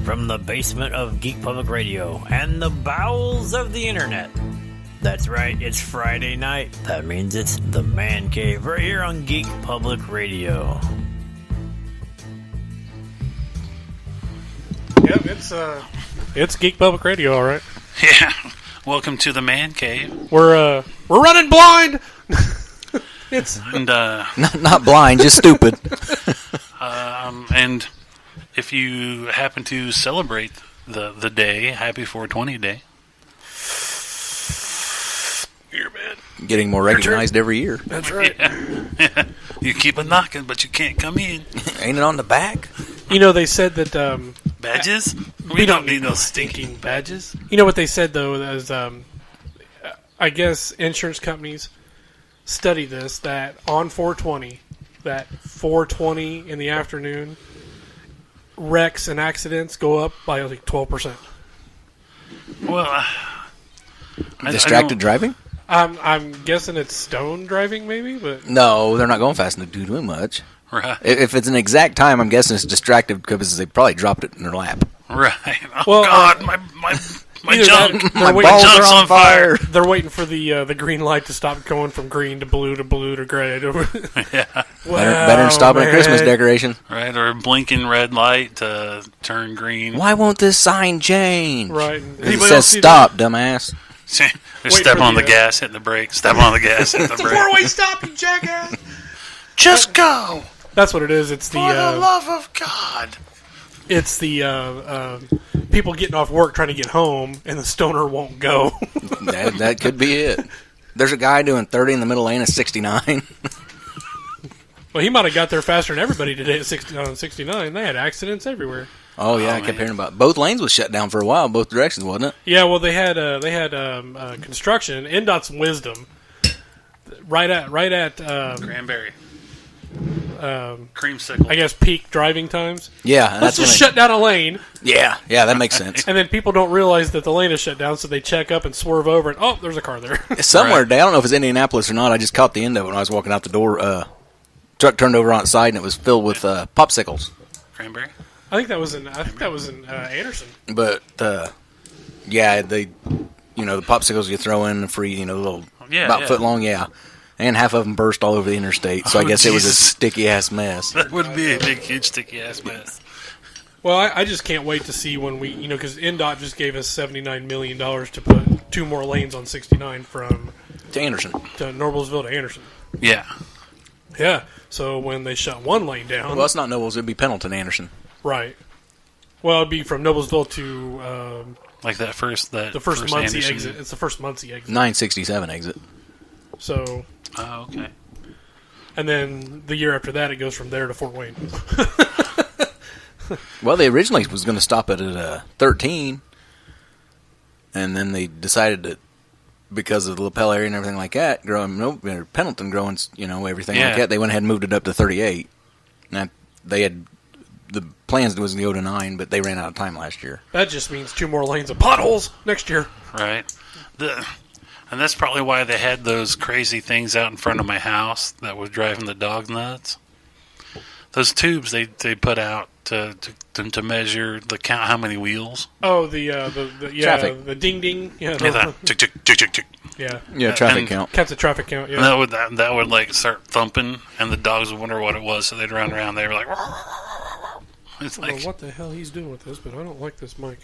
from the basement of Geek Public Radio and the bowels of the internet. That's right, it's Friday night. That means it's the Man Cave right here on Geek Public Radio. Yep, it's Geek Public Radio, all right. Yeah. Welcome to the Man Cave. We're running blind. Not blind, just stupid. And if you happen to celebrate the day, happy 420 day. Here, man. Getting more recognized every year. That's right. Yeah. You keep a knocking, but you can't come in. Ain't it on the back? You know, they said that badges. We don't need no stinking badges. You know what they said though is, I guess insurance companies study this, that on 420, that 420 in the afternoon, wrecks and accidents go up by like 12%. Well, distracted driving? I'm guessing it's stone driving, maybe, but No, they're not going fast enough to do much. Right. If it's an exact time, I'm guessing it's distracted because they probably dropped it in their lap. Right. Oh, well, God, my junk. My My balls junk's are on fire. They're waiting for the green light to stop going from green to blue to gray. Yeah. Better than stopping a Christmas decoration. Right, or blinking red light to turn green. Why won't this sign change? Right. It says stop, dumbass. They're stepping on the gas, hitting the brake, stepping on the gas, hitting the brake. Four-way stop, you jackass! Just go! That's what it is. It's For the love of God! It's the people getting off work trying to get home, and the stoner won't go. that could be it. There's a guy doing 30 in the middle lane of 69. Well, he might have got there faster than everybody today at 69. They had accidents everywhere. Oh yeah, I kept hearing about it. Both lanes was shut down for a while, both directions, wasn't it? Yeah, well, they had construction. NDOT's wisdom, right at Cranberry. Creamsicle. I guess peak driving times. Yeah, Let's just shut down a lane. Yeah, that makes sense. And then people don't realize that the lane is shut down, so they check up and swerve over, and oh, there's a car there. Somewhere, right. I don't know if it's Indianapolis or not. I just caught the end of it when I was walking out the door. Truck turned over on its side, and it was filled with popsicles. Cranberry. I think that was in Anderson. But yeah, the popsicles you throw in the free, the little about foot long, and half of them burst all over the interstate. So I guess it was a sticky ass mess. That would be a big, huge sticky ass mess. Well, I just can't wait to see when we, because NDOT just gave us $79 million to put 2 more lanes on 69 from to Anderson, to Noblesville to Anderson. Yeah. Yeah. So when they shut one lane down, well, it's not Nobles; it'd be Pendleton, Anderson. Right. Well, it'd be from Noblesville to like the first Muncie Anderson exit. It's the first Muncie exit. 967 exit. So. Oh, okay. And then the year after that, it goes from there to Fort Wayne. Well, they originally was going to stop it at 13, and then they decided that because of the lapel area and everything like that, Pendleton growing, everything like that, they went ahead and moved it up to 38. Now, they had the plans was to go to 9, but they ran out of time last year. That just means 2 more lanes of potholes next year. Right. And that's probably why they had those crazy things out in front of my house that was driving the dogs nuts. Those tubes they put out to measure the count how many wheels. Oh, the traffic. The ding ding. Yeah, tick tick tick tick tick. Yeah, traffic count. Counts the traffic count. Yeah, and that would like start thumping, and the dogs would wonder what it was, so they'd run around. They were like, it's I don't know what the hell he's doing with this, but I don't like this mic.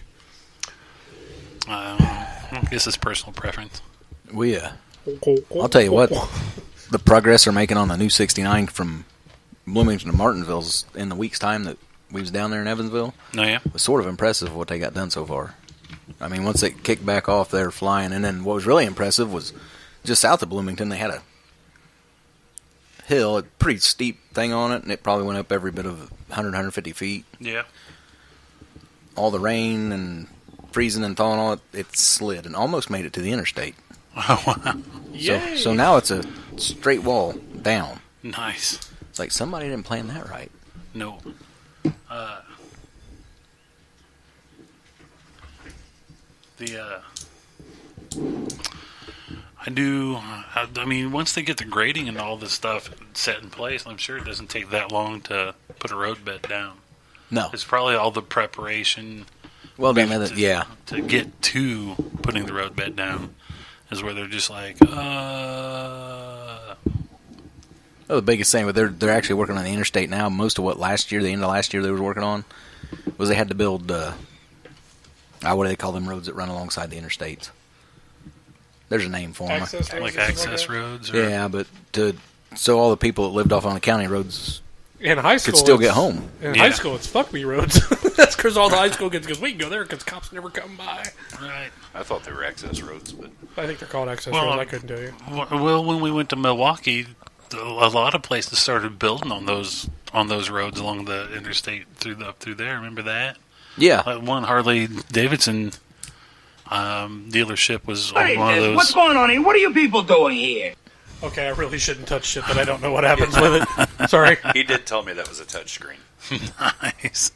I guess it's personal preference. I'll tell you what, the progress they're making on the new 69 from Bloomington to Martinsville's in the week's time that we was down there in Evansville. Oh, yeah? Was sort of impressive what they got done so far. I mean, once they kicked back off, they were flying. And then what was really impressive was just south of Bloomington, they had a hill, a pretty steep thing on it, and it probably went up every bit of 100, 150 feet. Yeah. All the rain and freezing and thawing, all it slid and almost made it to the interstate. Oh, wow. So now it's a straight wall down. Nice. It's like somebody didn't plan that right. No. I mean, once they get the grading and all this stuff set in place, I'm sure it doesn't take that long to put a road bed down. No. It's probably all the preparation. Well, damn to, it, yeah. To get to putting the roadbed down is where they're just like, Well, the biggest thing, but they're actually working on the interstate now. Most of what the end of last year they were working on was they had to build, what do they call them roads that run alongside the interstates? There's a name for them. Access roads. like access roads. Or, Yeah, but so all the people that lived off on the county roads In high school, could still get home. In Yeah. high school, it's fuck me roads. That's because all the high school kids goes, we can go there because cops never come by. Right. I thought they were access roads, but I think they're called access Well, roads. I couldn't tell you. Well, when we went to Milwaukee, a lot of places started building on those roads along the interstate up through there. Remember that? Yeah. Like one Harley Davidson dealership was on one of those. What's going on here? What are you people doing here? Okay, I really shouldn't touch shit that I don't know what happens with it. Sorry. he did tell me that was a touch screen. Nice.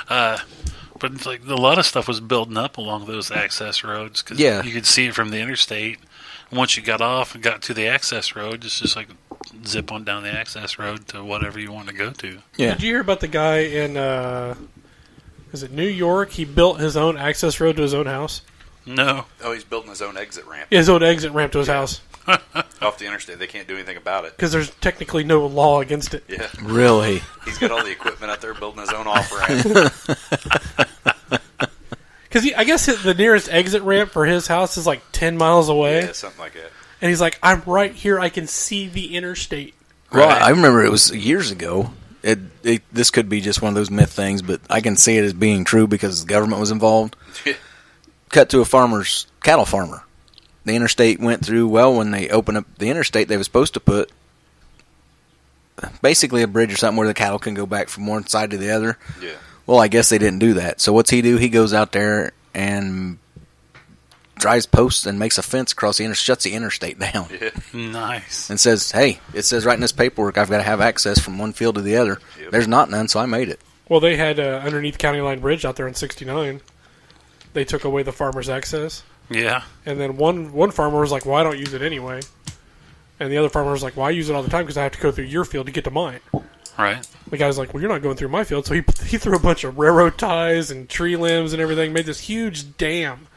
But it's like a lot of stuff was building up along those access roads because Yeah. you could see it from the interstate. And once you got off and got to the access road, it's just like zip on down the access road to whatever you want to go to. Yeah. Did you hear about the guy in, is it New York? He built his own access road to his own house. No. Oh, he's building his own exit ramp His own exit ramp to his house. off the interstate. They can't do anything about it. Because there's technically no law against it. Yeah, Really? he's got all the equipment out there building his own off ramp. Because I guess the nearest exit ramp for his house is like 10 miles away. Yeah, something like that. And he's like, I'm right here. I can see the interstate. Well, Right. I remember it was years ago. This could be just one of those myth things, but I can see it as being true because the government was involved. Cut to a cattle farmer. The interstate went through, when they opened up the interstate, they were supposed to put basically a bridge or something where the cattle can go back from one side to the other. Yeah. Well, I guess they didn't do that. So what's he do? He goes out there and drives posts and makes a fence across shuts the interstate down. Yeah. Nice. And says, hey, it says right in this paperwork I've got to have access from one field to the other. Yep. There's not none, so I made it. Well, they had underneath County Line Bridge out there in 69. They took away the farmer's access. Yeah. And then one farmer was like, well, I don't use it anyway. And the other farmer was like, well, I use it all the time because I have to go through your field to get to mine. Right. The guy's like, well, you're not going through my field. So he threw a bunch of railroad ties and tree limbs and everything, made this huge dam.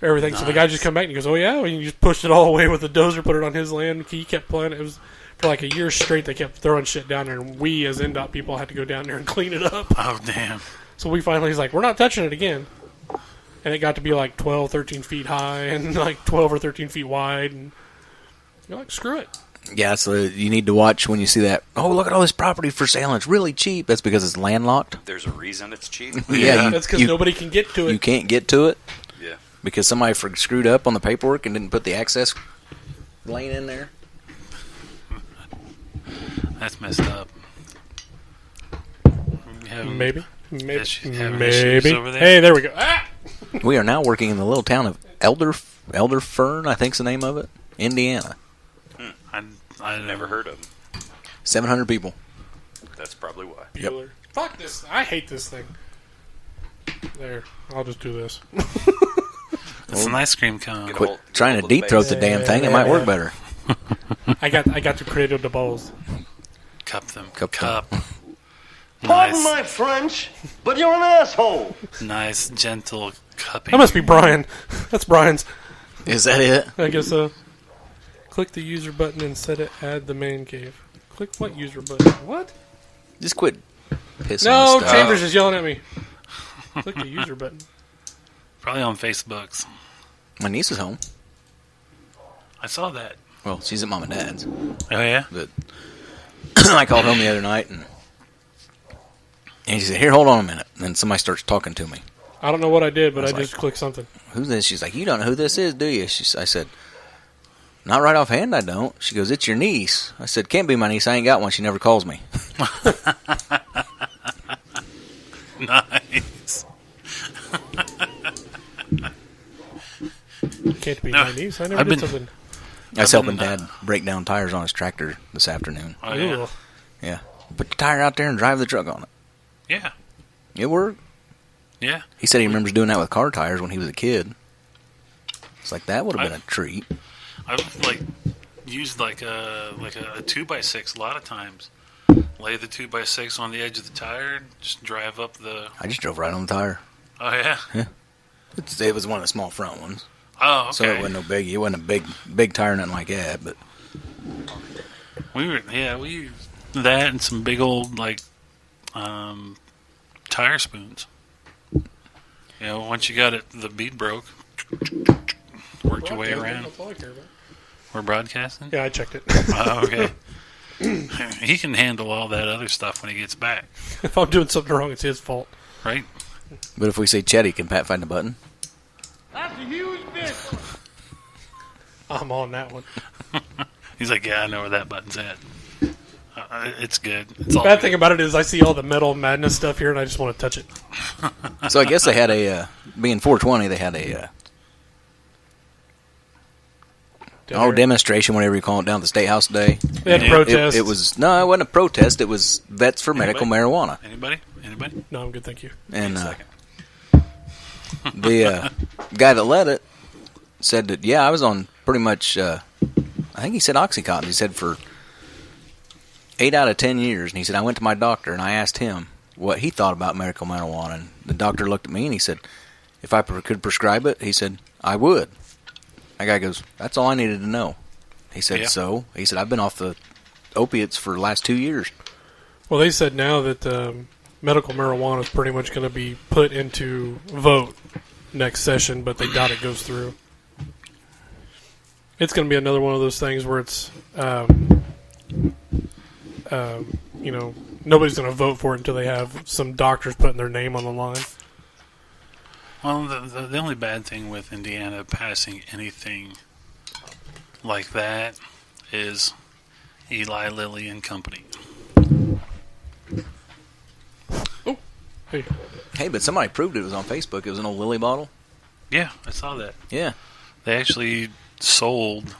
Everything. Nice. So the guy just come back and he goes, oh, yeah? And he just pushed it all away with the dozer, put it on his land. He kept playing it. It was for like a year straight. They kept throwing shit down there. And we, as NDOT people, had to go down there and clean it up. Oh, damn. So we finally, he's like, we're not touching it again. And it got to be like 12, 13 feet high and like 12 or 13 feet wide. And you're like, screw it. Yeah, so you need to watch when you see that, oh, look at all this property for sale and it's really cheap. That's because it's landlocked. There's a reason it's cheap. Yeah, That's because nobody can get to You it. can't get to it Yeah. because somebody screwed up on the paperwork and didn't put the access lane in there. That's messed up. Maybe. Having Maybe. issues over there? Hey, there we go. Ah! We are now working in the little town of Elder Fern, I think's the name of it, Indiana. I Never heard of him. 700 people. That's probably why. Yep. Bueller. Fuck this. I hate this thing. There. I'll just do this. It's an ice cream cone. Get Quit hold- get trying to hold of the deep throat base. the damn thing. It might work better. I got to create the balls. Cup them. Cup Cup. Pardon Nice, my French, but you're an asshole. nice, gentle cupping. That must be Brian. That's Brian's. Is that it? I guess so. Click the user button and set it. Add the man cave. Click what user button? What? Just quit pissing No, on stuff. Chambers is yelling at me. Click the user button. Probably on Facebook's. My niece is home. I saw that. Well, she's at mom and dad's. Oh, yeah? But I called home the other night and she said, here, hold on a minute. And then somebody starts talking to me. I don't know what I did, but I I, was just clicked something. Who's this? She's like, you don't know who this is, do you? I said, not right offhand, I don't. She goes, it's your niece. I said, can't be my niece. I ain't got one. She never calls me. Nice. Can't be No, my niece. I never I've did been- something. I was helping been, Dad break down tires on his tractor this afternoon. Oh, yeah. Ugh. Yeah. Put the tire out there and drive the truck on it. Yeah. It worked. Yeah. He said he remembers doing that with car tires when he was a kid. It's like, that would have been a treat. I've used like a 2x6 a lot of times. lay the 2x6 on the edge of the tire, just drive up the... I just drove right on the tire. Oh, yeah? It was one of the small front ones. Oh, okay. So it wasn't no biggie. It wasn't a big tire, nothing like that. But we used that and some big old, like, tire spoons. You know, once you got it, the bead broke, worked your way around. That's all I care about. We're broadcasting? Yeah, I checked it. Oh, okay. He can handle all that other stuff when he gets back, If I'm doing something wrong, it's his fault. right? but if we say Chetty, can Pat find the button? That's a huge bitch. I'm on that one. He's like, yeah, I know where that button's at. It's good. It's all Bad good. thing about it is I see all the Metal Madness stuff here, and I just want to touch it. So I guess they had a being 420. They had a demonstration, whatever you call it, down at the State House today. They had Yeah. protests. It was no, it wasn't a protest. It was vets for medical marijuana. Anybody? No, I'm good, thank you. And the guy that led it said that, yeah, I was on pretty much, I think he said Oxycontin. He said for 8 out of 10 years. And he said, I went to my doctor and I asked him what he thought about medical marijuana. And the doctor looked at me and he said, if I could prescribe it, he said, I would. That guy goes, that's all I needed to know. He said, Yeah. so? He said, I've been off the opiates for the last 2 years. Well, they said now that medical marijuana is pretty much going to be put into vote next session, but they doubt it goes through. It's going to be another one of those things where it's, nobody's going to vote for it until they have some doctors putting their name on the line. Well, the only bad thing with Indiana passing anything like that is Eli Lilly and Company. Hey, Hey, but somebody proved it was on Facebook. It was an old Lily bottle. Yeah, I saw that. Yeah. They actually sold.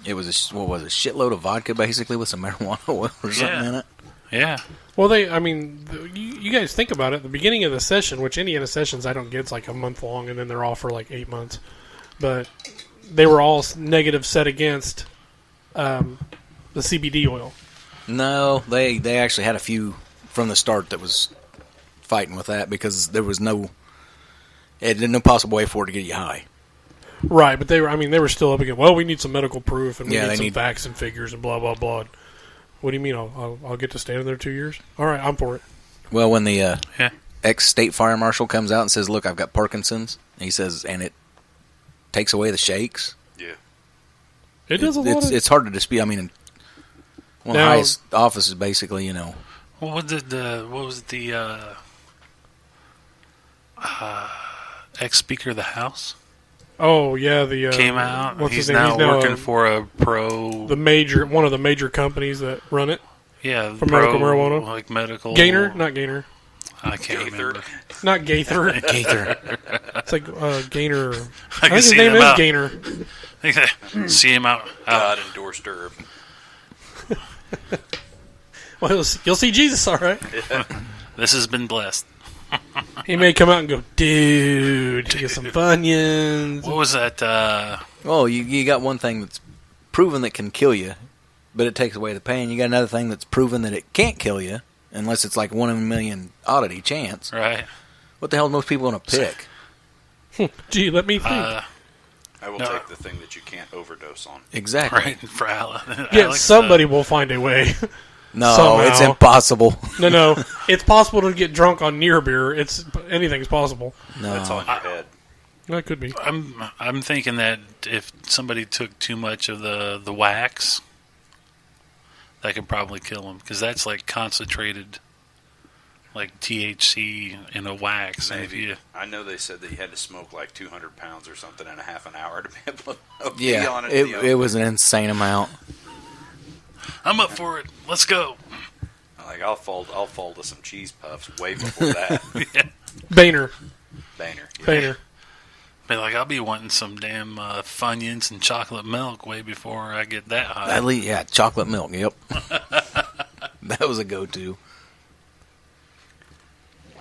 It was a shitload of vodka, basically, with some marijuana oil or something Yeah. in it. Yeah. well, you guys think about it. The beginning of the session, which Indiana sessions I don't get, it's like a month long, and then they're off for like 8 months. But they were all negative set against the CBD oil. No, they actually had a few from the start that was fighting with that because there was no possible way for it to get you high. Right, but they were still up against, well, we need some medical proof, and we Yeah, need they some need- facts and figures and blah, blah, blah. What do you mean I'll get to stay in there 2 years? All right, I'm for it. Well, when the Yeah. ex-state fire marshal comes out and says, look, I've got Parkinson's, and he says, and it takes away the shakes. Yeah. It does a lot of... It's hard to dispute. I mean, one of the Now- highest offices, basically, you know. What was the ex-speaker of the House Oh, yeah, the... came out? What's He's his name? now He's now working for a pro... one of the major companies that run it. Yeah, For medical marijuana? Like medical... Gainer? Not Gainer. I can't remember. Not Gaither. Gaither. It's like Gainer. I can think his see name him is out. Gainer. See him out. God endorsed herb. Well, you'll see Jesus, all right. This has been blessed. He may come out and go, dude, get some Funyuns. What was that? Well, you got one thing that's proven that can kill you, but it takes away the pain. You got another thing that's proven that it can't kill you, unless it's like 1 in a million oddity chance. Right. What the hell are most people going to pick? Gee, let me think. I will No. take the thing that you can't overdose on. Exactly. Right. For Yeah, somebody will find a way. No, Somehow. it's impossible. No. It's possible to get drunk on near beer. Anything's possible. No. That's all in your head. That could be. I'm thinking that if somebody took too much of the wax, that could probably kill them because that's like concentrated, like THC in a wax. And if Maybe. you, I know they said that you had to smoke like 200 pounds or something in a half an hour to be able to be Yeah, on it. in the it open. was an insane amount. I'm up for it. Let's go. Like I'll fall to some cheese puffs way before that. Boehner. Banner. Yeah. Boehner. Be like, I'll be wanting some damn Funyuns and chocolate milk way before I get that high. Yeah, chocolate milk. Yep. That was a go-to.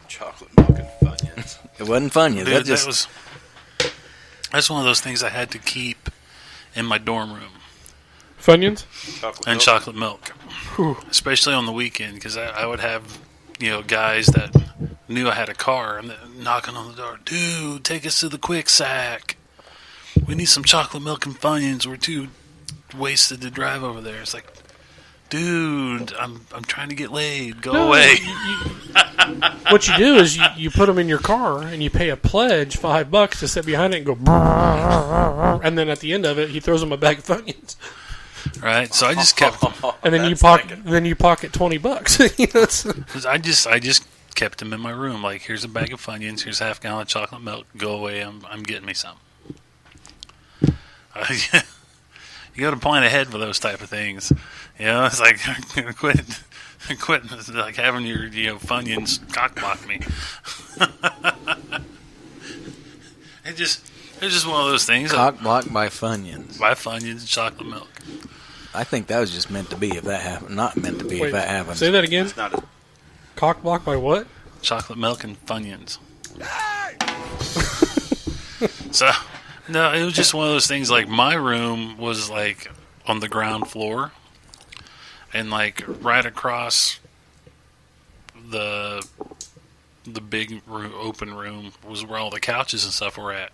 Chocolate milk and Funyuns. It wasn't fun yet. Dude, that's one of those things I had to keep in my dorm room. Funyuns? And chocolate milk. Whew. Especially on the weekend, because I would have, guys that knew I had a car and they're knocking on the door. Dude, take us to the quick sack. We need some chocolate milk and Funyuns. We're too wasted to drive over there. It's like, dude, I'm trying to get laid. Go away. What you do is you put them in your car and you pay a pledge $5 to sit behind it and go, and then at the end of it, he throws them a bag of Funyuns. Right, so I just kept, And then you pocket $20. I just kept them in my room. Like, here's a bag of Funyuns, here's half a gallon of chocolate milk. Go away, I'm getting me some. You got to plan ahead for those type of things. It's like quit like having your Funyuns cock block me. It's just one of those things. Cock blocked by Funyuns. By Funyuns and chocolate milk. I think that was just meant to be if that happened. Not meant to be if that happens. Say that again. It's not a, Cock block by what? Chocolate milk and Funyuns. So, no, it was just one of those things. Like, my room was like on the ground floor, and like right across the big open room was where all the couches and stuff were at.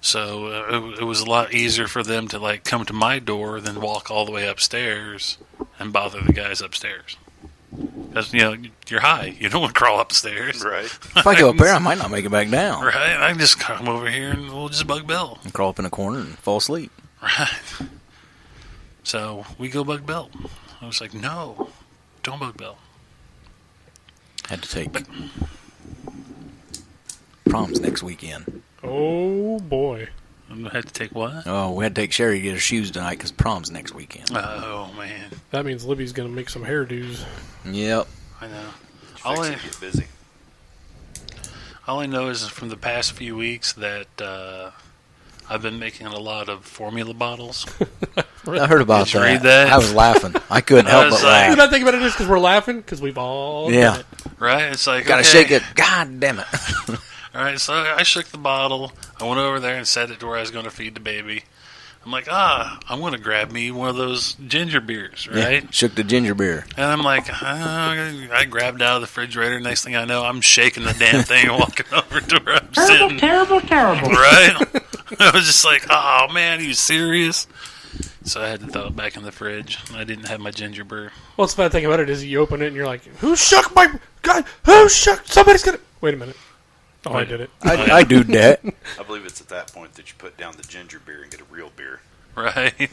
So it was a lot easier for them to like come to my door than walk all the way upstairs and bother the guys upstairs. Because you're high, you don't want to crawl upstairs. right. If I go up there, I might not make it back down. Right, I can just come over here and we'll just bug Bill. And crawl up in a corner and fall asleep. Right. So we go bug Bill. I was like, no, don't bug Bill. Had to take proms next weekend. Oh, boy. I had to take what? Oh, we had to take Sherry to get her shoes tonight because prom's next weekend. Oh, man. That means Libby's going to make some hairdos. Yep. I know. Get busy. All I know is from the past few weeks that I've been making a lot of formula bottles. I heard about Did you that. read that? I was laughing. I couldn't help but The laugh. bad thing about it is because we're laughing because we've all done it. Right? It's like, Gotta okay. shake it. God damn it. All right, so I shook the bottle. I went over there and set it to where I was going to feed the baby. I'm like, I'm going to grab me one of those ginger beers, right? Yeah, shook the ginger beer. And I'm like, I grabbed out of the refrigerator. Next thing I know, I'm shaking the damn thing and walking over to where I'm sitting. Terrible. Right? I was just like, oh, man, are you serious? So I had to throw it back in the fridge. I didn't have my ginger beer. Well, the bad thing about it is you open it and you're like, who shook my... God, who shook... Somebody's going to... Wait a minute. Oh, I did it. I do that. I believe it's at that point that you put down the ginger beer and get a real beer. Right?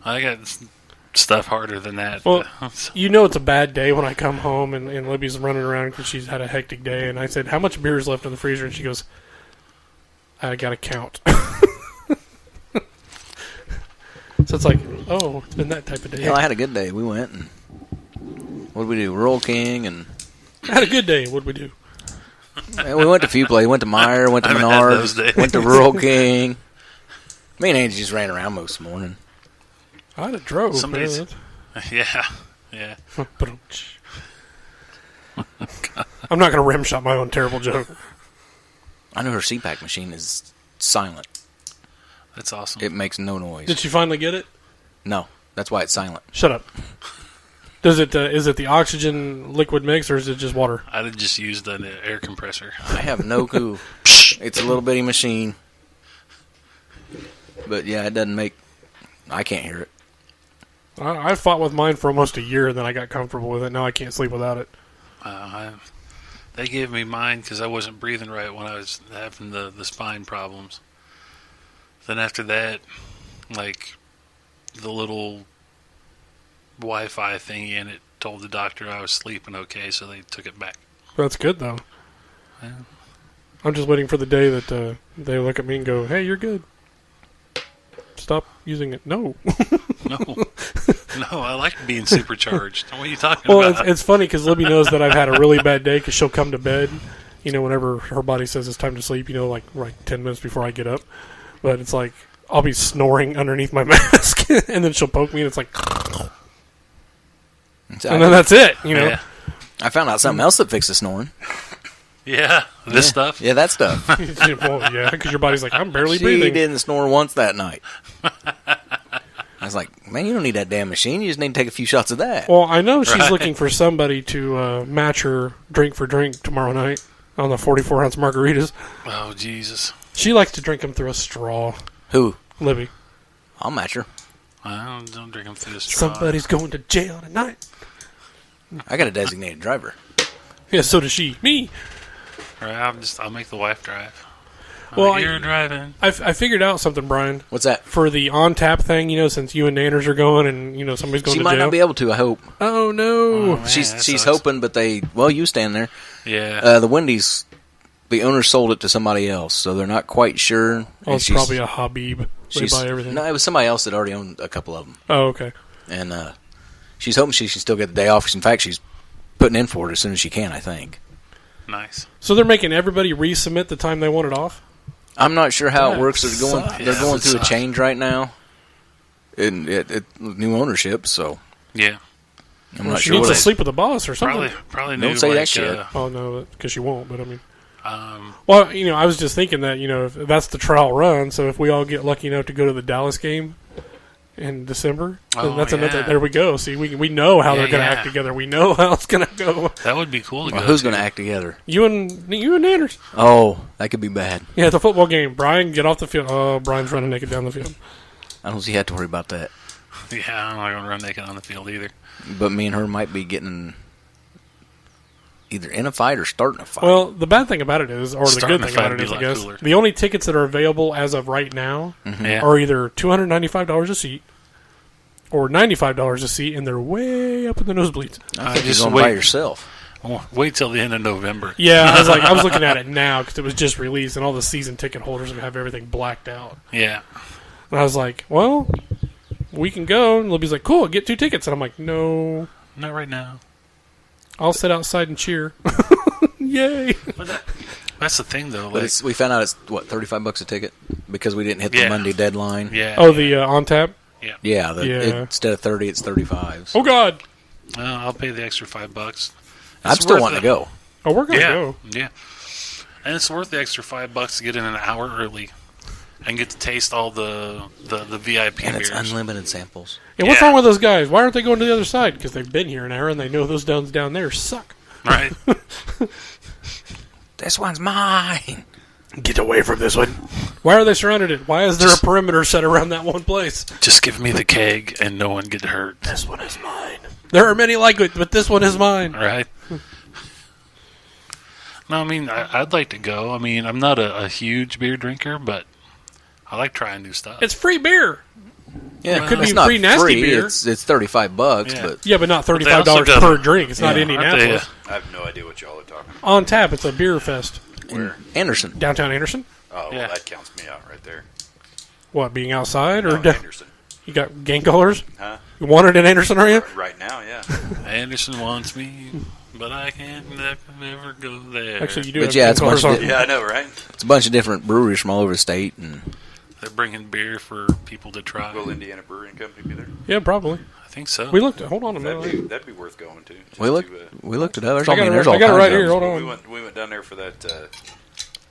I got stuff harder than that. Well, it's a bad day when I come home and Libby's running around because she's had a hectic day. And I said, how much beer is left in the freezer? And she goes, I got to count. So it's like, oh, it's been that type of day. Well, I had a good day. We went and what did we do? Roll King and I had a good day. What'd we do? we went to a few places. Went to Meijer, went to I haven't had those Menards, days. went to Rural King. Me and Angie just ran around most of the morning. I'd have drove. Somebody's- man. Yeah. I'm not going to rim shot my own terrible joke. I know her CPAC machine is silent. That's awesome. It makes no noise. Did she finally get it? No, that's why it's silent. Shut up. Does it? Is it the oxygen liquid mix or is it just water? I'd have just used an air compressor. I have no clue. It's a little bitty machine. But yeah, it doesn't make... I can't hear it. I fought with mine for almost a year and then I got comfortable with it. Now I can't sleep without it. They gave me mine because I wasn't breathing right when I was having the spine problems. Then after that, like, the little Wi-Fi thingy in it told the doctor I was sleeping okay, so they took it back. That's good, though. Yeah. I'm just waiting for the day that they look at me and go, hey, you're good. Stop using it. No. No, I like being supercharged. What are you talking Well, about? it's funny because Libby knows that I've had a really bad day because she'll come to bed, whenever her body says it's time to sleep, like 10 minutes before I get up. But it's like, I'll be snoring underneath my mask, and then she'll poke me, and it's like... And then that's it, Yeah. I found out something else that fixes snoring. Yeah, this stuff. Yeah, that stuff. Well, yeah, because your body's like, I'm barely She breathing. didn't snore once that night. I was like, man, you don't need that damn machine. You just need to take a few shots of that. Well, I know she's looking for somebody to match her drink for drink tomorrow night on the 44-ounce margaritas. Oh, Jesus. She likes to drink them through a straw. Who? Libby. I'll match her. I don't drink them through the straw. Somebody's going to jail tonight. I got a designated driver. Yeah, so does she. Me. Right, I'll make the wife drive. Well, You're driving. I figured out something, Brian. What's that? For the on-tap thing, since you and Nanners are going and, somebody's going She to might jail. not be able to, I hope. Oh, no. Oh, man, she's that she's sucks. hoping, but you stand there. Yeah. The Wendy's, the owner sold it to somebody else, so they're not quite sure. Oh, it's probably a Habib. They buy everything. No, it was somebody else that already owned a couple of them. Oh, okay. And she's hoping she can still get the day off. In fact, she's putting in for it as soon as she can, I think. Nice. So they're making everybody resubmit the time they want it off? I'm not sure how That it works. They're sucks. going through a sucks. change right now. In new ownership, so Yeah. I'm Well, not she sure needs what to sleep with the boss or something. Probably Don't knew, say that like, shit. Oh, no, because she won't, but I mean... Um, Well, I was just thinking that, if that's the trial run, so if we all get lucky enough to go to the Dallas game in December, then Oh, that's another... yeah. There we go. See, we know how they're going to Yeah. act together. We know how it's going to go. that would be cool to Well, go who's to. going to act together? You and Nanners. Oh, that could be bad. Yeah, it's a football game. Brian, get off the field. Oh, Brian's running naked down the field. I don't see you have to worry about that. Yeah, I'm not going to run naked on the field either. But me and her might be getting either in a fight or starting a fight. Well, the bad thing about it is, or the Starting good a thing fight about it would is, be I a lot guess, cooler. the only tickets that are available as of right now Yeah. are either $295 a seat or $95 a seat, and they're way up in the nosebleeds. I think just you're going by wait. yourself. Wait till the end of November. Yeah, I was looking at it now because it was just released, and all the season ticket holders have everything blacked out. Yeah. And I was like, well, we can go. And Libby's like, cool, get 2 tickets. And I'm like, no, Not right now. I'll sit outside and cheer. Yay. That's the thing, though. But Like, we found out it's what $35 a ticket because we didn't hit the Yeah. Monday deadline. yeah. Oh, the on tap? Yeah, Yeah. instead of 30, it's 35. Oh, God. I'll pay the extra $5. I'm It's still worth wanting it. to go. Oh, we're going to Yeah. go. Yeah. And it's worth the extra $5 to get in an hour early and get to taste all the VIP And beers. it's unlimited samples. Yeah, what's Yeah. wrong with those guys? Why aren't they going to the other side? Because they've been here an hour, and they know those downs down there suck. Right? This one's mine. Get away from this one. Why are they surrounded it? Why is there a perimeter set around that one place? Just give me the keg and no one get hurt. This one is mine. There are many like it, but this one is mine. Right? No, I mean, I'd like to go. I mean, I'm not a huge beer drinker, but I like trying new stuff. It's free beer. Yeah, It could it's be not free nasty beer. It's $35, Yeah. but Yeah, but not they $35 also got per a- drink. It's not Yeah. Indianapolis. I have no idea what y'all are talking about. On tap, it's a beer fest. Where? Anderson. Downtown Anderson? Oh, Yeah. well, that counts me out right there. What, being outside? Or No, Anderson. you got gang colors? Huh? You wanted in Anderson, are you? Right now, yeah. Anderson wants me, but I can't never go there. Actually, you do But have yeah, gang it's a bunch colors of on. Yeah, I know, right? It's a bunch of different breweries from all over the state, and They're bringing beer for people to try. Will Indiana Brewing Company be there? Yeah, probably. I think so. We looked at, hold on a minute. That'd be worth going to. Just we looked it up. There's all I got it there's right- all I got it kinds right of here. them. Hold on. We went down there for that.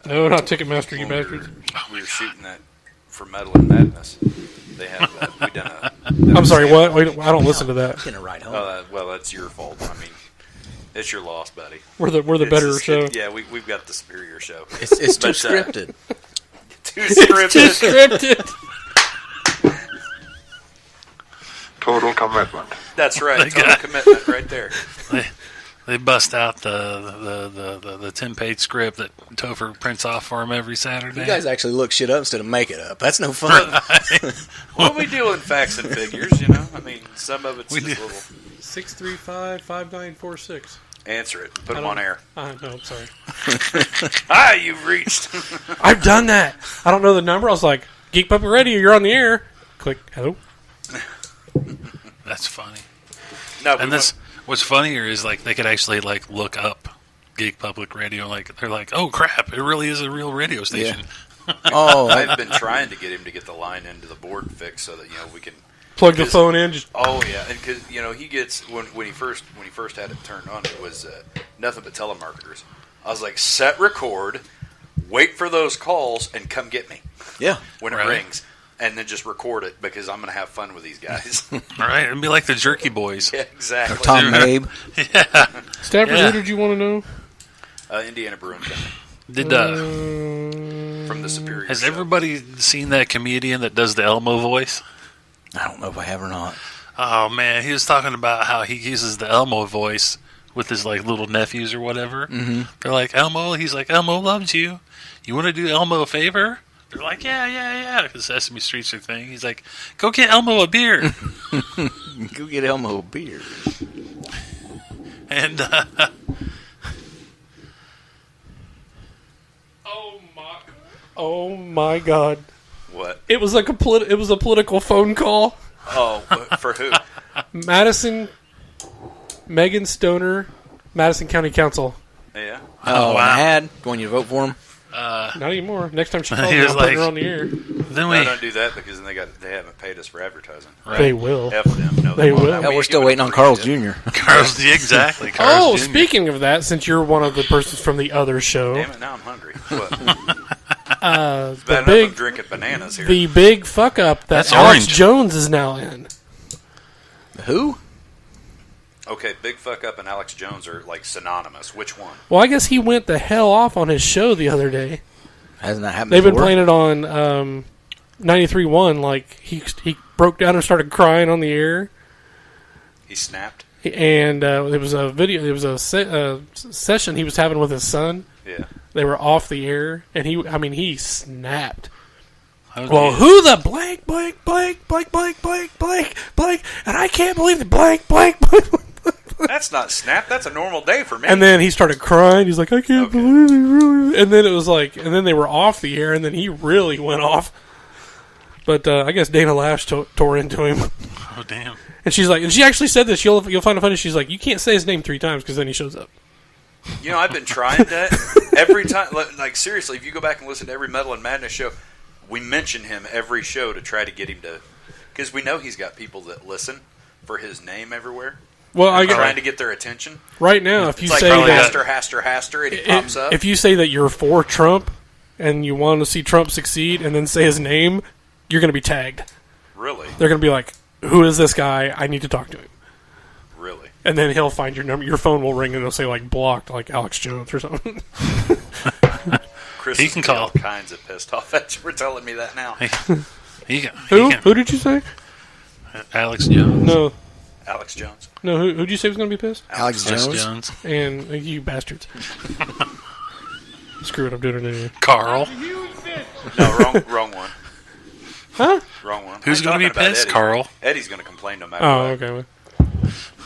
No, not Ticketmaster, you when bastards. we were shooting that for Metal and Madness. They have we done a. I'm sorry, what? Wait, I don't listen to that. Getting a ride home. Well, that's your fault. I mean, it's your loss, buddy. We're the It's better just- show. yeah, we've got the superior show. It's too But, scripted. Too scripted. Scripted. Total commitment. That's right. Total commitment right there. They bust out the 10-page script that Topher prints off for him every Saturday. You guys actually look shit up instead of make it up. That's no fun. Well, we deal in facts and figures, you know. I mean, some of it's We just do. little. 635-5946. Answer it. Put them on air. No, I'm sorry. Ah, you've reached. I've done that. I don't know the number. I was like, Geek Puppet Radio, you're on the air. Click, hello. That's funny. No, And this, what's funnier is like they could actually like look up Geek Public Radio. Like they're like, oh crap, it really is a real radio station. Oh, I've been trying to get him to get the line into the board fixed so that we can. Plug the phone in. Just, Oh yeah, and because he gets when he first had it turned on, it was nothing but telemarketers. I was like, set record, wait for those calls, and come get me yeah. when it Right. rings. and then just record it because I'm going to have fun with these guys. Right? It'd be like the Jerky Boys. Yeah, exactly. Tom Mabe. Yeah. Stafford, Yeah. who did you want to know? Indiana Bruin Company Did from the Superior. has Show. everybody seen that comedian that does the Elmo voice? I don't know if I have or not. Oh man, he was talking about how he uses the Elmo voice with his like little nephews or whatever. Mm-hmm. They're like, Elmo. He's like, Elmo loves you. You want to do Elmo a favor? They're like, yeah. Because Sesame Street's their thing. He's like, go get Elmo a beer. Go get Elmo a beer. And Oh my God! What? It was like it was a political phone call. Oh, for who? Megan Stoner, Madison County Council. Yeah. Oh, wow. an ad. Going you to vote for him? Not anymore. Next time she calls He me, was I'll put like- her on the air. then No, we don't do that because then they haven't paid us for advertising. They will. F them. No, They won't. will. How Yeah, will we're you still give it waiting a on free Carl's tip? Jr. Carl's exactly. Oh, Carl's Jr. speaking of that, since you're one of the persons from the other show, Damn it! Now I'm hungry. What? the Bad enough big I'm drinking bananas here. the big fuck up that That's Alex orange. Jones is now in. Who? Okay, Big Fuck Up and Alex Jones are like synonymous. Which one? Well, I guess he went the hell off on his show the other day. Hasn't that happened They've been before? playing it on 93.1. Like he broke down and started crying on the air. He snapped. And it was a video. It was a session he was having with his son. Yeah. They were off the air, and he snapped. Oh, Well, geez. who the blank, and I can't believe the blank. That's not snap. That's a normal day for me. And then he started crying. He's like, I can't Okay. believe it, really. And then it was like, and then they were off the air, and then he really went off. But I guess Dana Lash tore into him. Oh damn. And she's like, and she actually said this. You'll find it funny. She's like, you can't say his name 3 times because then he shows up. You know, I've been trying that every time. Like seriously, if you go back and listen to every Metal and Madness show, we mention him every show to try to get him to, because we know he's got people that listen for his name everywhere. Well, I Trying to get their attention. right now, if you It's like say that, Haster, and he pops up. if you say that you're for Trump and you want to see Trump succeed, and then say his name, you're going to be tagged. Really, They're going to be like, "Who is this guy? I need to talk to him." really. And then he'll find your number. Your phone will ring, and it'll say like blocked, like Alex Jones or something. Chris He is can getting call. all kinds of pissed off at you for telling me that now. Who? Who did you say? Alex Jones. No, Alex Jones. no. Who did you say was going to be pissed? Alex Alex Jones. Jones. And you bastards. Screw it, I'm doing it anyway. Carl. No, wrong one. Huh? Wrong one. Who's I'm going to be talking about pissed? Eddie. Carl. Eddie's going to complain no matter Oh, what. okay. Well.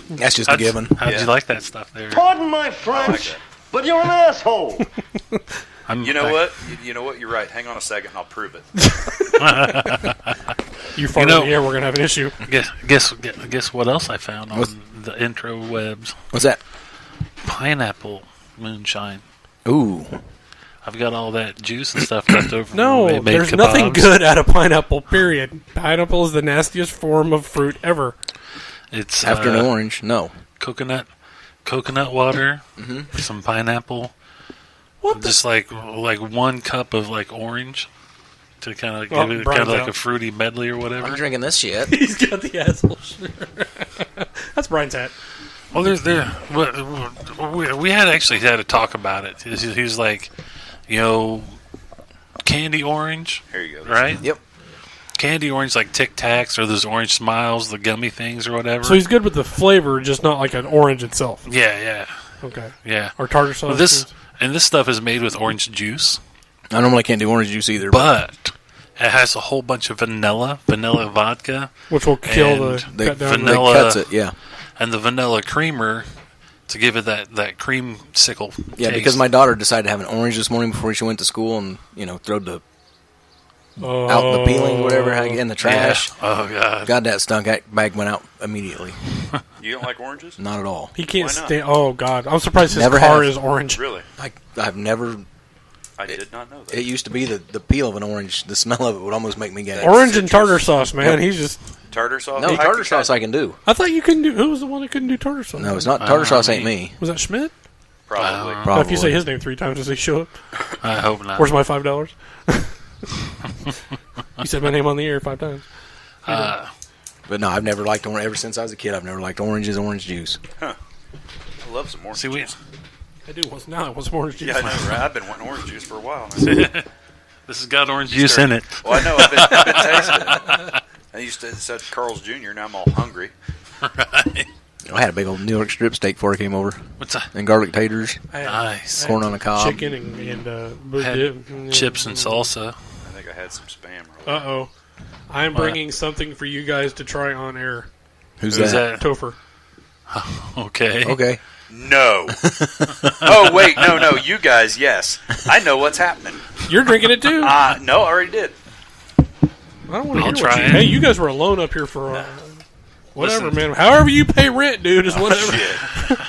That's just a given. How'd Yeah. you like that stuff there? Pardon my I like French, that. but you're an asshole. You know what? You know what? You're right. Hang on a second, and I'll prove it. You fart know- in the air, we're going to have an issue. Guess what else I found on What's- the intro webs? What's that? Pineapple moonshine. Ooh. I've got all that juice and stuff left over. from when No, we made there's nothing kebabs. good out of pineapple, period. Pineapple is the nastiest form of fruit ever. It's After an orange? No. coconut water, some pineapple. What the? Just like 1 cup of like orange to kind of Oh, give it Brian's kind of like out. a fruity medley or I'm whatever. drinking this shit. He's got the asshole shirt. That's Brian's hat. Well, we had actually had to talk about it. He was like, candy orange, Here you go. right? Yep. Candy orange like Tic Tacs or those orange smiles, the gummy things or whatever. So he's good with the flavor, just not like an orange itself. yeah. Okay. Yeah. Or tartar sauce. Well, this stuff is made with orange juice, I normally can't do orange juice either. but it has a whole bunch of vanilla vodka, which will kill and the they, cut down. they vanilla- cuts it, yeah. and the vanilla creamer to give it that creamsicle. Yeah, taste. because my daughter decided to have an orange this morning before she went to school and, throwed the out the peeling, whatever, in the trash. Yeah. Oh god. God, that stunk. That bag went out immediately. You don't like oranges? Not at all. He can't Why not? stand. Oh God, I'm surprised his Never car have. is orange. Really? I've never. I did not know that. It used to be the peel of an orange. The smell of it would almost make me gag. Orange and tartar sauce, man. Yep. He's just. Tartar sauce? No, tartar sauce I can do. I thought you couldn't do. Who was the one that couldn't do tartar sauce? No, it's not. Tartar sauce ain't me. Was that Schmidt? Probably. Now, Probably. if you say his name 3 times, does he show up? I hope not. Where's my $5? You said my name on the air 5 times. But no, I've never liked orange. Ever since I was a kid, I've never liked oranges, orange juice. I love some orange juice. I do. Now I want some orange juice. Yeah, I know, right? I've been wanting orange juice for a while. This has got orange juice in it. Well, I know. I've been tasting it. I used to said Carl's Jr. Now I'm all hungry. Right. I had a big old New York strip steak before I came over. What's that? And garlic taters. Nice. Corn on the cob. Chicken and Had chips and salsa. I think I had some spam. Uh-oh. I'm bringing something for you guys to try on air. Who's Who's that? Topher. Okay. Okay. No. Oh, wait. No. You guys, yes. I know what's happening. You're drinking it too? No, I already did. I don't want to I'll hear try what you... it. Hey, you guys were alone up here for... whatever, Listen. man. However you pay rent, dude, is whatever. Shit.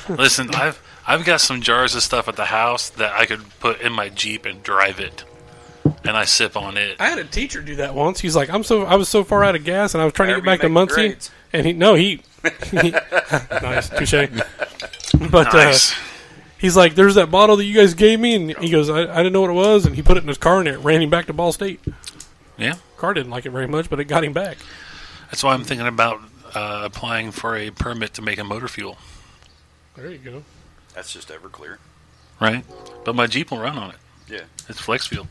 Listen, I've got some jars of stuff at the house that I could put in my Jeep and drive it, and I sip on it. I had a teacher do that once. He's like, I was so far out of gas, and I was trying to get back to However you make Muncie, grades. and he nice, touche. But Nice. he's like, there's that bottle that you guys gave me, and he goes, I didn't know what it was, and he put it in his car, and it ran him back to Ball State. Yeah. Car didn't like it very much, but it got him back. That's why I'm thinking about applying for a permit to make a motor fuel. There you go. That's just Everclear. Right? But my Jeep will run on it. Yeah. It's flex fuel.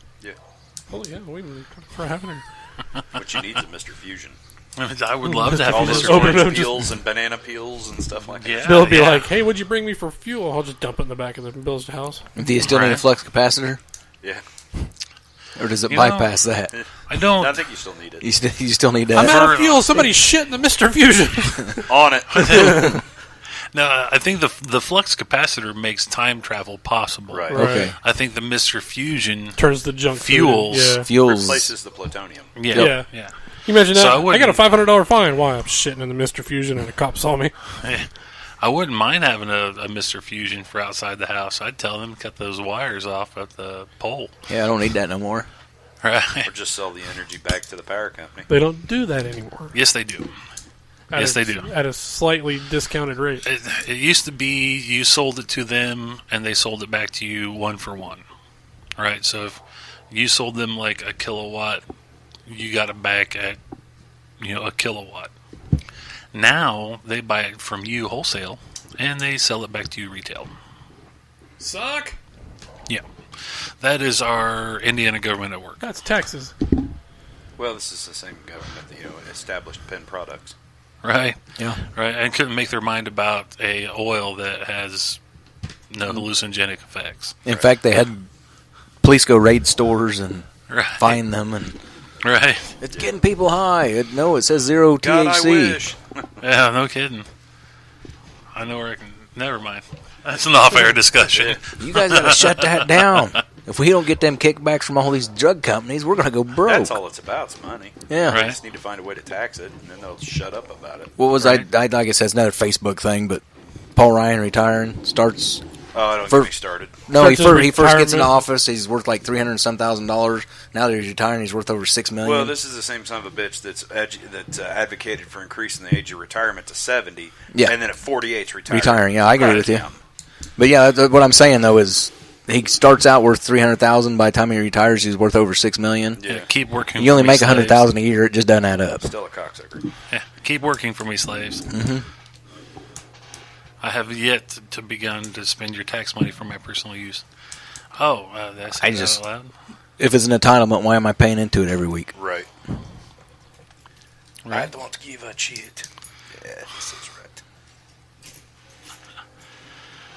Holy yeah, wait a minute. For having her. What you need is a Mr. Fusion. I would love to have All Mr. those Open Fusion. them, orange just- peels and banana peels and stuff like Yeah. that. Bill would be yeah. like, hey, what'd you bring me for fuel? I'll just dump it in the back of the Bill's house. Do you still need a Right. flux capacitor? Yeah. Or does it You know- bypass that? I don't. I think you still need it. You still need I'm that? out of fuel. Somebody shit in the Mr. Fusion. On it. No, I think the flux capacitor makes time travel possible. Right. Okay. I think the Mr. Fusion Turns the junk food in. Fuels. Yeah. Fuels. Replaces the plutonium. Yeah. Yeah. You imagine that? So I I got a wouldn't- $500 fine. Why? I'm shitting in the Mr. Fusion and a cop saw me. I wouldn't mind having a Mr. Fusion for outside the house. I'd tell them to cut those wires off at the pole. Yeah, I don't need that no more. Right? Or just sell the energy back to the power company. They don't do that anymore. Yes, they do. At Yes, a- they do. At a slightly discounted rate. It used to be you sold it to them and they sold it back to you 1 for 1. Right? So if you sold them like a kilowatt, you got it back at a kilowatt. Now they buy it from you wholesale and they sell it back to you retail. Suck. Yeah. That is our Indiana government at work. That's Texas. Well, this is the same government that established Penn Products. Right? Yeah. Right. And couldn't make their mind about a oil that has no hallucinogenic effects. In fact, they had police go raid stores and Right. find them, and Right. it's getting people high. It says 0 God, I THC. wish. Yeah, no kidding. I know where I can... Never mind. That's an off-air discussion. You guys got to shut that down. If we don't get them kickbacks from all these drug companies, we're going to go broke. That's all it's about, is money. Yeah. Right. They just need to find a way to tax it, and then they'll shut up about it. What was I like I said, it's another Facebook thing, but Paul Ryan retiring starts. Oh, don't For- get me started. No, he Starts his first gets in retirement. office. He's worth like $300,000. Now that he's retiring, he's worth over $6 million. Well, this is the same son of a bitch that's advocated for increasing the age of retirement to 70, Yeah. and then at 48 retiring. Retiring, yeah, I agree Right with you. down. But yeah, what I'm saying though is he starts out worth $300,000. By the time he retires, he's worth over $6 million. Yeah, Keep working. You only for me, make slaves. $100,000 a year. It just doesn't add up. still a cocksucker. Yeah. Keep working for me, slaves. Mm-hmm. I have yet to begun to spend your tax money for my personal use. Oh, that's I that just- out loud? If it's an entitlement, why am I paying into it every week? Right. Right. I don't give a shit. Yeah, this is right.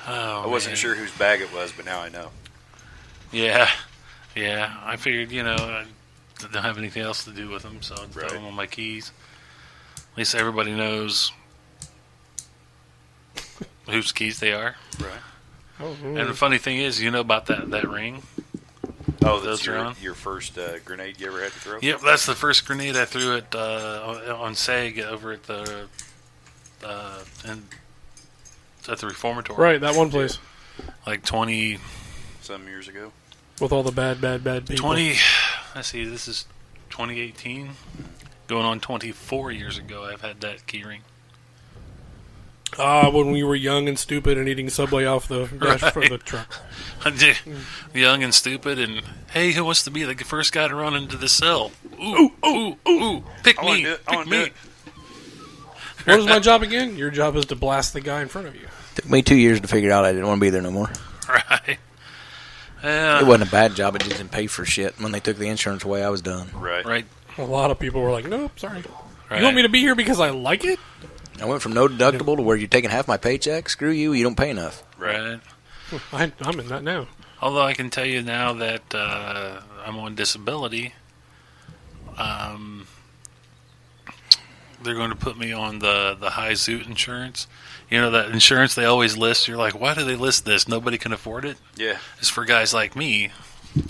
Oh, I wasn't man. sure whose bag it was, but now I know. Yeah. I figured, I don't have anything else to do with them, so I'd throw Right. them on my keys. At least everybody knows whose keys they are. Right. Oh, And the funny thing is, you know about that ring? Oh, Those that's are on? your first grenade you ever had to throw? Yep, that's the first grenade I threw at on SEG over at the at the reformatory. right, that one place Like 20, Some years ago. with all the bad people. 20. Let's see, this is 2018, going on 24 years ago. I've had that key ring. When we were young and stupid and eating Subway off the dash for the truck. Young and stupid, and hey, who wants to be the first guy to run into the cell? Ooh, ooh, ooh! Pick me, pick me. What is my job again? Your job is to blast the guy in front of you. Took me 2 years to figure out I didn't want to be there no more. Right. It wasn't a bad job. It just didn't pay for shit. When they took the insurance away, I was done. Right. A lot of people were like, nope, sorry. Right. You want me to be here because I like it? I went from no deductible to where you're taking half my paycheck. Screw you. You don't pay enough. Right. I'm in that now. Although I can tell you now that I'm on disability, they're going to put me on the high Zoot insurance. You know, that insurance they always list. You're like, why do they list this? Nobody can afford it. Yeah. It's for guys like me.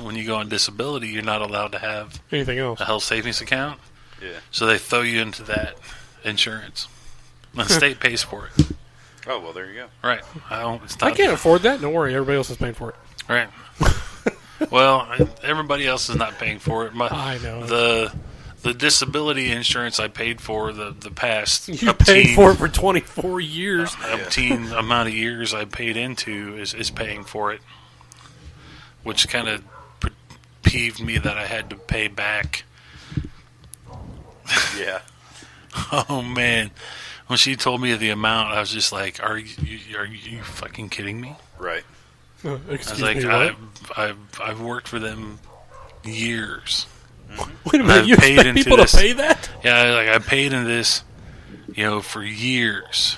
When you go on disability, you're not allowed to have anything else. A health savings account. Yeah. So they throw you into that insurance. The state pays for it. Oh, well, there you go. Right. I can't afford that. Don't worry. Everybody else is paying for it. Right. Well, everybody else is not paying for it. I know. The disability insurance I paid for the past you paid for it for 24 years. Obscene amount of years I paid into is paying for it, which kind of peeved me that I had to pay back. Yeah. Oh man, when she told me the amount, I was just like, "Are you fucking kidding me?" Right. I was like, I've worked for them years. Wait a minute, you expect people to pay that? Yeah, I paid in this, for years,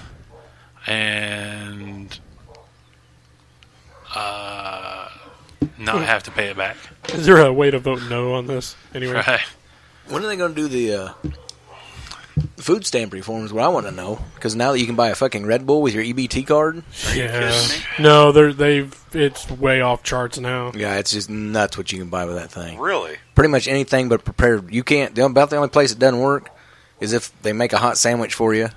and now I have to pay it back. Is there a way to vote no on this anyway? Right. When are they going to do the food stamp reforms? What I want to know, because now that you can buy a fucking Red Bull with your EBT card. Yeah. No, it's way off charts now. Yeah, it's just nuts what you can buy with that thing. Really? Pretty much anything but prepared. You can't. About the only place it doesn't work is if they make a hot sandwich for you.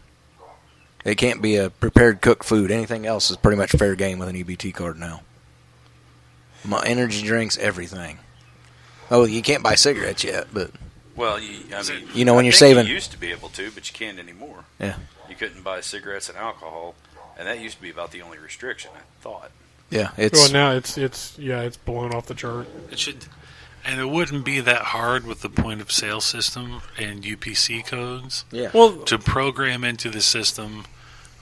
It can't be a prepared cooked food. Anything else is pretty much fair game with an EBT card now. My energy drinks, everything. Oh, you can't buy cigarettes yet, but. Well, when you're saving. You used to be able to, but you can't anymore. Yeah. You couldn't buy cigarettes and alcohol, and that used to be about the only restriction, I thought. Yeah, it's. Well, now it's blown off the chart. It should, and it wouldn't be that hard with the point of sale system and UPC codes. Yeah. Well, to program into the system,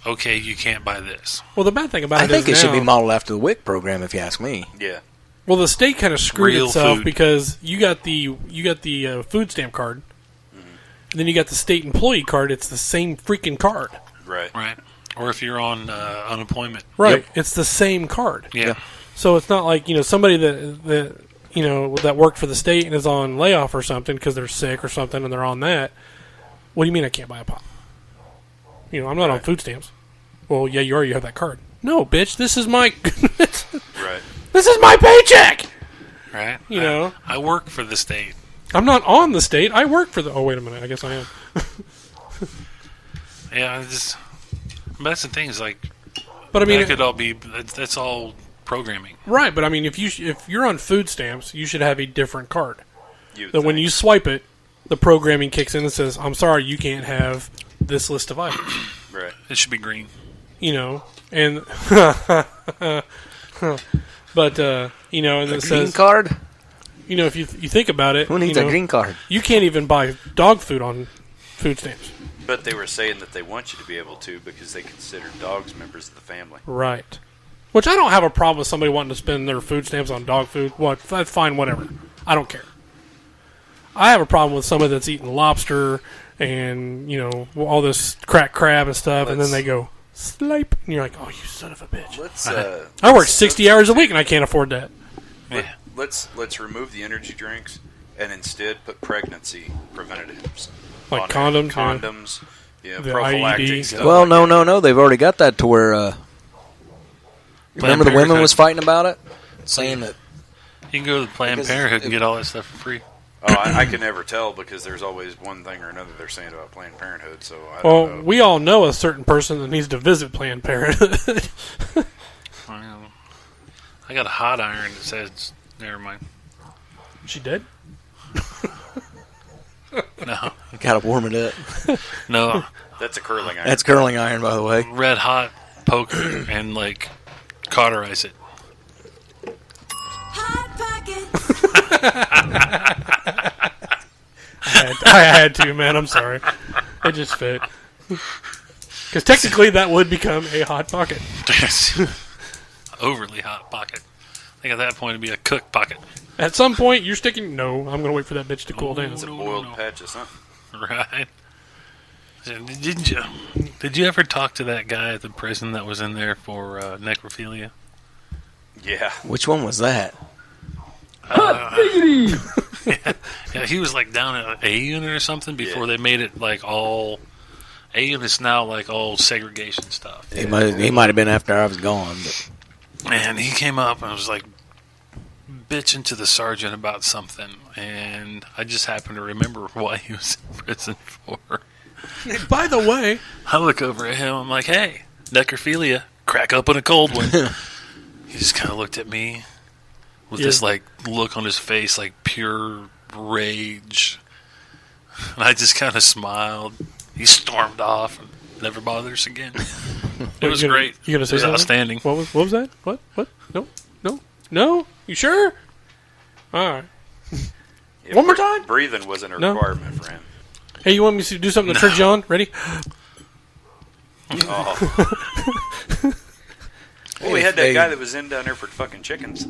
okay, you can't buy this. Well, the bad thing about I think it should be modeled after the WIC program, if you ask me. Yeah. Well, the state kind of screwed Real itself food. because you got the food stamp card, and then you got the state employee card. It's the same freaking card. Right. Right. Or if you're on unemployment. Right. Yep. It's the same card. Yeah. So it's not like somebody that worked for the state and is on layoff or something because they're sick or something and they're on that. What do you mean I can't buy a pop? I'm not on food stamps. Well, yeah, you are. You have that card. No, bitch. This is my. Right. This is my paycheck. Right. I work for the state. I'm not on the state. I work for the. Oh, wait a minute. I guess I am. Yeah, but that's the thing. Is like, but I mean, that could all be. That's all programming. Right, but I mean, if you're on food stamps, you should have a different card. That when you swipe it, the programming kicks in and says, "I'm sorry, you can't have this list of items." Right. It should be green. And but and A it green says card? if you think about it, Who needs a green card? You can't even buy dog food on food stamps. But they were saying that they want you to be able to because they consider dogs members of the family. Right. Which I don't have a problem with somebody wanting to spend their food stamps on dog food. That's fine, whatever. I don't care. I have a problem with somebody that's eating lobster and, all this cracked crab and stuff, and then they go, slipe, and you're like, oh, you son of a bitch. I work 60 hours a week, and I can't afford that. Yeah. Let's remove the energy drinks and instead put pregnancy preventatives. Like on condoms? it. Condoms. Yeah, The prophylactic IED. stuff. Well, like that. no. They've already got that to where. Remember the women was fighting about it? Saying that. You can go to Planned Parenthood and get all that stuff for free. Oh, I can never tell because there's always one thing or another they're saying about Planned Parenthood. So I don't know. We all know a certain person that needs to visit Planned Parenthood. I got a hot iron that says, never mind. She dead? No. Gotta warm it up. No. That's a curling iron. That's curling iron, by the way. red hot poker and like cauterize it. Hot Pocket. I had to, man. I'm sorry. It just fit. Because technically that would become a Hot Pocket. Overly hot pocket. I think at that point it'd be a cook pocket. At some point, you're sticking... No, I'm going to wait for that bitch to cool down. It's a boiled patches, huh? Right. Did you ever talk to that guy at the prison that was in there for necrophilia? Yeah. Which one was that? Yeah, he was like down at A unit or something before they made it like all... A unit's now like all segregation stuff. He might have been after I was gone. But. And he came up and was like bitching to the sergeant about something, and I just happened to remember why he was in prison for. By the way... I look over at him, I'm like, hey, necrophilia, crack open a cold one. He just kind of looked at me with this like look on his face, like pure rage. And I just kind of smiled. He stormed off and never bothered us again. It was great. You gonna say it was something? outstanding. What was that? What? No? You sure? All right. Yeah, One more time? Breathing wasn't a No. requirement for him. Hey, you want me to do something to turn you on? Ready? Oh. Well, we had that guy that was in down there for fucking chickens.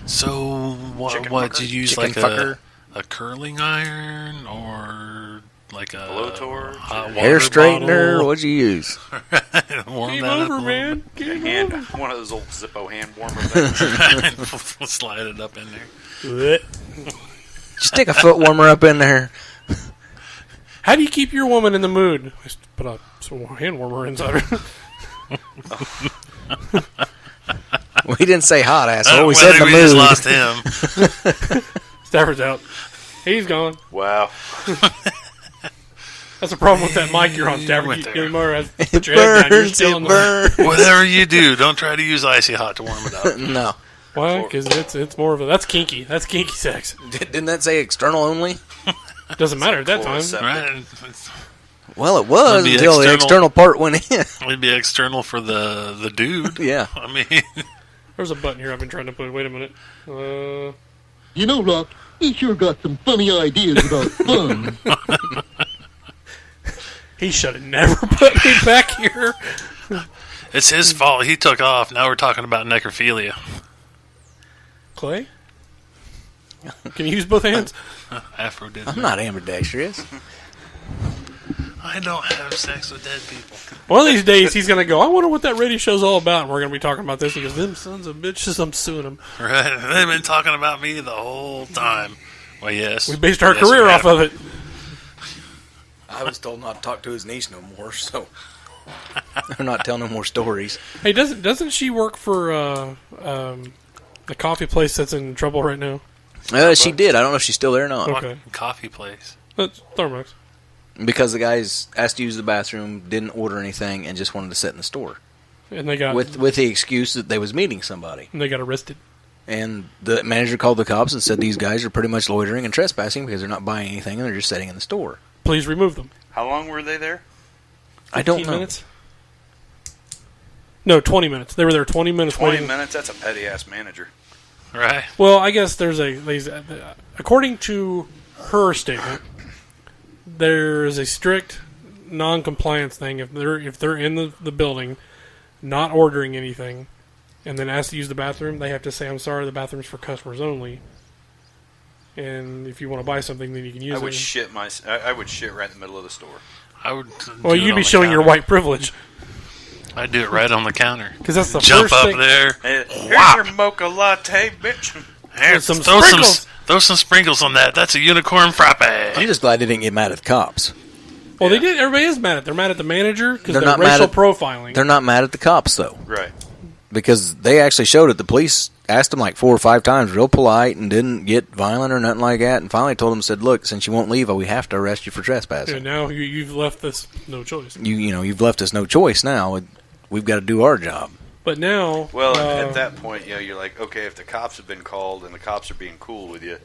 So, Chicken what fucker? did you use, Chicken like fucker? a curling iron or like a Blowtorch? hot water Hair straightener? bottle? What'd you use? Warm Game that up over, a man. Game Hand, over. one of those old Zippo hand warmer things. little. Slide it up in there. Stick a foot warmer up in there. How do you keep your woman in the mood? Just put a some hand warmer inside her. We didn't say hot, asshole. We Well, said the we just mood. lost him. Stafford's out. He's gone. Wow. That's the problem with that mic you're on, Stafford. went You there. more It put your head down. You're burns. still It in the burns. Whatever you do, don't try to use icy hot to warm it up. No. Why? Because it's more of a that's kinky. That's kinky sex. Didn't that say external only? Doesn't matter at that time. Chloroseptic. Right? Well, it was It'd be until the external. external part went in. It'd be external for the dude. Yeah. I mean, There's a button here I've been trying to put. Wait a minute. You know, Rock, he sure got some funny ideas about fun. He should have never put me back here. it's his fault. He took off. Now we're talking about necrophilia. Clay? Can you use both hands? Aphrodisiac. I'm not ambidextrous. I don't have sex with dead people. One of these days he's going to go, I wonder what that radio show's all about. And we're going to be talking about this. He goes, them sons of bitches, I'm suing them. Right? They've been talking about me the whole time. Well, yes. We based our Yes, career we off have. of it. I was told not to talk to his niece no more, so I'm not telling no more stories. Hey, doesn't she work for the coffee place that's in trouble right now? She did. I don't know if she's still there or not. Okay. Coffee place. That's Starbucks. Because the guys asked to use the bathroom, didn't order anything, and just wanted to sit in the store. And they got With the excuse that they was meeting somebody. arrested. And the manager called the cops and said these guys are pretty much loitering and trespassing because they're not buying anything and they're just sitting in the store. Please remove them. How long were they there? I don't 15 know. minutes? No, 20 minutes. They were there 20 minutes 20 waiting. minutes? That's a petty-ass manager. Right? Well, I guess according to her statement, there is a strict non-compliance thing if they're in the building, not ordering anything, and then asked to use the bathroom, they have to say, "I'm sorry, the bathroom's for customers only." And if you want to buy something, then you can use I would it. shit I would shit right in the middle of the store. I would. Well, do it you'd on be the showing your counter. white privilege I'd do it right on the counter. because that's the Jump first up thing. there. Hey, here's Wow. your mocha latte, bitch. Here, With some throw sprinkles. throw some sprinkles on that. That's a unicorn frappe. I'm just glad they didn't get mad at the cops. Well, they did. Everybody is mad at. They're mad at the manager because They're they're not mad racial at- profiling. They're not mad at the cops, though. Right. Because they actually showed it. The police asked them like 4 or 5 times, real polite, and didn't get violent or nothing like that. And finally told them, said, "Look, since you won't leave, we have to arrest you for trespassing. And now you've left this no choice. You've left us no choice now. We've got to do our job." But now, Well, at that point, you're like, okay, if the cops have been called and the cops are being cool with you,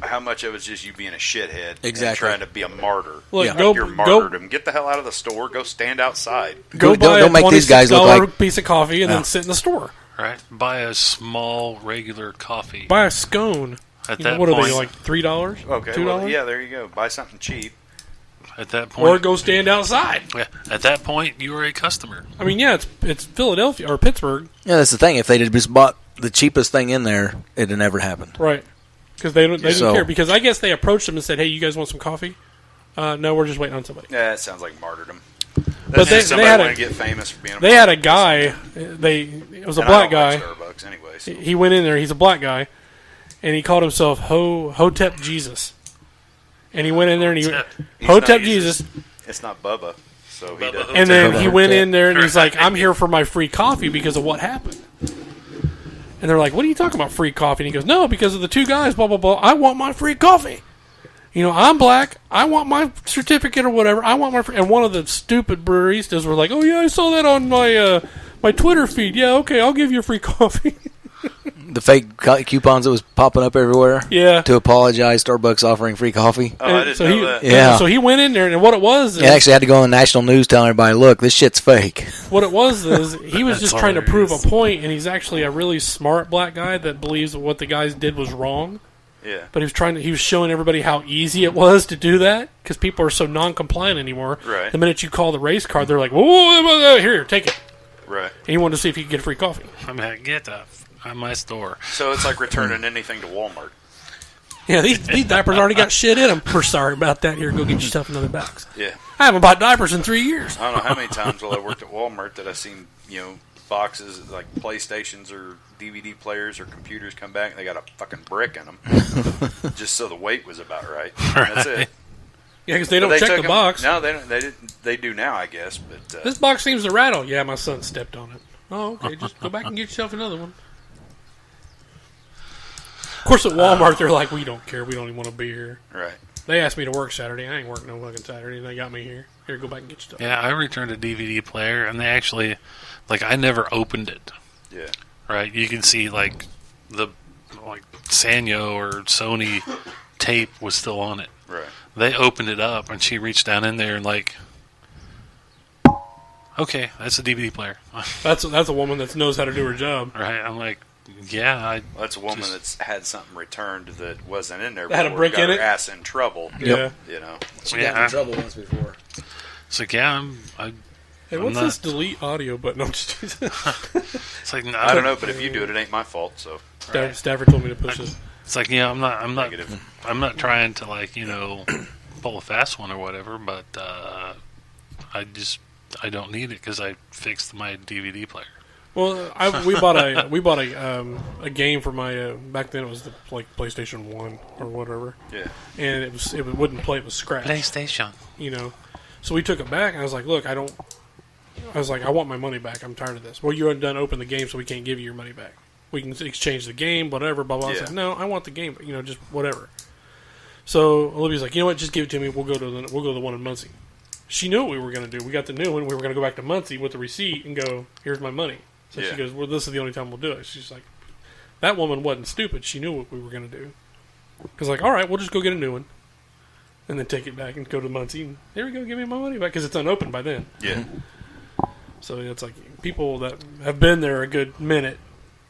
how much of it's just you being a shithead and Exactly. trying to be a martyr. Look, Yeah. go, You're martyrdom. Get the hell out of the store. Go stand outside. go buy don't a make these guys look $26 like- piece of coffee and No. then sit in the store. Right? Buy a small regular coffee. Buy a scone. At You know, that what are point, they, like $3? Okay, $2? well, yeah, there you go. Buy something cheap. at that point, Or go stand outside. yeah, at that point, you are a customer. I mean, yeah, it's Philadelphia or Pittsburgh, Yeah, that's the thing. If they'd have just bought the cheapest thing in there, it'd have never happened. right? Because they didn't So- care. Because I guess they approached them and said, "Hey, you guys want some coffee?" No, we're just waiting on somebody. Yeah, it sounds like martyrdom. But they somebody had want to a get famous for being a they had a martyr. guy. It was a And I black don't guy. like Starbucks anyway. So. He went in there. He's a black guy, and he called himself Hotep Jesus. And he went in there and He's Hotep not- Jesus. It's not Bubba, so he Bubba does. And then he Hotep. went in there and he's like, "I'm here for my free coffee because of what happened." And they're like, "What are you talking about, free coffee?" And he goes, "No, because of the two guys, blah, blah, blah. I want my free coffee. I'm black. I want my certificate or whatever. I want my free." And one of the stupid baristas were like, "Oh, yeah, I saw that on my Twitter feed. Yeah, okay, I'll give you a free coffee." The fake coupons that was popping up everywhere. Yeah. To apologize, Starbucks offering free coffee. Oh, I And didn't so know he, that. Yeah. So he went in there, and what it was, It actually had to go on the national news telling everybody, look, this shit's fake. what it was is he was That's just trying to prove a hilarious. point, and he's actually a really smart black guy that believes that what the guys did was wrong. Yeah. But he was showing everybody how easy it was to do that because people are so non-compliant anymore. Right. The minute you call the race card, they're like, "Whoa, here, take it." Right. And he wanted to see if he could get free coffee. I mean, get that at my store. So it's like returning anything to Walmart. Yeah, these diapers already got shit in them. We're sorry about that. Here, go get yourself another box. Yeah. I haven't bought diapers in 3 years. I don't know how many times while I worked at Walmart that I've seen, boxes like PlayStations or DVD players or computers come back and they got a fucking brick in them. Just so the weight was about right. That's it. Yeah, because they But don't check took the 'em- box. No, they don't. They didn't. They do now, I guess. But This box seems to rattle. Yeah, my son stepped on it. Oh, okay. Just go back and get yourself another one. Of course, at Walmart, they're like, "We don't care. We don't even want to be here." right. They asked me to work Saturday. I ain't working no fucking Saturday. And they got me here. Here, go back and get your stuff. Yeah, I returned a DVD player, and they actually, I never opened it. Yeah. Right? You can see the Sanyo or Sony tape was still on it. Right. They opened it up, and she reached down in there and okay, that's a DVD player. That's a woman that knows how to do her job. Right? I'm like, yeah, That's a woman that's had something returned that wasn't in there. That had a before, brick got in her it? ass in trouble. Yeah. She Yeah. got in trouble once before. it's like, yeah, Hey, I'm what's not- this delete audio button? I'm just it's like, no, I don't know, but if you do it, it ain't my fault. So Stafford told me to push it. It's like, yeah, I'm not negative. I'm not trying to pull a fast one or whatever, but I don't need it because I fixed my DVD player. Well, we bought a game for my back then it was the PlayStation 1 or whatever, yeah. and it wouldn't play. It was scratched. PlayStation. So we took it back, and I was like, "Look, I want my money back. I'm tired of this. Well, you haven't done open the game, so we can't give you your money back. We can exchange the game, whatever, blah, blah." I Yeah. said, "No, I want the game, just whatever." So Olivia's like, "You know what? Just give it to me. We'll go to the one in Muncie." She knew what we were going to do. We got the new one. We were going to go back to Muncie with the receipt and go, "Here's my money." So Yeah. she goes, "Well, this is the only time we'll do it." She's like, that woman wasn't stupid. She knew what we were going to do. Because all right, we'll just go get a new one. And then take it back and go to Muncie. And there we go, give me my money back. Because it's unopened by then. Yeah. So it's like people that have been there a good minute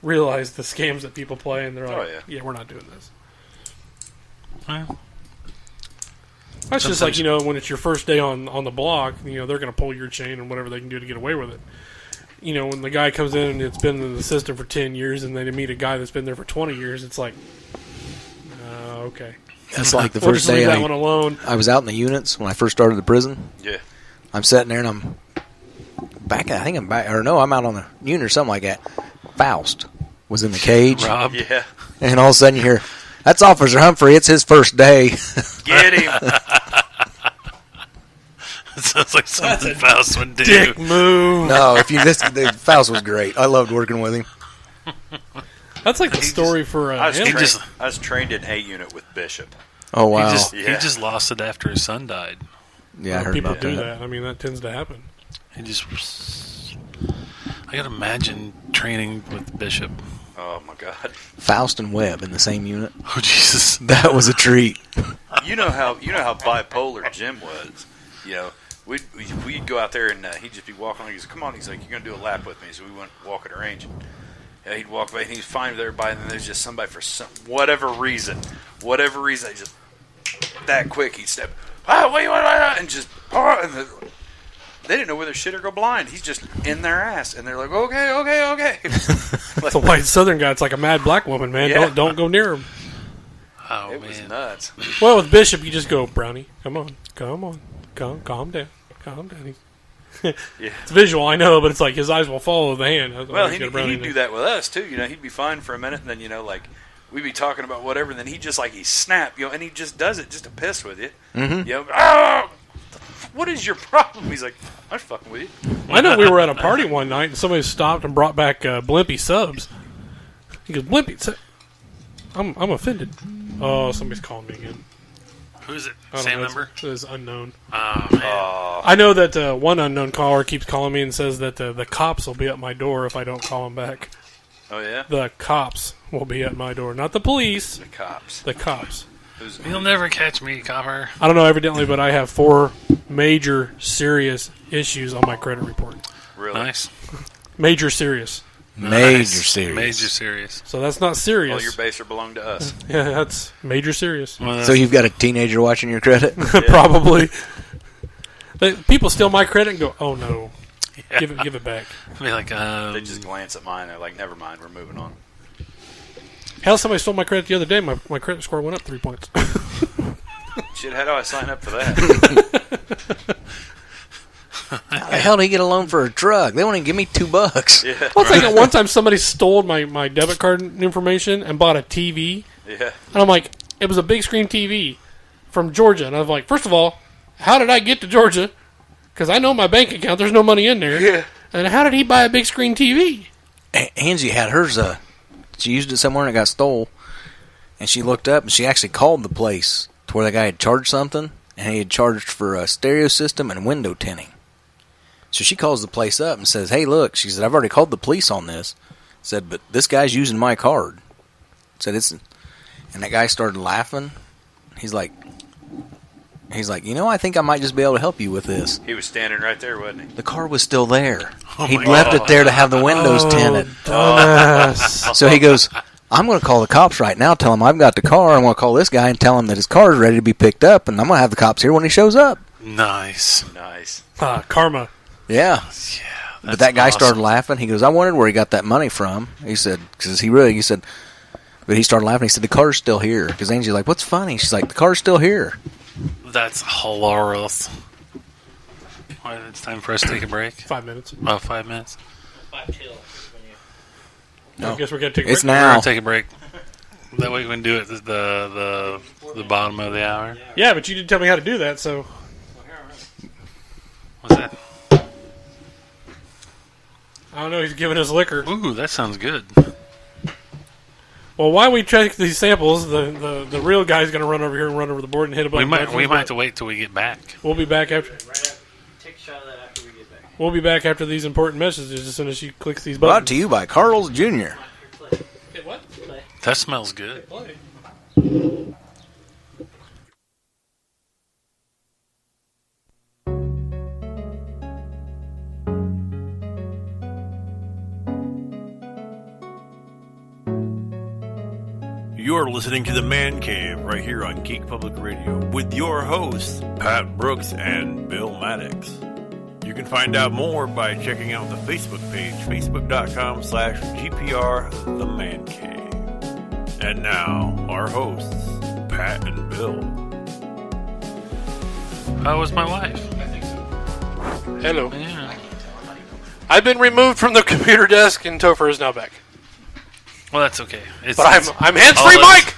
realize the scams that people play. And they're like, Oh, yeah. we're not doing this. Well, That's just Sometimes- like, when it's your first day on the block, they're going to pull your chain and whatever they can do to get away with it. When the guy comes in and it's been in the system for 10 years and they meet a guy that's been there for 20 years, it's like, okay. That's like the We'll first just leave day that one alone. I was out in the units when I first started the prison. Yeah. I'm sitting there and I'm back. I think I'm back, or no, I'm out on the unit or something like that. Faust was in the cage, Rob, Yeah. and all of a sudden you hear, "That's Officer Humphrey. It's his first day." Get him. it sounds like something Faust would do. Dick move. No, Faust was great. I loved working with him. That's like the story for I was, him. trained, I was trained in A unit with Bishop. Oh wow, He Yeah. just lost it after his son died. yeah, I heard People about do that. that. I mean, that tends to happen. He just. I gotta imagine training with Bishop. Oh my God! Faust and Webb in the same unit. Oh Jesus! That was a treat. You know how bipolar Jim was. You know, we'd go out there and he'd just be walking. He's like, "Come on," he's like, "You're gonna do a lap with me." So we went walking the range. Yeah, he'd walk by and he'd find everybody, and then there's just somebody for whatever reason, just that quick he'd step. Ah, what do you want? And just they didn't know whether shit or go blind. He's just in their ass, and they're like, okay. It's a white Southern guy. It's like a mad black woman, man. Yeah. Don't go near him. Oh It man, was nuts. Well, with Bishop, you just go, Brownie, come on, calm down. Yeah. It's visual, I know, but it's like his eyes will follow the hand. Well, he'd do that with us too. You know, he'd be fine for a minute, and then we'd be talking about whatever, and then he snap, and he just does it just to piss with you. Mm-hmm. Oh, what is your problem? He's like, I'm just fucking with you. I know we were at a party one night, and somebody stopped and brought back Blimpie subs. He goes, Blimpie, I'm offended. Oh, somebody's calling me again. who's it? I don't Same know, number? It's unknown. Oh man, I know that one unknown caller keeps calling me and says that the cops will be at my door if I don't call them back. Oh yeah, The cops will be at my door, not the police. the cops. The cops. you'll never catch me, copper. I don't know, evidently, but I have 4 major serious issues on my credit report. Really? Nice, Major serious. Major serious. major serious. So that's not serious. All your baser belong to us. Yeah, that's major serious. Well, So you've got a teenager watching your credit? Probably. People steal my credit and go, oh no. yeah. Give it back. Be like, They just glance at mine. They're like, never mind. We're moving on. Hell, somebody stole my credit the other day. My credit score went up 3 points. Shit, how do I sign up for that? How the hell do you get a loan for a truck? They won't even give me $2. Yeah. Well, it's like at one time somebody stole my debit card information and bought a TV. Yeah. And I'm like, it was a big screen TV from Georgia. And I was like, first of all, how did I get to Georgia? Because I know my bank account. There's no money in there. Yeah. And how did he buy a big screen TV? Angie had hers. She used it somewhere and it got stole. And she looked up and she actually called the place to where the guy had charged something. And he had charged for a stereo system and window tinting. So she calls the place up and says, hey, look, she said, I've already called the police on this. Said, but this guy's using my card. Said, and that guy started laughing. He's like, I think I might just be able to help you with this. He was standing right there, wasn't he? The car was still there. Oh He'd my left it there to have the windows tinted. Dumbass. So he goes, I'm going to call the cops right now, tell him I've got the car. I'm going to call this guy and tell him that his car is ready to be picked up, and I'm going to have the cops here when he shows up. nice. Nice. Karma. Yeah. Yeah, But that guy started laughing. He goes, I wondered where he got that money from. He said, but he started laughing. He said, the car's still here. Because Angie's like, what's funny? She's like, the car's still here. That's hilarious. All right, it's time for us to take a break. 5 minutes. About 5 minutes. I guess we're going to take a It's break. We're now. gonna take a break. That way we can do it at the bottom of the hour. Yeah, but you didn't tell me how to do that, so. What's that? I don't know. He's giving us liquor. Ooh, that sounds good. Well, while we check these samples, the real guy's going to run over here and run over the board and hit a We button. might have to wait till we get back. We'll be back after. Take a shot of that after we get back. We'll be back after these important messages as soon as she clicks these Brought buttons. to you by Carl's Jr. Hey, what? That smells good. Play. You're listening to the Man Cave right here on Geek Public Radio with your hosts, Pat Brooks and Bill Maddox. You can find out more by checking out the Facebook page, facebook.com/GPR The Man Cave. And now, our hosts, Pat and Bill. How was my wife? Hello. Yeah. I've been removed from the computer desk and Topher is now back. Well, that's okay. It's, But I'm hands-free, Oh, Mike!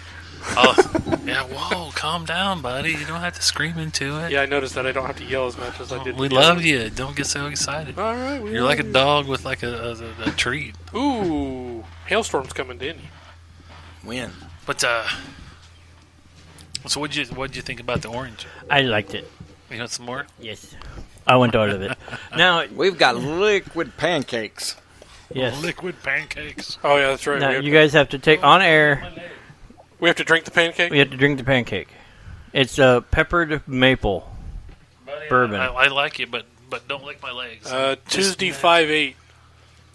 yeah, whoa, calm down, buddy. You don't have to scream into it. Yeah, I noticed that I don't have to yell as much as I did. We together. love you. Don't get so excited. All right. You're like a dog with like a treat. Ooh, hailstorm's coming, didn't he? When? But so what'd you think about the orange? I liked it. You want some more? Yes. I want all of it. Now, We've got liquid pancakes. Yes. Liquid pancakes. Oh yeah, that's right. Now, you guys have to take on air. We have to drink the pancake. We have to drink the pancake. It's peppered maple bourbon. I like it, but don't lick my legs. Tuesday 5/8.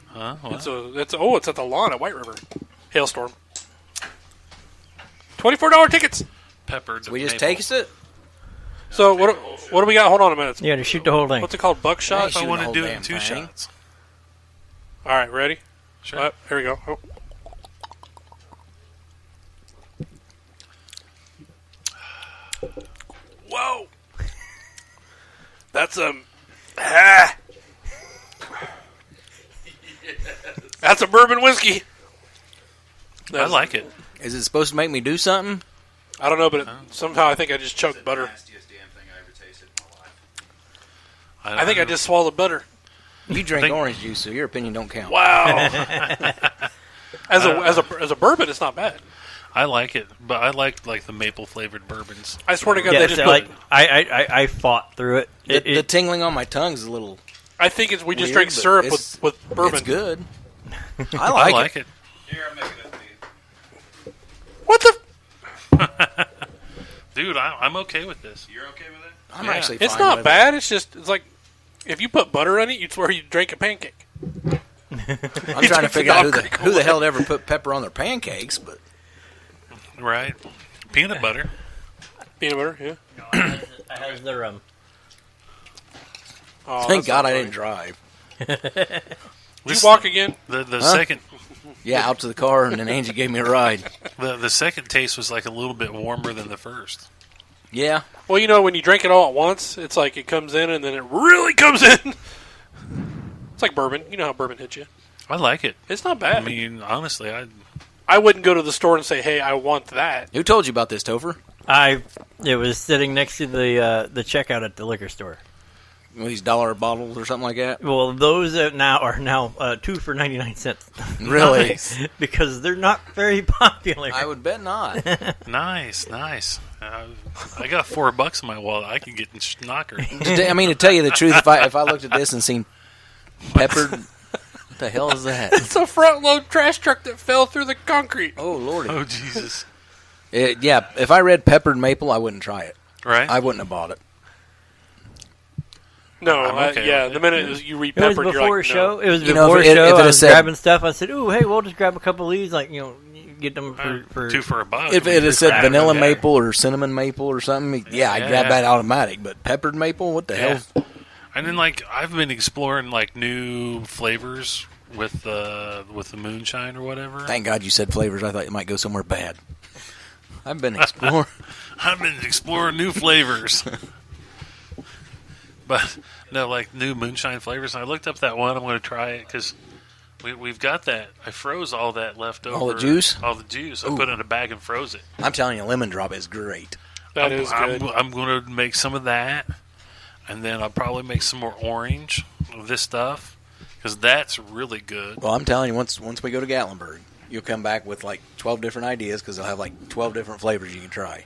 Huh? What? It's at the lawn at White River. Hailstorm. $24 tickets. Peppered. We just maple. taste it. So what do we got? Hold on a minute. You got to shoot the whole thing. What's it called? Buckshot. I want to whole do it damn in 2 thing. shots. All right, ready? Sure. Here we go. Oh. Whoa. That's That's a bourbon whiskey. I like it. Is it supposed to make me do something? I don't know, but somehow I think I just choked butter. Nastiest damn thing I ever tasted in my life. I think I just swallowed butter. You drink Think- orange juice, so your opinion don't count. Wow. As a bourbon, it's not bad. I like it, but I like the maple flavored bourbons. I swear to God, they Yes, just like put. I fought through it. The tingling on my tongue is a little I think we just weird, drank but syrup it's- with bourbon. It's good. I I like it. Here, I'm making it for you. What the? Dude, I'm okay with this. You're okay with it? I'm Yeah. actually. It's fine not with bad. It's like if you put butter on it, you'd swear you drank a pancake. It. I'm trying to figure out who the hell ever put pepper on their pancakes, but Right? Peanut butter. Peanut butter, yeah. I has the rum. Oh, thank that's God not I funny. didn't drive. Did you walk again? The Huh? second Yeah, out to the car, and then Angie gave me a ride. the second taste was like a little bit warmer than the first. Yeah, Well, when you drink it all at once, it's like it comes in and then it really comes in. It's like bourbon. You know how bourbon hits you. I like it. It's not I bad. mean, honestly, I wouldn't go to the store and say, "Hey, I want that." who told you about this, Topher? It was sitting next to the checkout at the liquor store. These dollar bottles or something like that. Well, those are now 2 for 99 cents Really? Nice. because they're not very popular. I would bet not. nice. I got $4 in my wallet. I can get in schnocker. I mean, to tell you the truth, if I looked at this and seen peppered, what the hell is that? It's a front load trash truck that fell through the concrete. Oh lordy! Oh Jesus! Yeah, if I read peppered maple, I wouldn't try it. Right? I wouldn't have bought it. No, I'm okay yeah. with The it. minute you read It was peppered, you're before like, show. no. It was You know, before if it show. had I was said- grabbing stuff. I said, "Ooh, hey, we'll just grab a couple of these. Like, get them for 2 for $1. If I mean, it had said grab vanilla them, maple or cinnamon maple or something, yeah, I'd grab that automatic. But peppered maple, what the Yeah. hell? And then I've been exploring new flavors with the moonshine or whatever. Thank God you said flavors. I thought it might go somewhere bad. I've been exploring. I've been exploring new flavors. But no, new moonshine flavors. And I looked up that one. I'm going to try it because we've got that. I froze all that left over. All the juice? All the juice. I Ooh. put it in a bag and froze it. I'm telling you, lemon drop is great. That is good. I'm going to make some of that, and then I'll probably make some more orange of this stuff because that's really good. Well, I'm telling you, once we go to Gatlinburg, you'll come back with 12 different ideas because they'll have 12 different flavors you can try,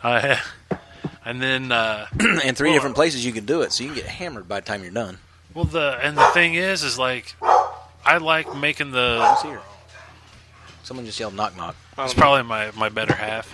And then and 3 different places you can do it, so you can get hammered by the time you're done. the thing is I like making the. Who's here? Someone just yelled knock knock. It's probably my better half.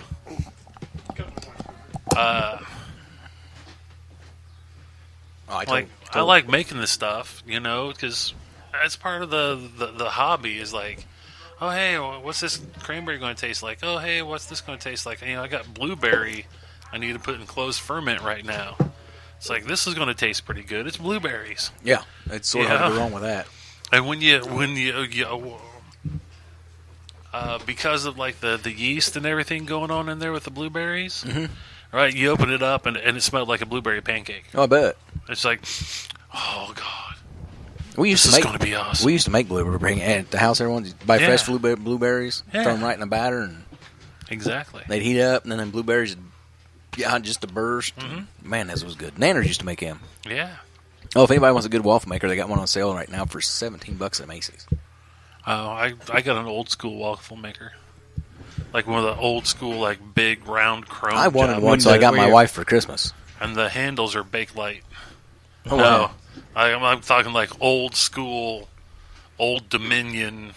I like making this stuff, because that's part of the hobby. Is oh hey, what's this cranberry going to taste like? Oh hey, what's this going to taste like? I got blueberry. I need to put in closed ferment right now. It's this is going to taste pretty good. It's blueberries. Yeah, it's sort of hard to go wrong with that. And when you because of the yeast and everything going on in there with the blueberries, right? You open it up and it smelled like a blueberry pancake. Oh, I bet. It's oh god, We used this to is make going to be awesome. We used to make blueberry at the house. Everyone buy Yeah. fresh blueberries, Yeah. throw them right in a batter, and Exactly. they'd heat up, and then them blueberries would get hot just to burst. Man, this was good. Nanners used to make them. Yeah. Oh, if anybody wants a good waffle maker, they got one on sale right now for $17 at Macy's. I got an old school waffle maker, one of the old school big round chrome. I wanted job. one, so I got my wife for Christmas. And the handles are Bakelite. Oh, wow. I'm talking old school Old Dominion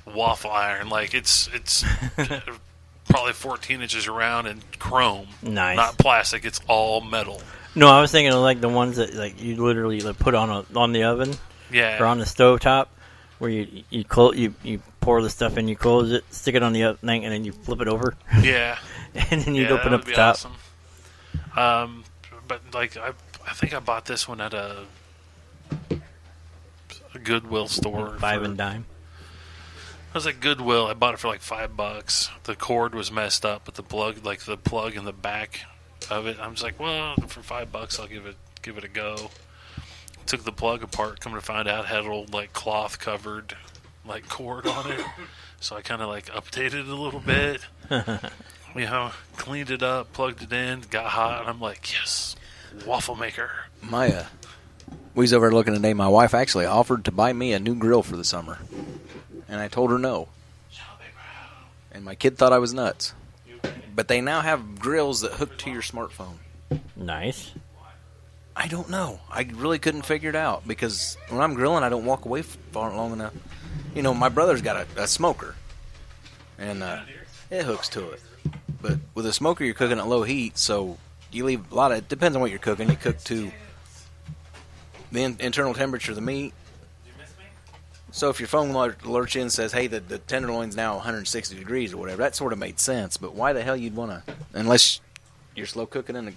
waffle iron. Like it's probably 14 inches around and chrome. Nice. Not plastic. It's all metal. No, I was thinking of like the ones that like you literally like put on the oven Yeah. or on the stovetop, where you pour the stuff in, you close it, stick it on the thing, and then you flip it over, Yeah. and then you'd Yeah, open that up would the be top. awesome. But like I think I bought this one at a Goodwill store. Five and dime. I was at Goodwill. I bought it for like $5. The cord was messed up, but the plug in the back of it, I'm just like, well, for $5, I'll give it a go. Took the plug apart. Come to find out, it had old like cloth covered like cord on it. So I kind of like updated it a little bit. Cleaned it up, plugged it in, got hot, and I'm like, yes, waffle maker. We was over looking today. My wife actually offered to buy me a new grill for the summer, and I told her no. And my kid thought I was nuts. But they now have grills that hook to your smartphone. Nice. I don't know. I really couldn't figure it out because when I'm grilling, I don't walk away far long enough. You know, my brother's got a smoker, and it hooks to it. But with a smoker, you're cooking at low heat, so you leave a lot of. It depends on what you're cooking. You cook to the internal temperature of the meat. So if your phone alerts you and says, "Hey, the tenderloin's now 160 degrees" or whatever, that sort of made sense. But why the hell you'd want to, unless you're slow cooking in the.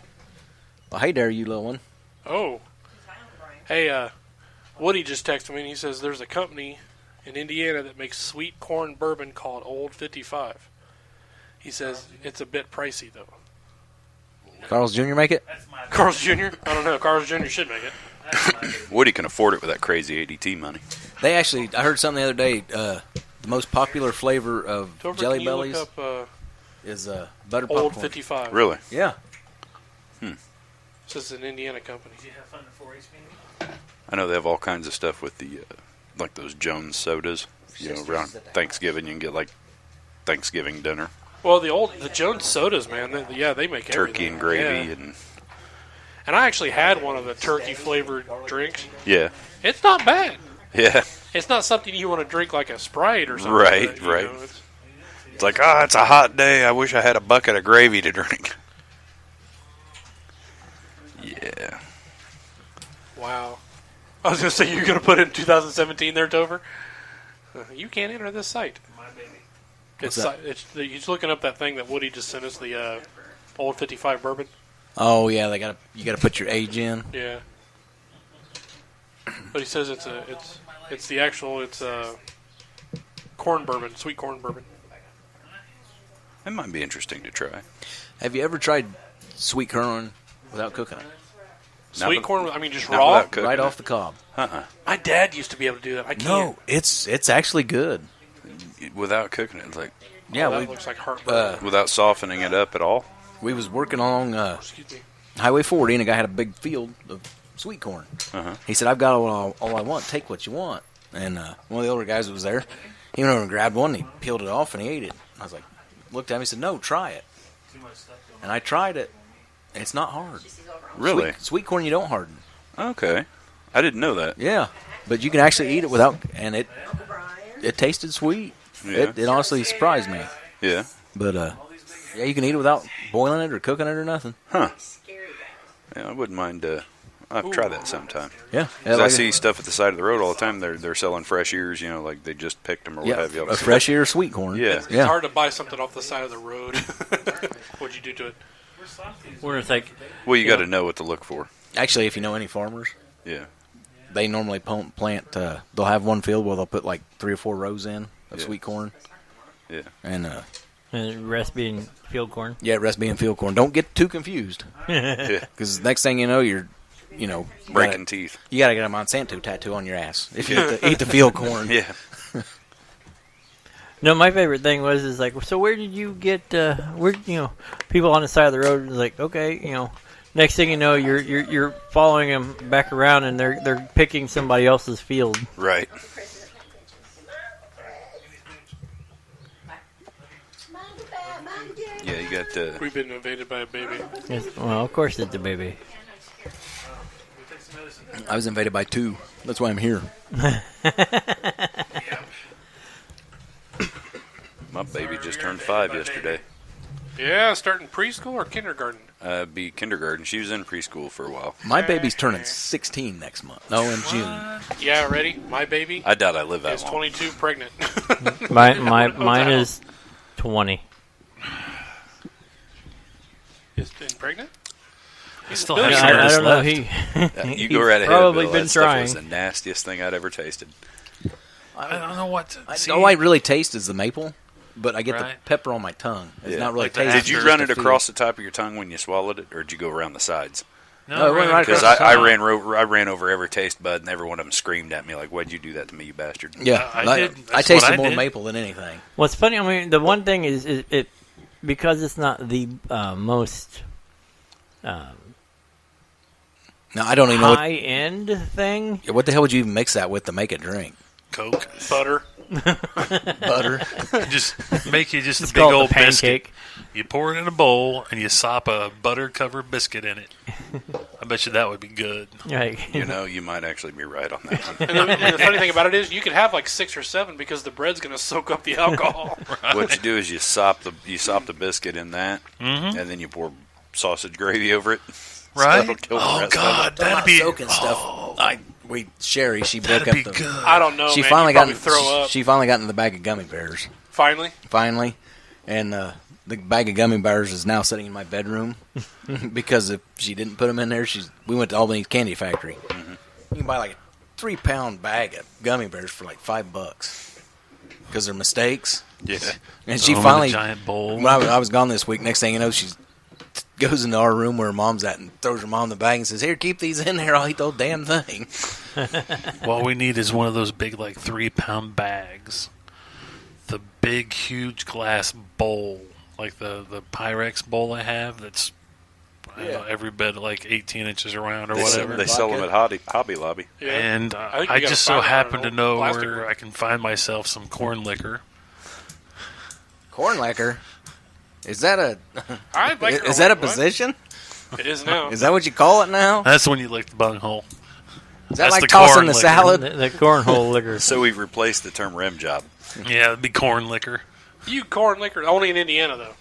Well, hey there, you little one. Oh. Hey, Woody just texted me and he says there's a company in Indiana that makes sweet corn bourbon called Old 55. He says it's a bit pricey, though. Carl's Jr. make it? Carl's Jr.? I don't know. Carl's Jr. should make it. Woody can afford it with that crazy ADT money. They actually, I heard something the other day, the most popular flavor of Topher, Jelly can you Bellies look up, is butter Old popcorn. 55. Really? Yeah. This is an Indiana company. I know they have all kinds of stuff with the, like those Jones sodas. You know, around Thanksgiving you can get like Thanksgiving dinner. Well, the Jones sodas, man. They make Turkey everything. and gravy Yeah. And I actually had one of the turkey flavored drinks. Yeah. It's not bad. Yeah. It's not something you want to drink like a Sprite or something. Right, but, you right. know, It's like, it's a hot day. I wish I had a bucket of gravy to drink. Yeah. Wow. I was going to say, you're going to put it in 2017 there, Topher? You can't enter this site. My baby. He's looking up that thing that Woody just sent us, the Old 55 bourbon. Oh yeah, you got to put your age in. Yeah. But he says it's corn bourbon, sweet corn bourbon. That might be interesting to try. Have you ever tried sweet corn without cooking it? Sweet corn, I mean just Not raw? without cooking Right it. off the cob. My dad used to be able to do that. I can't. No, it's actually good. Without cooking it, it's like Yeah, that looks like heartburn. without softening it up at all. we was working along Excuse me. Highway 40, and a guy had a big field of sweet corn. He said, "I've got all I want. Take what you want." And one of the older guys was there. He went over and grabbed one, and he peeled it off, and he ate it. I was like, looked at him, he said, "No, try it." And I tried it, and it's not hard. Really? Sweet corn you don't harden. Okay. I didn't know that. Yeah, but you can actually eat it without, and it tasted sweet. Yeah. It honestly surprised me. Yeah. But yeah, you can eat it without boiling it or cooking it or nothing. Huh. Yeah, I wouldn't mind. I'll try that sometime. Yeah, 'Cause I see stuff at the side of the road all the time. They're selling fresh ears. You know, like they just picked them or what have you. a fresh ear of sweet corn. Yeah. It's hard to buy something off the side of the road. What'd you do to it? Where it's like, Well, you got to know what to look for. Actually, if you know any farmers, Yeah. they normally plant. They'll have one field where they'll put like 3 or 4 rows in of Yeah. sweet corn. Yeah. And rest being field corn. yeah, rest being field corn. Don't get too confused, Yeah. because next thing you know, you're, Breaking teeth. You gotta get a Monsanto tattoo on your ass if you eat the field corn. Yeah. No, my favorite thing was like, so where did you get people on the side of the road is like, okay, next thing you know, you're following them back around and they're picking somebody else's field. Right. Yeah, you got We've been invaded by a baby. Well, of course it's a baby. I was invaded by 2. That's why I'm here. My baby just turned 5 yesterday. Yeah, starting preschool or kindergarten? Be kindergarten. She was in preschool for a while. My baby's turning 16 next month. No, in June. Yeah, ready? My baby I doubt I live that is long. 22 pregnant. Mine is 20. Is pregnant? I still Yeah, have I, some of I this don't know. left. He You go right ahead. probably Bill. been That stuff trying. was the nastiest thing I'd ever tasted. I don't know what to see. All I really taste is the maple, but I get the Right. pepper on my tongue. It's Yeah. not really Like the tasty. Did you After run the it across the top of your tongue when you swallowed it, or did you go around the sides? No, it went right Because across the I tongue. ran over every taste bud, and every one of them screamed at me like, "Why'd you do that to me, you bastard?" Yeah, I did. I That's tasted what I more did. maple than anything. What's funny, I mean, the one thing is it because it's not the most No, I don't even know high end thing. what the hell would you even mix that with to make a drink? Coke. Butter. Butter. Just make you just It's a big called old the pancake. biscuit. You pour it in a bowl and you sop a butter-covered biscuit in it. I bet you that would be good. Like, You know, you might actually be right on that one. And the funny thing about it is, you could have like 6 or 7 because the bread's going to soak up the alcohol. What you do is you sop the biscuit in that, and then you pour sausage gravy over it. So Right? it'll kill the Oh, rest of God. it. That'd be... soaking stuff. Sherry, she broke That'd up be the. good. I don't know. She man. finally You'd probably got. throw up. She finally got in the bag of gummy bears. Finally. Finally, and the bag of gummy bears is now sitting in my bedroom because if she didn't put them in there, we went to Albany's Candy Factory. You can buy like a 3-pound bag of gummy bears for like $5 because they're mistakes. Yeah. And she Throw 'em in a finally, giant bowl. when I was gone this week, next thing you know, she goes into our room where her mom's at and throws her mom the bag and says, "Here, keep these in there. I'll eat the whole damn thing." What we need is one of those big, like, 3-pound bags. The big, huge glass bowl. Like the Pyrex bowl I have that's I don't know, every bit like 18 inches around or whatever. They sell them at Hobby Lobby. Yeah. And I think we I gotta just so find happen an to old know plastic where one. I can find myself some corn liquor. Corn liquor. Is that a I like is that a what? position? It is now. Is that what you call it now? That's when you lick the bunghole. Is that That's like the tossing corn the liquor. salad? the cornhole liquor. So we've replaced the term rim job. Yeah, it'd be corn liquor. You corn liquor. Only in Indiana, though.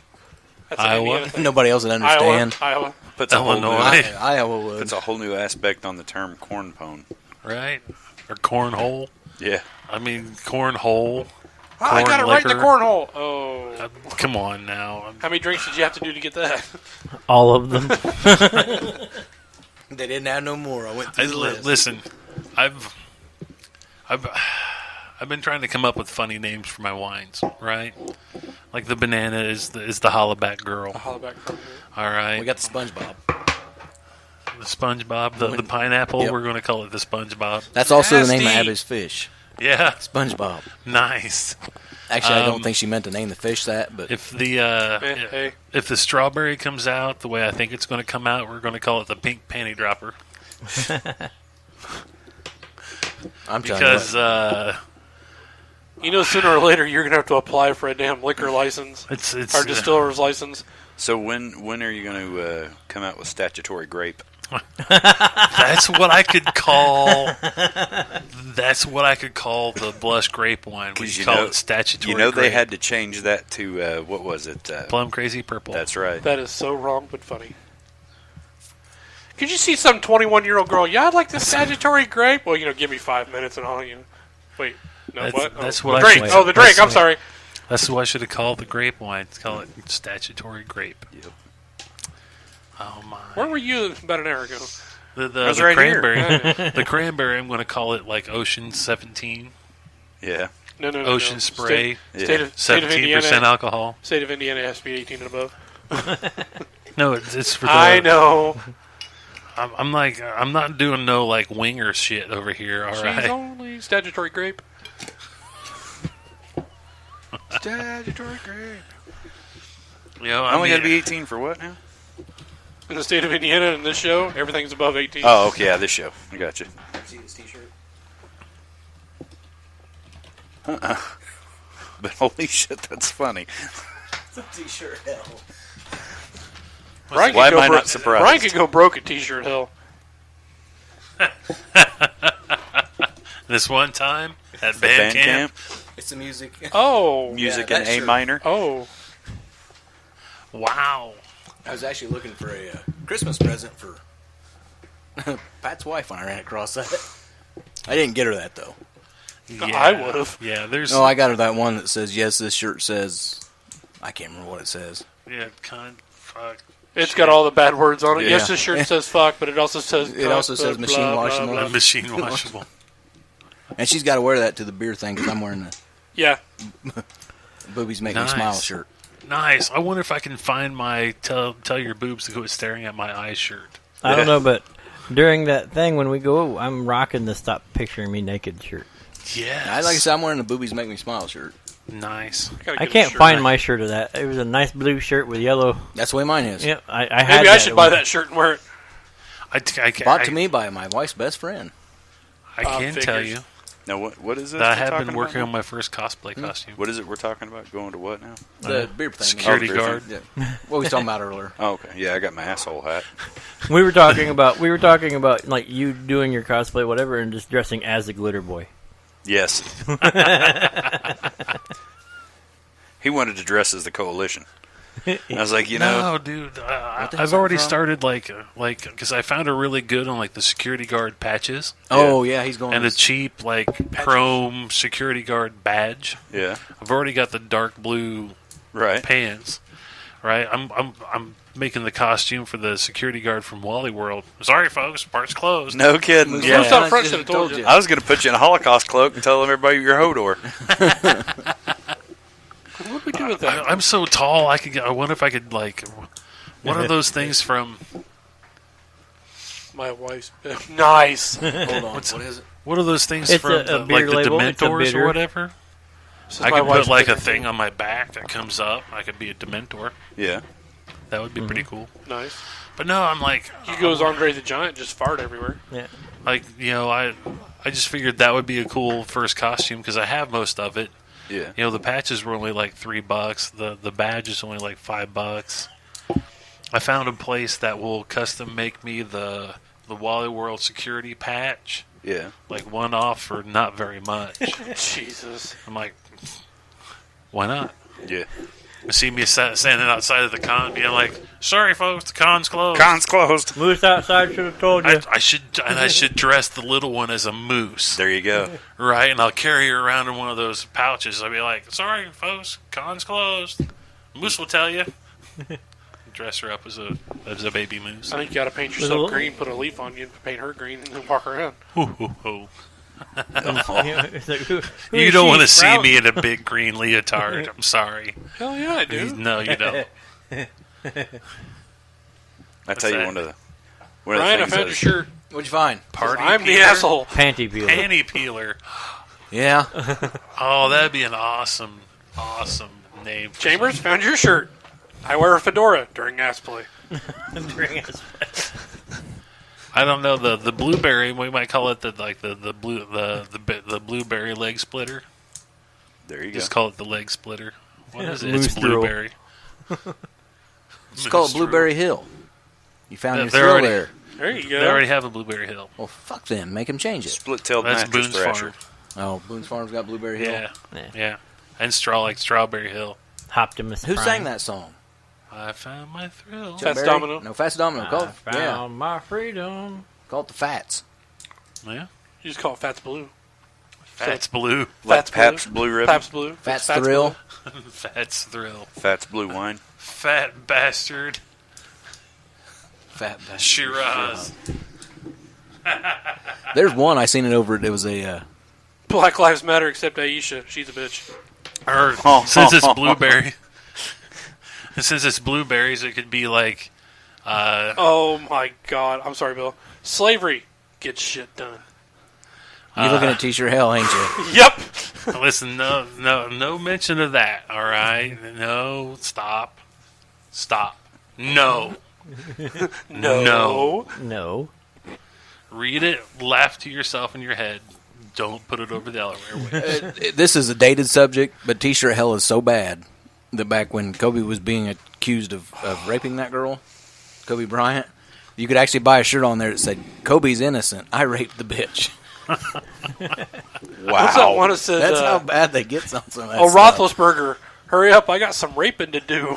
That's an Iowa? Indiana thing. Nobody else would understand. Iowa. Puts a whole new, Illinois. Iowa would. puts a whole new aspect on the term corn pone. Right? Or cornhole. Yeah. I mean, cornhole. I got it Corn right in the liquor. cornhole. Oh. Come on now. How many drinks did you have to do to get that? All of them. They didn't have no more. I went through the list. Listen, I've been trying to come up with funny names for my wines, right? Like the banana is the hollaback girl. Hollaback. All right. We got the SpongeBob. The SpongeBob, the pineapple. Yep. We're going to call it the SpongeBob. That's also the name of Nasty. Abby's fish. Yeah, SpongeBob. nice. Actually, I don't think she meant to name the fish that, but If the hey. if the strawberry comes out the way I think it's going to come out, we're going to call it the pink panty dropper I'm telling because You know, sooner or later, you're going to have to apply for a damn liquor license it's or distiller's license. So when are you going to come out with statutory grape? that's what I could call. That's what I could call the blush grape wine. We 'Cause you call know- it statutory. You know they grape. had to change that to what was it? plum crazy purple. That's right. That is so wrong, but funny. Could you see some 21-year-old girl? Yeah, I'd like this statutory grape. Well, give me 5 minutes and I'll, Wait, no, That's- what? that's oh, what the I drink. should- Oh, the drink. that's- I'm sorry. That's what I should have called the grape wine. Call it statutory grape. Yep. Oh my! Where were you about an hour ago? The was right here. cranberry. The cranberry. I'm going to call it like Ocean 17. Yeah. No. Ocean spray. State of 17% Indiana. alcohol. State of Indiana has to be 18 and above. No, it's for the. I know. I'm like I'm not doing no like winger shit over here. All She's right. only statutory grape. Statutory grape. I only got to be 18 for what now? In the state of Indiana, in this show, everything's above 18. Oh, okay. Yeah, this show. I got you. see this T-shirt. But holy shit, that's funny. It's a T-shirt. Hell. Brian Why could am I go not surprised? Brian could go broke at T-shirt Hill. This one time at The band camp. It's the music. Oh. Music Yeah, in that A shirt. minor. Oh. Wow. I was actually looking for a Christmas present for Pat's wife when I ran across that. I didn't get her that, though. Yeah. I would've. Yeah, there's... No, I got her that one that says, yes, this shirt says... I can't remember what it says. Yeah, cunt, fuck. It's got all the bad words on it. Yeah. Yes, the shirt says fuck, but it also says... It also says machine washable. The machine washable. And she's got to wear that to the beer thing because I'm wearing the Yeah. Boobies Make Me Nice. Smile shirt. Nice. I wonder if I can find my tell your boobs to quit staring at my eyes shirt. I don't know, but during that thing when we go, I'm rocking the "Stop Picturing Me Naked" shirt. Yes. Like I said, I'm wearing the Boobies Make Me Smile shirt. Nice. I can't find my shirt of that. It was a nice blue shirt with yellow. That's the way mine is. Yep, I had. Maybe I should buy that shirt and wear it. Bought to me by my wife's best friend. I can tell figures. you Now, what is this? that I we're have talking been about working now? on my first cosplay costume. What is it we're talking about? Going to what now? The beer thing. Security beer guard. thing. Yeah. What we was talking about earlier. Oh, okay. Yeah, I got my asshole hat. We were talking about like you doing your cosplay, whatever, and just dressing as the glitter boy. Yes. He wanted to dress as the Coalition. I was like, No, dude. I've already started because I found a really good on like the security guard patches Oh, yeah, he's going and the to... cheap like chrome security guard badge. yeah, I've already got the dark blue right. pants. Right, I'm making the costume for the security guard from Wally World. Sorry, folks, parts closed. No kidding. Yeah. Who's up front should have told you. I was going to put you in a Holocaust cloak and tell everybody you're Hodor. What do we do with that? I'm so tall. I wonder if I could like. What are those things from? My wife's... Nice. Hold on, what is it? What are those things It's from? a beer like the label. It's a Dementors bitter. or whatever. This is I my could put wife's like a favorite thing on my back that comes up. I could be a Dementor. Yeah. That would be pretty cool. Nice. But no, I'm like, He goes Andre the Giant, just fart everywhere. Yeah. like I just figured that would be a cool first costume because I have most of it. Yeah. You know, the patches were only like $3. The badge is only like $5. I found a place that will custom make me the Wally World security patch, Yeah. like one off for not very much. Jesus. I'm like, why not? Yeah. You see me standing outside of the con, being like, "Sorry, folks, the con's closed." Con's closed. Moose outside should have told you. I should dress the little one as a moose, There you go. right? And I'll carry her around in one of those pouches. I'll be like, "Sorry, folks, con's closed." Moose will tell you. Dress her up as a baby moose. I think you got to paint With a yourself little- green, put a leaf on you, and paint her green, and then walk around. Ho, ho, ho. It's like, who You is don't she, want to see Sprout? me in a big green leotard. I'm sorry. Hell yeah, I do. No, you don't. I tell you, that? one of the Ryan, I things found your shirt. What'd you find? Party I'm the peeler? asshole. Panty peeler. Panty peeler. Yeah. Oh, that'd be an awesome name. for Chambers, found your shirt. I wear a fedora during ass play. I don't know the blueberry. We might call it the blueberry leg splitter. There you go. Just call it the leg splitter. What is it? Moose It's thrill. blueberry. It's called Moose thrill. Blueberry Hill. You found your They're thrill already- there. There you They go. already have a blueberry hill. Well, fuck them. Make them change it. Split-tailed That's mattress Boone's thrasher. Farm. Oh, Boone's Farm's got Blueberry Hill. Yeah. And Strawberry Hill. Optimus Who Prime. sang that song? I found my thrill. Fats Barry? Domino. No, Fats Domino. Call I it, found yeah, my freedom. call it the Fats. Yeah. You just call it Fats Blue. Fats Blue. Like Fats Pabst Blue. Blue Ribbon. Fats Blue. Fats Fats Thrill. Blue. Fats thrill. Fats Blue Wine. Fat bastard. Fat Bastard. Shiraz. There's one I seen it over. It was a Black Lives Matter except Aisha. She's a bitch. Or since it's blueberry. Since it's blueberries, it could be like. Oh my god. I'm sorry, Bill. Slavery gets shit done. you looking at T-shirt hell, ain't you? Yep. Listen, no mention of that. All right, no, stop. No. No. No. Read it, laugh to yourself in your head. Don't put it over the Delaware way. This is a dated subject, but T-shirt hell is so bad that back when Kobe was being accused of raping that girl, Kobe Bryant, you could actually buy a shirt on there that said, "Kobe's innocent. I raped the bitch." What's that one that says? That's how bad they get some of that Oh, stuff. Roethlisberger, hurry up! I got some raping to do.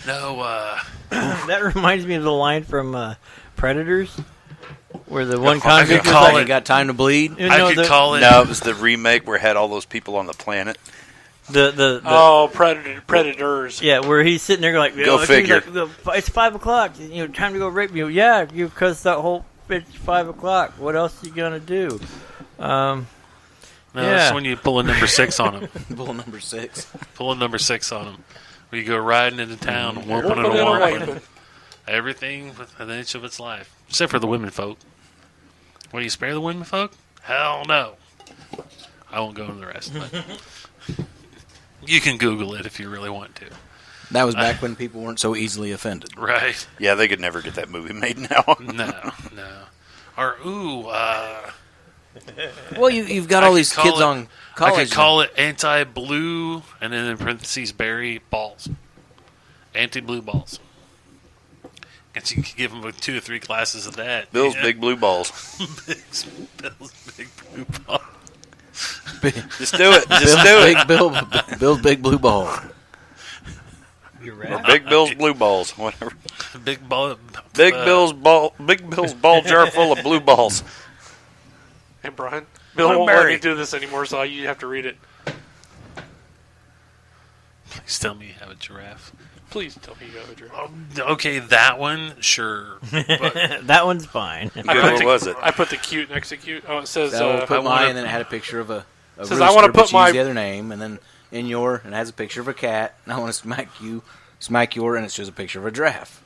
No, That reminds me of the line from Predators, where the one I convict could was call like, You got time to bleed? I no, could the, call it. No, it was the remake where it had all those people on the planet. Oh, Predators. Yeah, where he's sitting there going, like, Go it's figure. Like, it's 5 o'clock. Time to go rape me. Yeah, because that whole it's 5 o'clock. What else are you gonna do? No, yeah. that's when you pull a number 6 on them. Bull number 6. Pull a number 6 on them. Where you go riding into town, whooping Whooping and and a wiping. whooping. Everything with an inch of its life. Except for the women folk. Will you spare the women folk? Hell no. I won't go into the rest. But you can Google it if you really want to. That was back when people weren't so easily offended. Right. Yeah, they could never get that movie made now. No. Or, Well, you've got I all could these call kids it- on college. I could call it anti-blue, and then in parentheses, berry balls. Anti-blue balls. Guess you could give them 2 or 3 classes of that. Bill's Yeah. big blue balls. Bill's big blue balls. Just do it. Just do it. Bill's big blue ball. Or Big Bill's blue balls. Whatever. Big ball. Big Bill's ball jar full of blue balls. Hey, Brian. Bill won't let Blueberry. me do this anymore, so you have to read it. Please tell me you have a giraffe. Please tell me you have a giraffe. Okay, that one, sure. But that one's fine. Good, what was it? I put the cute next to cute. Oh, it says. So I put I mine, wanna- and then it had a picture of a Says, rooster, I wanna but put she used my- the other name, and then in your, and it has a picture of a cat, and I want to smack your, and it's just a picture of a giraffe.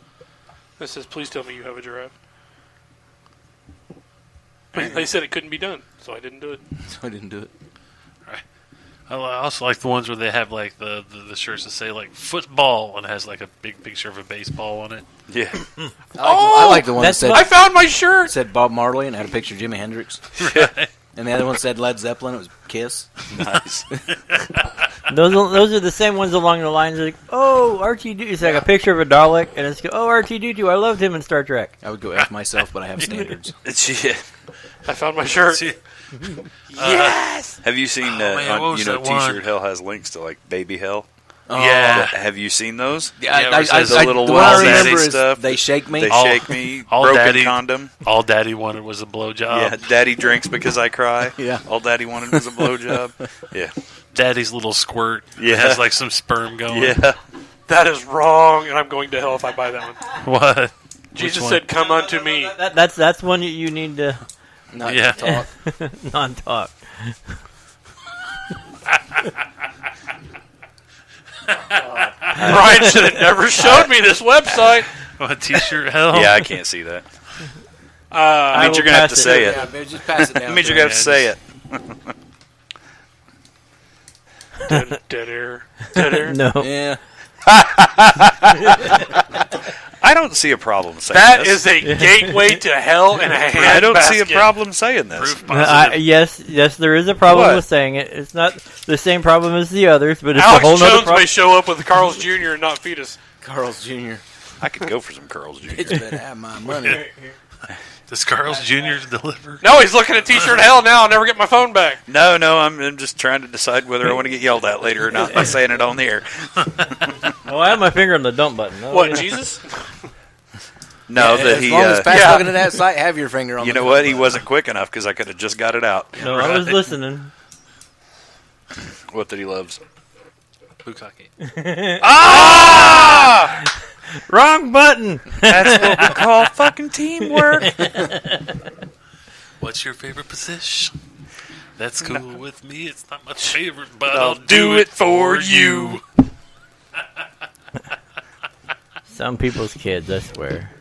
It says, please tell me you have a giraffe. But they said it couldn't be done, so I didn't do it. So I didn't do it. I also like the ones where they have like the shirts that say like football and it has like a big picture of a baseball on it. Yeah. I like the one that that's said, I found my shirt! said Bob Marley, and had a picture of Jimi Hendrix. And the other one said Led Zeppelin. It was Kiss. Nice. Those are the same ones along the lines like, oh, R2D2. It's like a picture of a Dalek, and it's oh, R2D2. I loved him in Star Trek. I would go F myself, but I have standards. Yeah. I found my shirt. See, Yes! Have you seen, man, what was that T-shirt one? Hell has links to, like, Baby Hell? Yeah. Have you seen those? Yeah, where it says the little the one I Daddy remember is stuff. They Shake Me. They All- shake me, all broken Daddy- condom. all Daddy wanted was a blowjob. Yeah, Daddy drinks because I cry. Yeah. All Daddy wanted was a blowjob. Yeah. Daddy's little squirt. Yeah. Has like some sperm going. Yeah. That is wrong, and I'm going to hell if I buy that one. What? Jesus one? said, come unto me. That's one you need to Not Yeah. talk. non-talk. Brian should have never showed me this website. What T-shirt? Hell. Yeah, I can't see that. I means will you're going to have to pass say it. Yeah, babe, just pass it down. That means to you're going her. to have to say it. Dead air. Dead air. No. Yeah. I don't see a problem saying That this. is a gateway to hell in a hand I don't see a basket. problem saying this. Proof positive. Yes, there is a problem What? with saying it. It's not the same problem as the others, but it's Alex a whole nother Jones may problem. show up with Carl's Jr. and not fetus. Carl's Jr. I could go for some curls, Junior. Bitch better have my money. Does Carl's Jr. deliver? No, he's looking at T-shirt hell now. I'll never get my phone back. No, I'm just trying to decide whether I want to get yelled at later or not by saying it on the air. Oh, I have my finger on the dump button. Oh, What, yeah. Jesus? No, Yeah, that as he. long as Pat's yeah. looking at that site, have your finger on You the know what? He wasn't quick enough because I could have just got it out. No, I was listening. What that he loves. Bukkake. Wrong button. That's what we call fucking teamwork. What's your favorite position? That's cool with me. It's not my favorite, but I'll I'll do it for you. Some people's kids, I swear.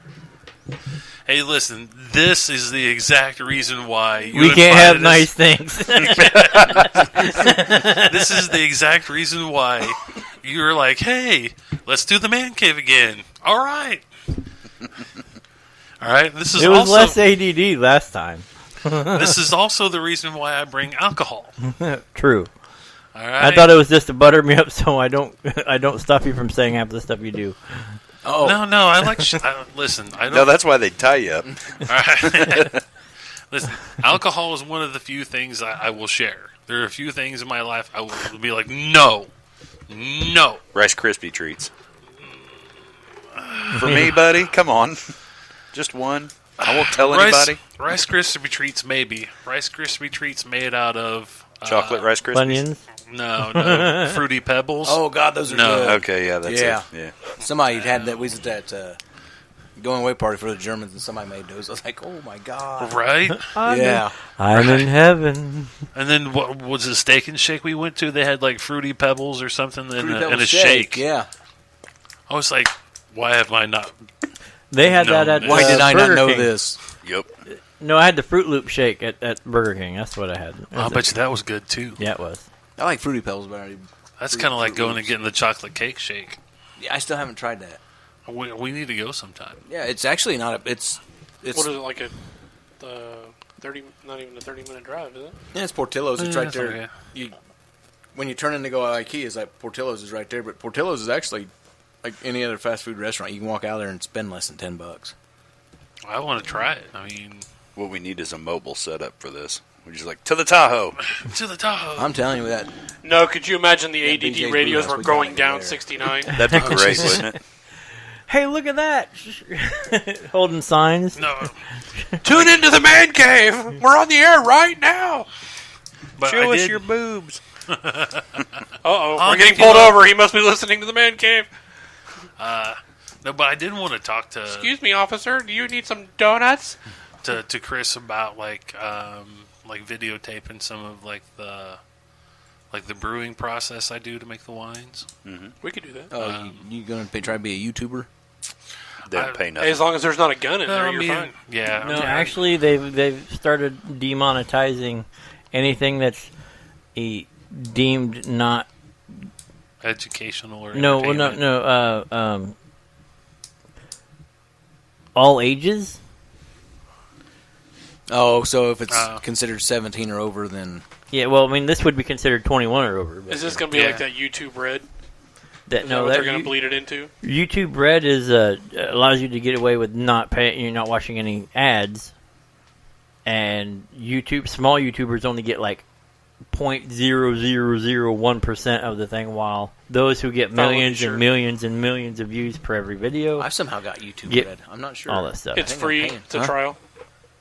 Hey, listen. This is the exact reason why you We can't have invited nice things. This is the exact reason why you were like, "Hey, let's do the man cave again." All right. All right. This is It was also less ADD last time. this is also the reason why I bring alcohol. True. All right. I thought it was just to butter me up so I don't stop you from saying half the stuff you do. Oh, No, I like. Listen, I don't. No, that's why they tie you up. All right. Listen, alcohol is one of the few things I will share. There are a few things in my life I will be like, no. Rice Krispie treats. For me, buddy, come on. Just one. I won't tell anybody. Rice Krispie treats, maybe. Rice Krispie treats made out of Chocolate Rice Krispies? Onions. No, Fruity Pebbles. oh God, those are No. good. Okay, yeah, that's Yeah. it. Yeah. Somebody had that. We was at that going away party for the Germans, and somebody made those. I was like, oh my God. Right? Yeah. I'm in heaven. And then what was the Steak and Shake we went to? They had like Fruity Pebbles or something in Fruity a Pebbles shake. Yeah. I was like, why have I not? They had No, that at Why did I not Burger know King. this? Yep. No, I had the Fruit Loop shake at Burger King. That's what I had. I bet you that was good too. Yeah, it was. I like Fruity Pebbles better. That's Fruit- kind of like Fruit going and Loops. getting the chocolate cake shake. Yeah, I still haven't tried that. We need to go sometime. Yeah, it's actually not a. It's What is it, like a 30, not even a 30-minute drive, is it? yeah, it's Portillo's. It's Yeah, right that's there. okay. When you turn in to go to IKEA, it's like Portillo's is right there. But Portillo's is actually like any other fast food restaurant. You can walk out there and spend less than $10. I want to try it. I mean, What we need is a mobile setup for this. We're just like, to the Tahoe. to the Tahoe. I'm telling you that. No, could you imagine the BJ's ADD radios Brewhouse, were we going got it down there. 69? That'd be great, wouldn't it? Hey, look at that! Holding signs. No, Tune into the Man Cave! We're on the air right now! but Show I us did, your boobs. Uh-oh, I'll we're getting get you pulled up. over. He must be listening to the Man Cave. No, but I did want to talk to Excuse me, officer. Do you need some donuts? to Chris about like videotaping some of like the brewing process I do to make the wines. We could do that. Oh, you gonna try to be a YouTuber? Don't pay nothing. As long as there's not a gun in there, I you're mean, fine. yeah. No, I mean, actually, they've started demonetizing anything that's deemed not. educational or No, well, entertainment. no. All ages. Oh, so if it's Oh. considered 17 or over, then Yeah, well, I mean, this would be considered 21 or over. But Is this going to be Yeah. like that YouTube Red? that, Is no, that what that they're going to bleed it into? YouTube Red is allows you to get away with not paying. You're not watching any ads, and small YouTubers only get like 0.0001% of the thing, while those who get Follow me, millions sure. and millions and millions of views per every video, I've somehow got YouTube Get Red. I'm not sure. all that stuff. It's think I'm free. paying. It's a Huh? trial.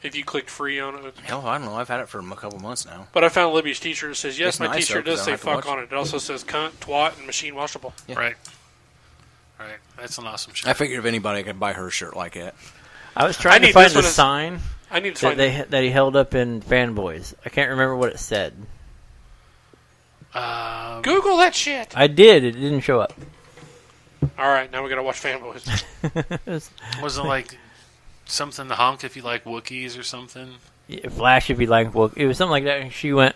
If you clicked free on it. Hell, I don't know. I've had it for a couple months now. But I found Libby's t-shirt that says, yes, It's my nice, t-shirt though, 'cause does I say don't have to fuck watch on it. It also says cunt, twat, and machine washable. Yeah. Right. That's an awesome shirt. I figured if anybody could buy her a shirt like that. I was trying need to find this the one as- sign I need to that find that he held up in Fanboys. I can't remember what it said. Google that shit. I did. It didn't show up. All right, now we got to watch Fanboys. Was it like something to honk if you like Wookiees or something? Flash, if you like, well, it was something like that. And she went.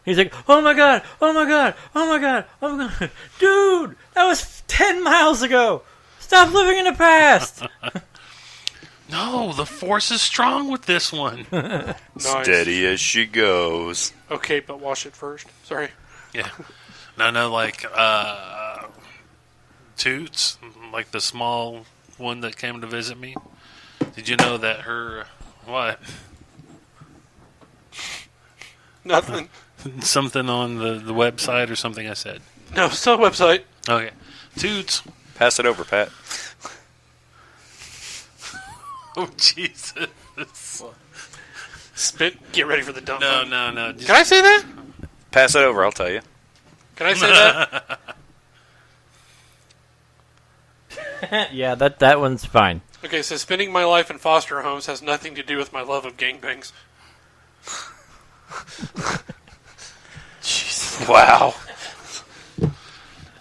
He's like, oh my god, oh my god, oh my god, oh my god, dude, that was 10 miles ago. Stop living in the past. No, the force is strong with this one. Nice. Steady as she goes. Okay, but wash it first. Sorry. Yeah. No, like Toots, like the small one that came to visit me. Did you know that her what? Nothing. Something on the website or something I said. No, still a website. Okay. Toots. Pass it over, Pat. Oh Jesus. Spit. Get ready for the dump. No. Just, Can I say that? Pass it over, I'll tell you. Can I say that? Yeah, that one's fine. Okay, so spending my life in foster homes has nothing to do with my love of gangbangs. Wow.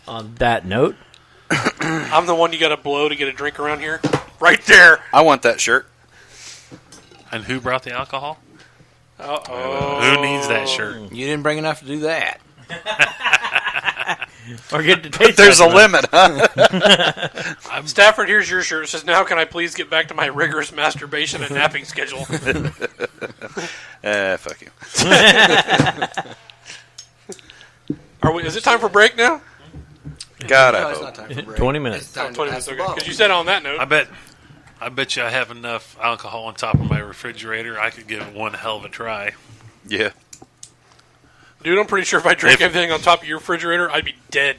On that note, I'm the one you got to blow to get a drink around here. Right there. I want that shirt. And who brought the alcohol? Uh-oh. Who needs that shirt? You didn't bring enough to do that. or get to taste. There's a that limit, huh? Stafford, here's your shirt. It says, now can I please get back to my rigorous masturbation and napping schedule? Fuck you. Is it time for break now? God, I No, it's hope. not time for break. 20 minutes. It's time to 20 pass minutes, the okay. ball. Because you said on that note. I bet you I have enough alcohol on top of my refrigerator. I could give it one hell of a try. Yeah. Dude, I'm pretty sure if I drank everything on top of your refrigerator, I'd be dead.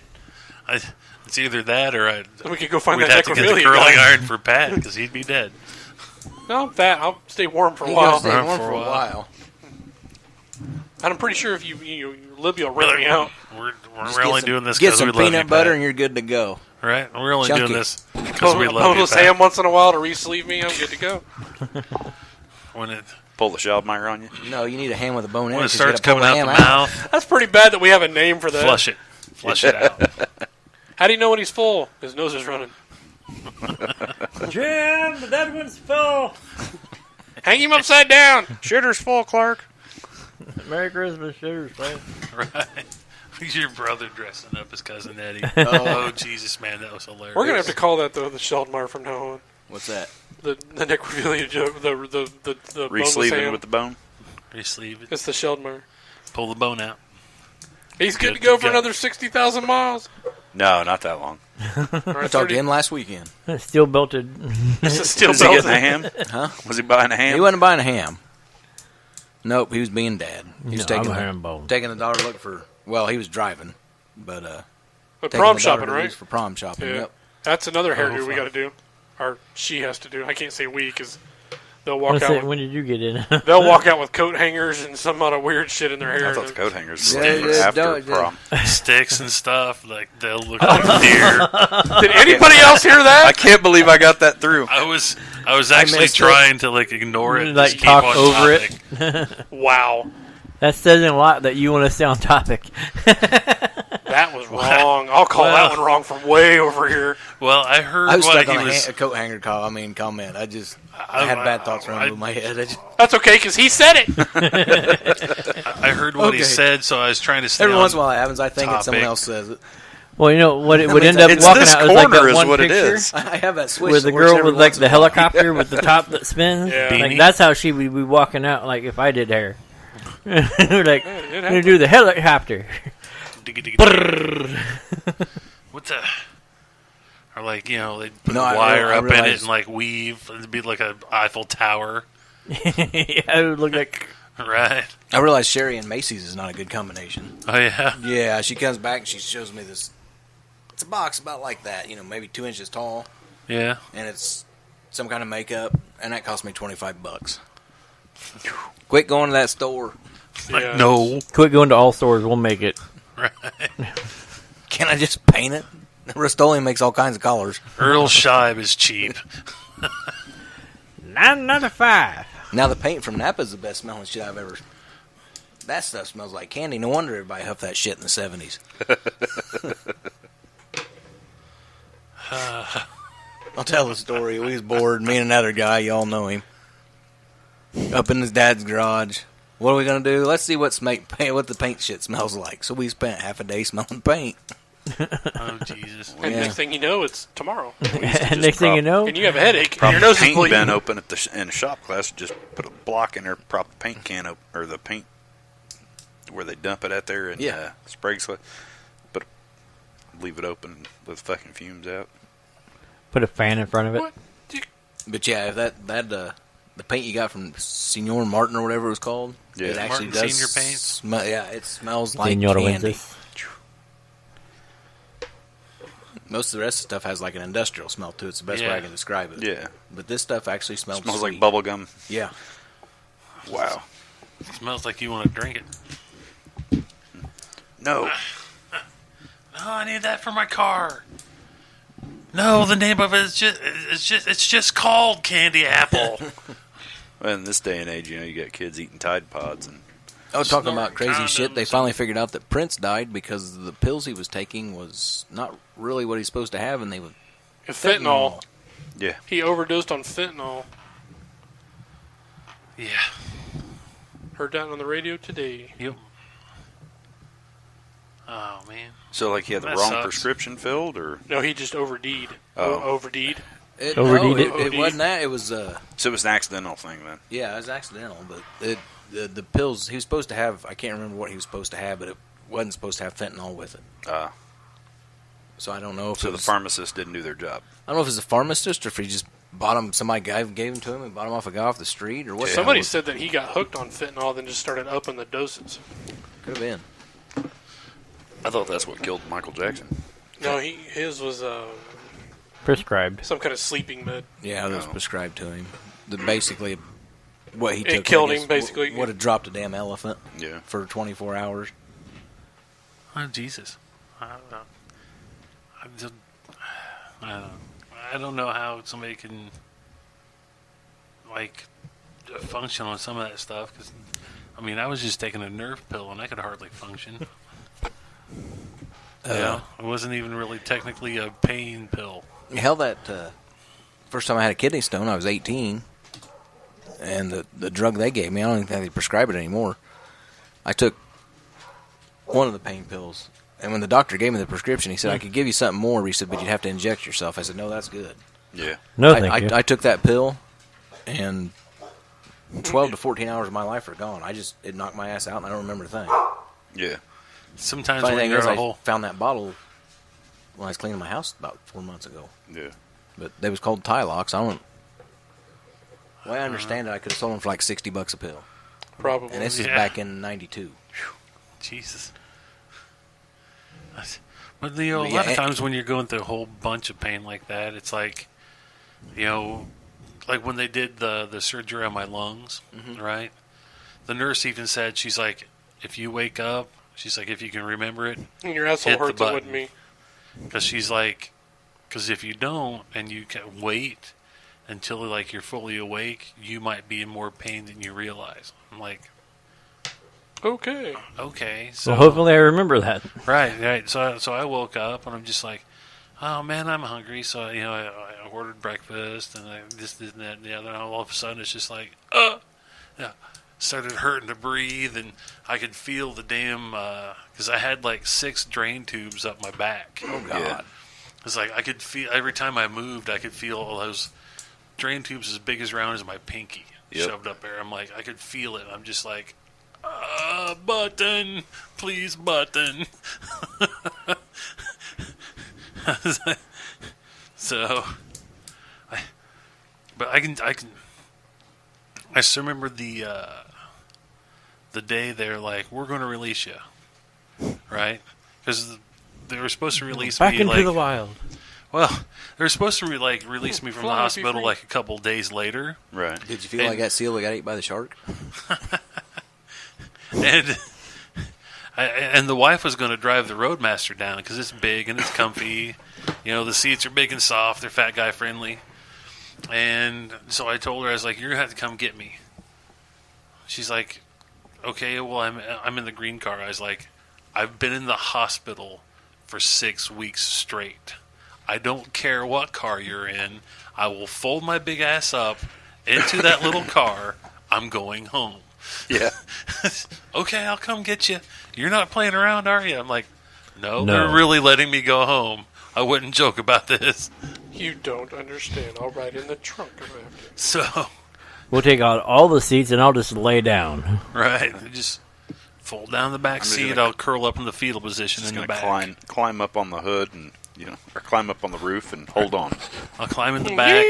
It's either that or And we could go find we'd that have to get the necrophilia curling guy. iron for Pat because he'd be dead. No, that I'll stay warm for a You while. gotta stay Run warm for for a a while. And I'm pretty sure if your Libby will rip me out. We're Just only get doing this Get because some we love you, peanut butter Pat. and you're good to go. Right? We're only Chunky. doing this because we love you, Boneless Pat. ham once in a while to re-sleeve me. I'm good to go. When it Pull the Schaldmeyer on you. No, you need a ham with a bone in when it. it 'cause you starts gotta pull coming out the ham mouth, That's pretty bad that we have a name for that. flush it out. How do you know when he's full? His nose is running. Jim, the dead one's full. Hang him upside down. Shitter's full, Clark. Merry Christmas, shitters, man. Right? Your brother dressing up as Cousin Eddie. Oh, Jesus, man, that was hilarious. We're gonna have to call that though the Sheldmar from now on. What's that? The necrophilia joke. The boneless Re-sleeving ham. with the bone. Re-sleeve it. It's the Sheldmar. Pull the bone out. He's good to Good go to for go. another 60,000 miles. No, not that long. I talked to him last weekend. Steel belted. This is still Was he getting a belted. ham? Huh? Was he buying a ham? He wasn't buying a ham. Nope, he was being dad. He was No, taking I'm a the, herringbone. taking the daughter to look for. Well, he was driving, but But taking prom the daughter shopping, to right? Lee's for prom shopping. Yeah. Yep. That's another hairdo we fun. got to do. Or she has to do. I can't say we because they'll walk Let's out. say, With, when did you get in? they'll walk out with coat hangers and some other weird shit in their hair. I thought the coat hangers were Yeah, yeah, after don't- prom. Sticks and stuff. Like, they'll look like deer. Did anybody else hear I that? can't believe I got that through. I was actually missed it. trying to, like, ignore it. Like, just talk keep on over topic. Wow, That says a lot that you want to stay on topic. that was wrong. I'll call that one wrong from way over here. Well, I heard I was what stuck he on was... a coat hanger comment. I had bad thoughts running through my head. That's okay because he said it. I heard what he Okay. said, so I was trying to stay Every on once in a while it happens. I think it's someone topic. else says it. Well, you know what? It would end mean, up it's walking this out as like corner that is one what it picture is. I have that switch with the that works girl every with like once the in a while. helicopter with the top that spins. Yeah. Like Beanie? that's how she would be walking out. Like if I did hair, we're like, it we're gonna do the helicopter. What's that? Or like, you know, they put No, a I wire up in it realized- and like weave. It'd be like an Eiffel Tower, Yeah, it would look like. right? I realized Sherry and Macy's is not a good combination. Oh yeah, Yeah, she comes back and she shows me this. It's a box about like that, maybe 2 inches tall, yeah. and it's some kind of makeup, and that cost me $25. Quit going to that store. Like Yeah. no, Quit going to all stores. We'll make it. right? Can I just paint it? Rust-Oleum makes all kinds of colors. Earl Scheib is cheap. $9.95. Now the paint from Napa is the best smelling shit I've ever. That stuff smells like candy. No wonder everybody huffed that shit in the 70s. I'll tell the story. We was bored. Me and another guy, y'all know him, up in his dad's garage. What are we gonna do? Let's see what the paint shit smells like. So we spent half a day smelling paint. Oh Jesus! And Yeah. next thing you know, it's tomorrow. And next thing you know, And you have a headache. And Prop your the nose is paint bleeding. bin open at in a shop class. Just put a block in there, prop the paint can open, or the paint where they dump it at there, and Yeah. spray sweat. But leave it open with fucking fumes out. put a fan in front of it. What? But yeah, if the paint you got from Senor Martin or whatever it was called, Yeah. it actually Martin does Senior Paint? smell. Yeah, it smells like Senora candy. Wences. Most of the rest of the stuff has like an industrial smell to it. It's the best way Yeah. I can describe it. Yeah, But this stuff actually smells smells sweet. like bubble gum. Yeah. Wow. It smells like you want to drink it. No, Oh, I need that for my car. No, the name of it is it's just called candy apple. well, in this day and age, you got kids eating Tide Pods, and Oh, talking Snort about crazy shit, they condoms finally figured out that Prince died because the pills he was taking was not really what he's supposed to have, and they were Fentanyl. yeah, He overdosed on fentanyl. Yeah. Heard that on the radio today. Yep. Oh man. so like he had the That wrong sucks. prescription filled, or No, he just OVD'd. Oh. OVD'd. It, Overdid no, it? it wasn't that. It was so it was an accidental thing then. yeah, it was accidental. But the pills he was supposed to have, I can't remember what he was supposed to have, but it wasn't supposed to have fentanyl with it. So I don't know if So the pharmacist didn't do their job. I don't know if it's a pharmacist or if he just bought him. Somebody gave him to him and bought him off a guy off the street or what. Somebody said that he got hooked on fentanyl, then just started upping the doses. Could have been. I thought that's what killed Michael Jackson. No, his was Prescribed. some kind of sleeping med. Yeah, that was prescribed to him. Basically, what he took. It killed I guess, him, basically. Would have dropped a damn elephant. Yeah. For 24 hours. Oh, Jesus. I don't know. I don't know how somebody can like function on some of that stuff. Cause, I mean, I was just taking a nerve pill and I could hardly function. Yeah, it wasn't even really technically a pain pill. Hell, that first time I had a kidney stone, I was 18, and the drug they gave me, I don't even think they prescribe it anymore. I took one of the pain pills. And when the doctor gave me the prescription, he said, I could give you something more. He said, but you'd have to inject yourself. I said, no, that's good. Yeah. No, thank you. I took that pill, and 12 to 14 hours of my life are gone. It knocked my ass out, and I don't remember a thing. Yeah. Sometimes Funny when thing you're is, in a I hole, found that bottle when I was cleaning my house about 4 months ago. Yeah. But they was called Tylox. The way I understand it, I could have sold them for like $60 a pill. Probably. And this is Yeah. back in '92. Jesus. But a lot Yeah, of times when you're going through a whole bunch of pain like that, it's like, like when they did the surgery on my lungs, right? The nurse even said, she's like, if you wake up, she's like, if you can remember it, And your asshole hit the hurts, it button. wouldn't me. Because she's like, because if you don't and you can wait until like you're fully awake, you might be in more pain than you realize. I'm like, Okay. so Well, hopefully I remember that. right. So I woke up and I'm just like, oh man, I'm hungry. So I ordered breakfast and this and that and the other. And all of a sudden it's just like, started hurting to breathe, and I could feel the damn because I had like 6 drain tubes up my back. Oh, God. Yeah. It's like I could feel every time I moved, I could feel all those drain tubes as big as round as my pinky shoved up there. I'm like, I could feel it. I'm just like, button, please, button. So, I still remember the day they're like, we're going to release you, right? Because they were supposed to release Back me into like, the wild. well, they were supposed to release me from the Fly, be hospital free. like a couple days later, Right. Did you feel like that seal that got ate by the shark? and the wife was going to drive the Roadmaster down because it's big and it's comfy. The seats are big and soft. They're fat guy friendly. And so I told her, I was like, "You're gonna have to come get me." She's like, "Okay, well, I'm in the green car." I was like, "I've been in the hospital for 6 weeks straight. I don't care what car you're in. I will fold my big ass up into that little car. I'm going home." Yeah. Okay, I'll come get you. You're not playing around, are you? I'm like, no, No. they're really letting me go home. I wouldn't joke about this. You don't understand. I'll ride in the trunk if I have to. So, We'll take out all the seats and I'll just lay down. right, I just fold down the back I'm just seat. gonna- I'll curl up in the fetal position Just in the gonna back. climb up on the hood and or climb up on the roof and hold on. I'll climb in the back,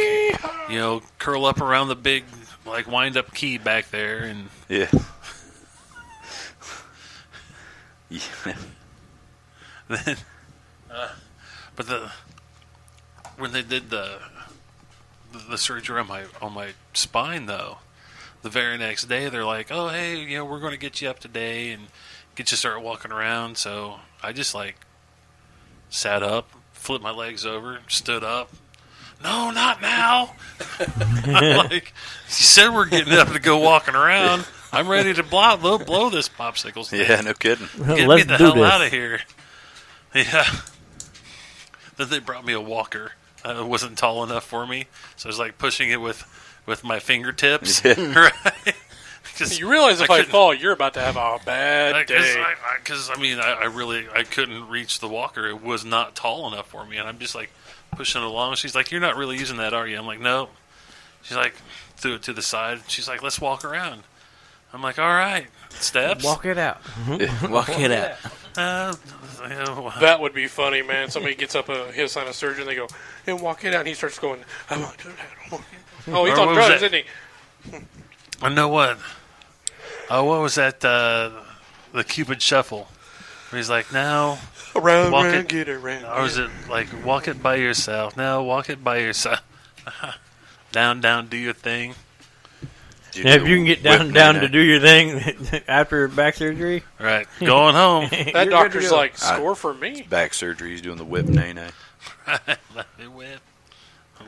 curl up around the big, like, wind-up key back there, and Yeah. Yeah. then, but when they did the surgery on my spine, though, the very next day they're like, "Oh, hey, we're going to get you up today and get you start walking around." So I just like sat up, flipped my legs over, stood up. No, not now. I'm like, you said we're getting up to go walking around. I'm ready to blow this popsicle stick. Yeah, no kidding. Get me Let's the do hell this. out of here. Yeah. Then they brought me a walker. It wasn't tall enough for me, so I was like pushing it with my fingertips. Yeah. Right? 'Cause You realize if I couldn't- fall, you're about to have a bad day. Because I couldn't reach the walker. It was not tall enough for me, and I'm just like pushing it along. She's like, "You're not really using that, are you?" I'm like, "No." She's like, threw it to the side. She's like, "Let's walk around." I'm like, "All right, steps." Walk it out. Walk it out. That would be funny, man. Somebody gets up his sign of surgery, and they go, and walk it out, and he starts going, I want to do that. Oh, he's on drugs, isn't he? I know what. Oh, what was that? The Cupid Shuffle. Where he's like, now Around, walk round, it, get around. or is it like walk it by yourself? No, walk it by yourself. Down, do your thing. Yeah, if you can get down to do your thing after back surgery, Right, going home. That doctor's like, score for me. Back surgery. He's doing the whip nay. Let me whip.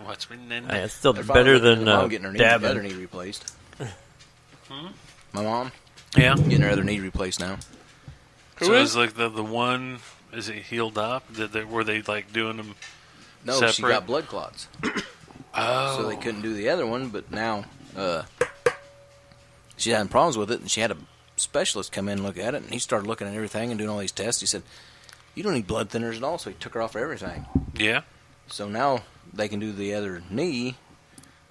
Watch me nene. it's still They're better finally than my mom getting her knee, dabbing. other knee replaced. My mom Yeah. getting her other knee replaced now. So it's like the one. Is it healed up? Were they like doing them? No, separate? she got blood clots, Oh, so they couldn't do the other one. But now she had problems with it, and she had a specialist come in and look at it, and he started looking at everything and doing all these tests. He said, "You don't need blood thinners at all," so he took her off of everything. Yeah. So now they can do the other knee.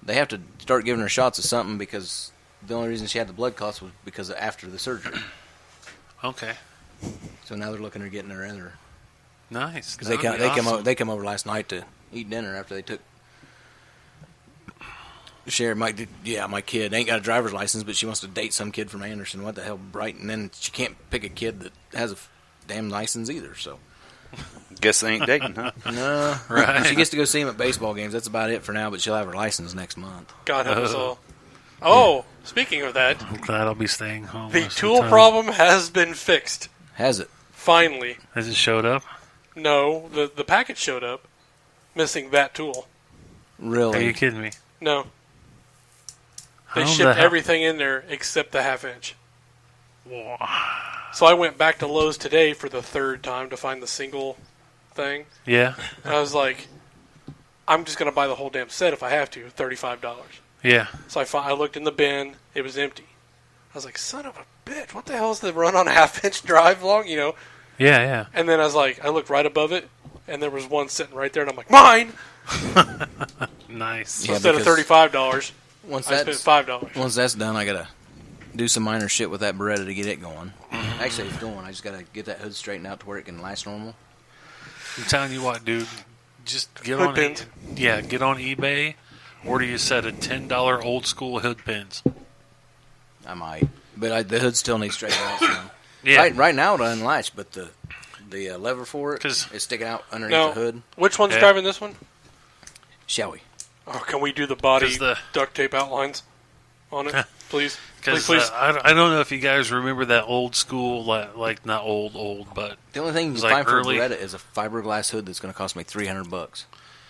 They have to start giving her shots of something because the only reason she had the blood clots was because of after the surgery. Okay. So now they're looking at getting her other. Nice. Because they come over last night to eat dinner after they took. My kid ain't got a driver's license, but she wants to date some kid from Anderson. What the hell, Brighton? And then she can't pick a kid that has a damn license either. So Guess they ain't dating, huh? no, Right. She gets to go see him at baseball games. That's about it for now. But she'll have her license next month. God help us all. Oh, speaking of that, I'm glad I'll be staying home. the most of tool time. problem has been fixed. Has it? Finally. Has it showed up? No, the package showed up, missing that tool. Really? Are you kidding me? No. They How the shipped hell- everything in there except the half-inch. So I went back to Lowe's today for the third time to find the single thing. Yeah. And I was like, I'm just going to buy the whole damn set if I have to, $35. Yeah. So I looked in the bin. It was empty. I was like, son of a bitch, what the hell is the run on a half-inch drive long, Yeah. And then I was like, I looked right above it, and there was one sitting right there, and I'm like, mine! Nice. So Yeah, instead of because $35, Once I spent that's $5. once that's done, I gotta do some minor shit with that Beretta to get it going. Actually, it's going. I just gotta get that hood straightened out to where it can last normal. I'm telling you what, dude. Just get Hood on. pins. Get on eBay. Order you a set of $10 old school hood pins. I might, but the hood still needs straightened out. So. Yeah. Right now it unlatched, but the lever for it 'Cause- is sticking out underneath No. the hood. Which one's Yeah. driving this one? Shall we? Oh, can we do the body 'Cause the- duct tape outlines on it, please? Because Please. I don't know if you guys remember that old school, like not old, but The only thing you It's can like find for early- a Beretta is a fiberglass hood that's going to cost me $300.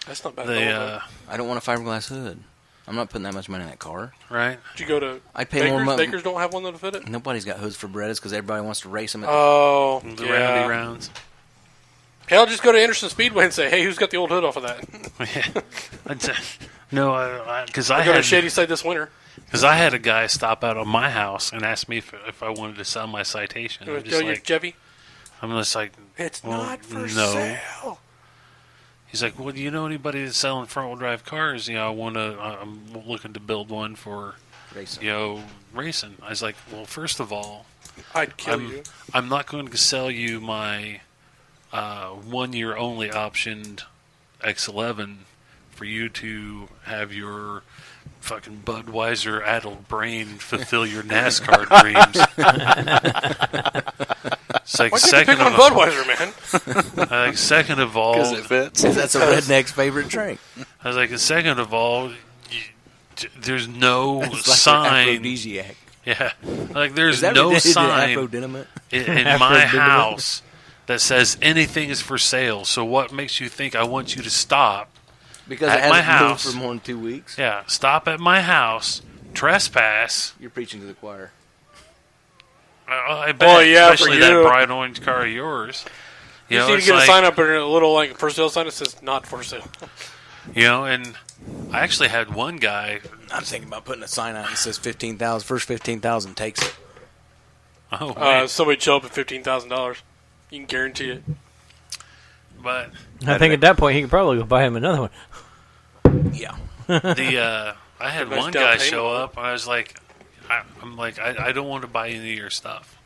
That's not bad they at all. I don't want a fiberglass hood. I'm not putting that much money in that car. right. Did you go to I'd pay more Baker's? money. Baker's don't have one that'll fit it? Nobody's got hoods for Berettas because everybody wants to race them. At the Oh, The yeah. roundy rounds. Hell, just go to Anderson Speedway and say, hey, who's got the old hood off of that? No, because I I go to had Shady Side this winter. because I had a guy stop out of my house and ask me if I wanted to sell my citation. You I'm want to just tell your like, Chevy? I'm just like, It's well, not for no. sale. He's like, well, do you know anybody that's selling front wheel drive cars? I'm looking to build one for, racing. racing. I was like, well, first of all, I'd kill you. I'm not going to sell you my 1 year only optioned X11 for you to have your fucking Budweiser addled brain fulfill your NASCAR dreams. It's like Why'd you pick on Budweiser, man? second of all, Because it fits. That's a redneck's favorite drink. I was like, second of all, there's no It's like sign. an aphrodisiac. Yeah, like there's Is that no related to sign Aphrodinamate? in my house that says anything is for sale. So what makes you think I want you to stop? Because At it my hasn't moved house. for more than 2 weeks. Yeah, stop at my house, trespass. You're preaching to the choir. I bet, Oh, yeah, especially for that you. bright orange car of yours. You know, just need to it's get a like- sign up and a little like for sale sign that says not for sale. and I actually had one guy. I'm thinking about putting a sign out that says 15,000. First 15,000 takes it. Oh, man. Somebody show up at $15,000. You can guarantee it. But I think at that point he could probably go buy him another one. Yeah. I had Nice one down guy payment show on it. up. I was like, I don't want to buy any of your stuff.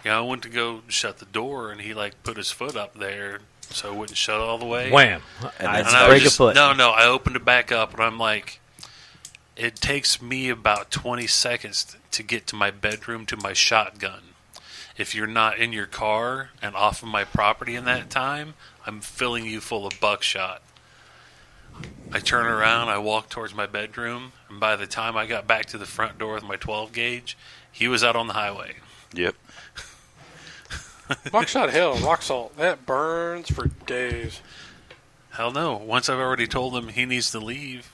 I went to go shut the door, and he like put his foot up there so it wouldn't shut all the way. Wham! And I that's And I break was a foot. No, I opened it back up, and I'm like, it takes me about 20 seconds to get to my bedroom to my shotgun. If you're not in your car and off of my property in that time, I'm filling you full of buckshot. I turn around, I walk towards my bedroom, and by the time I got back to the front door with my 12 gauge, he was out on the highway. Yep. Buckshot, hell, rock salt. That burns for days. Hell no. Once I've already told him he needs to leave,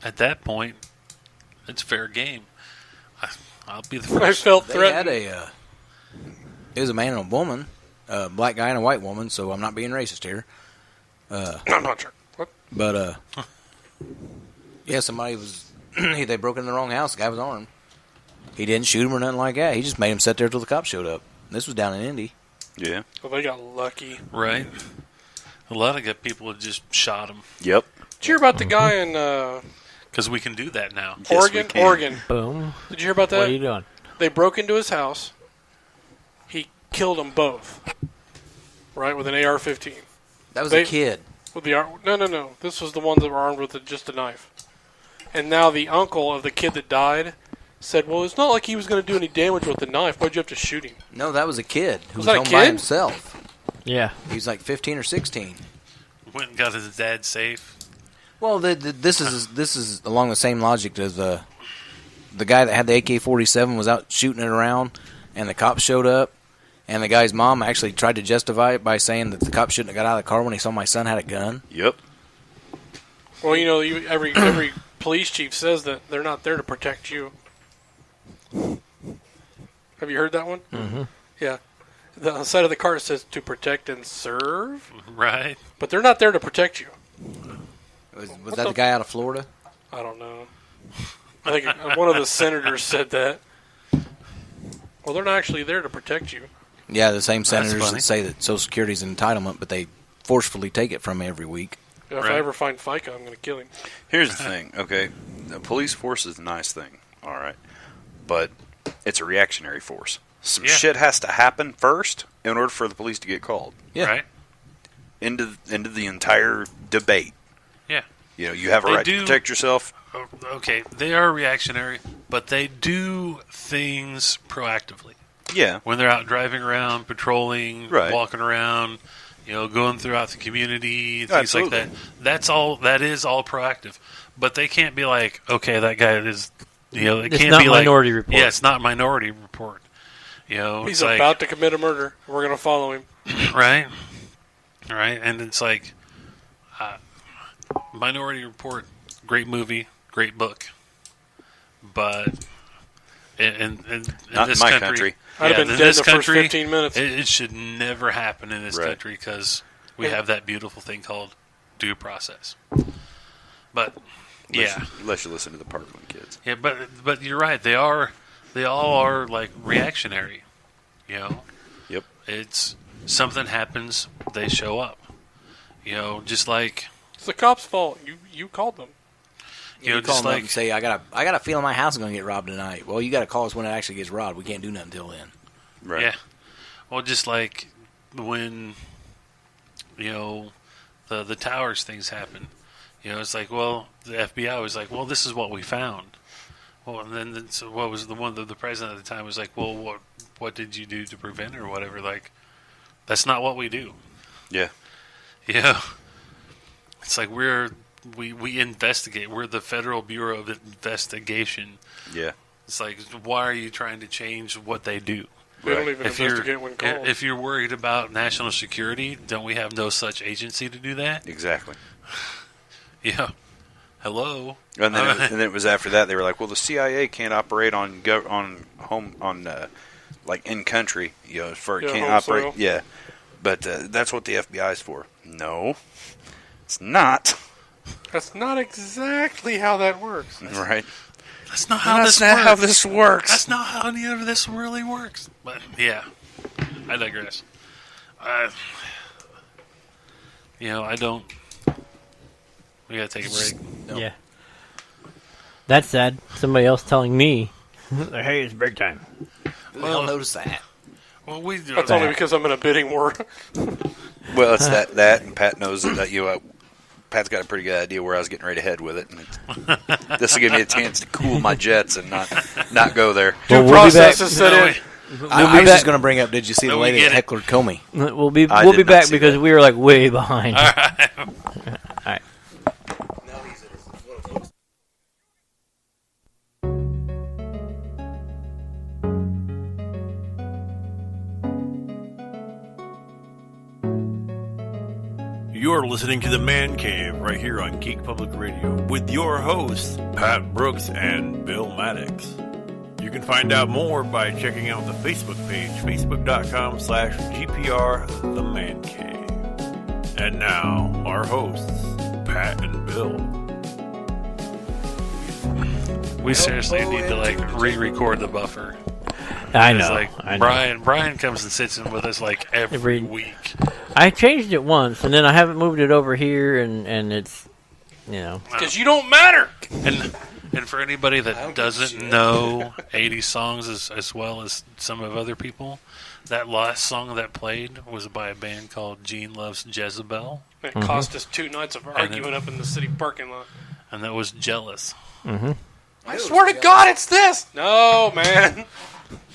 at that point, it's fair game. I'll be the first. I felt They had threatened. it was a man and a woman, a black guy and a white woman, so I'm not being racist here. I'm not sure. What? But, yeah, somebody was, they broke into the wrong house. The guy was armed. He didn't shoot him or nothing like that. He just made him sit there till the cops showed up. This was down in Indy. Yeah. Well, they got lucky. Right? A lot of good people have just shot him. Yep. Did you hear about the guy in Because we can do that now. Yes, we Oregon? can. Oregon. Boom. Did you hear about What are that? you doing? They broke into his house. He killed them both. Right, with an AR-15. That was They- a kid. With the no. This was the ones that were armed with just a knife. And now the uncle of the kid that died said, "Well, it's not like he was going to do any damage with the knife. Why'd you have to shoot him?" No, that was a kid who was Was that a home by kid? himself. Yeah. He was like 15 or 16. Went and got his dad safe. Well, this is along the same logic as the guy that had the AK-47 was out shooting it around, and the cops showed up, and the guy's mom actually tried to justify it by saying that the cops shouldn't have got out of the car when he saw my son had a gun. Yep. Well, every police chief says that they're not there to protect you. Have you heard that one? Mm-hmm. Yeah. The side of the car says to protect and serve, Right? but they're not there to protect you. Was What that the- the guy out of Florida? I don't know. I think one of the senators said that. Well, they're not actually there to protect you. Yeah, the same senators funny. that say that Social Security's an entitlement, but they forcefully take it from me every week. If Right. I ever find FICA, I'm going to kill him. Here's the thing, okay? The police force is a nice thing, all right? But it's a reactionary force. Some Yeah. shit has to happen first in order for the police to get called Yeah. Right? into the entire debate. Yeah. You know, you have a They right do- to protect yourself. Okay, they are reactionary, but they do things proactively. Yeah. When they're out driving around, patrolling, Right. walking around, going throughout the community, things Absolutely. like that. That is all proactive. But they can't be like, okay, that guy is, it It's can't not be like Minority Report. Yeah, it's not Minority Report. He's It's like, about to commit a murder. We're going to follow him. right, and it's like, Minority Report, great movie, great book, but in Not this in my country. country. I'd have in been dead in this the first country, 15 minutes. It should never happen in this Right. country because we Yeah. have that beautiful thing called due process. But yeah, Unless you listen to the Parkland kids. yeah, but you're right. They all are like reactionary. Yep. It's something happens, they show up. Just like It's the cops' fault. You called them. You just call them up like and say, I got a feeling my house is going to get robbed tonight. Well, you got to call us when it actually gets robbed. We can't do nothing until then. Right. yeah, well, just like when the towers things happen. It's like, well, the FBI was like, well, this is what we found. Well, and then so what was the president at the time was like, well, what did you do to prevent it or whatever? Like, that's not what we do. Yeah. Yeah, it's like we investigate. We're the Federal Bureau of Investigation. Yeah. It's like, why are you trying to change what they do? They don't Right. even If you're investigate when called. if you're worried about national security, don't we have no such agency to do that? Exactly. Yeah. Hello. And then it was after that they were like, well, the CIA can't operate on like in country, for it Yeah, can't home operate. soil. Yeah, but that's what the FBI is for. No, it's not. That's not exactly how that works. Right. That's not how That's this not works. how this works. That's not how any of this really works. But yeah, I digress. I don't. We gotta take a break. Nope. Yeah. That's sad. Somebody else telling me, hey, it's break time. Who the hell noticed that? Well, That's only because I'm in a bidding war. Well, it's that, and Pat knows that Pat's got a pretty good idea where I was getting ready to head with it. And this will give me a chance to cool my jets and not go there. Well, Due we'll be process back. is set in. I was just going to bring up, did you see the No, we lady get that it. heckled Comey? We'll be I did not back see because that. we were like way behind. All right. All right. You're listening to the Man Cave right here on Geek Public Radio with your hosts, Pat Brooks and Bill Maddox. You can find out more by checking out the Facebook page, facebook.com/GPR The Man Cave. And now, our hosts, Pat and Bill. We seriously need to re-record the buffer. I It's know. like I know. Brian comes and sits in with us every week. I changed it once, and then I haven't moved it over here, and it's, Because you don't matter. And for anybody that doesn't know 80s songs as well as some of other people, that last song that played was by a band called Gene Loves Jezebel, It cost us 2 nights of arguing up in the city parking lot. and that was Jealous. I swear to God, it's this. No, man.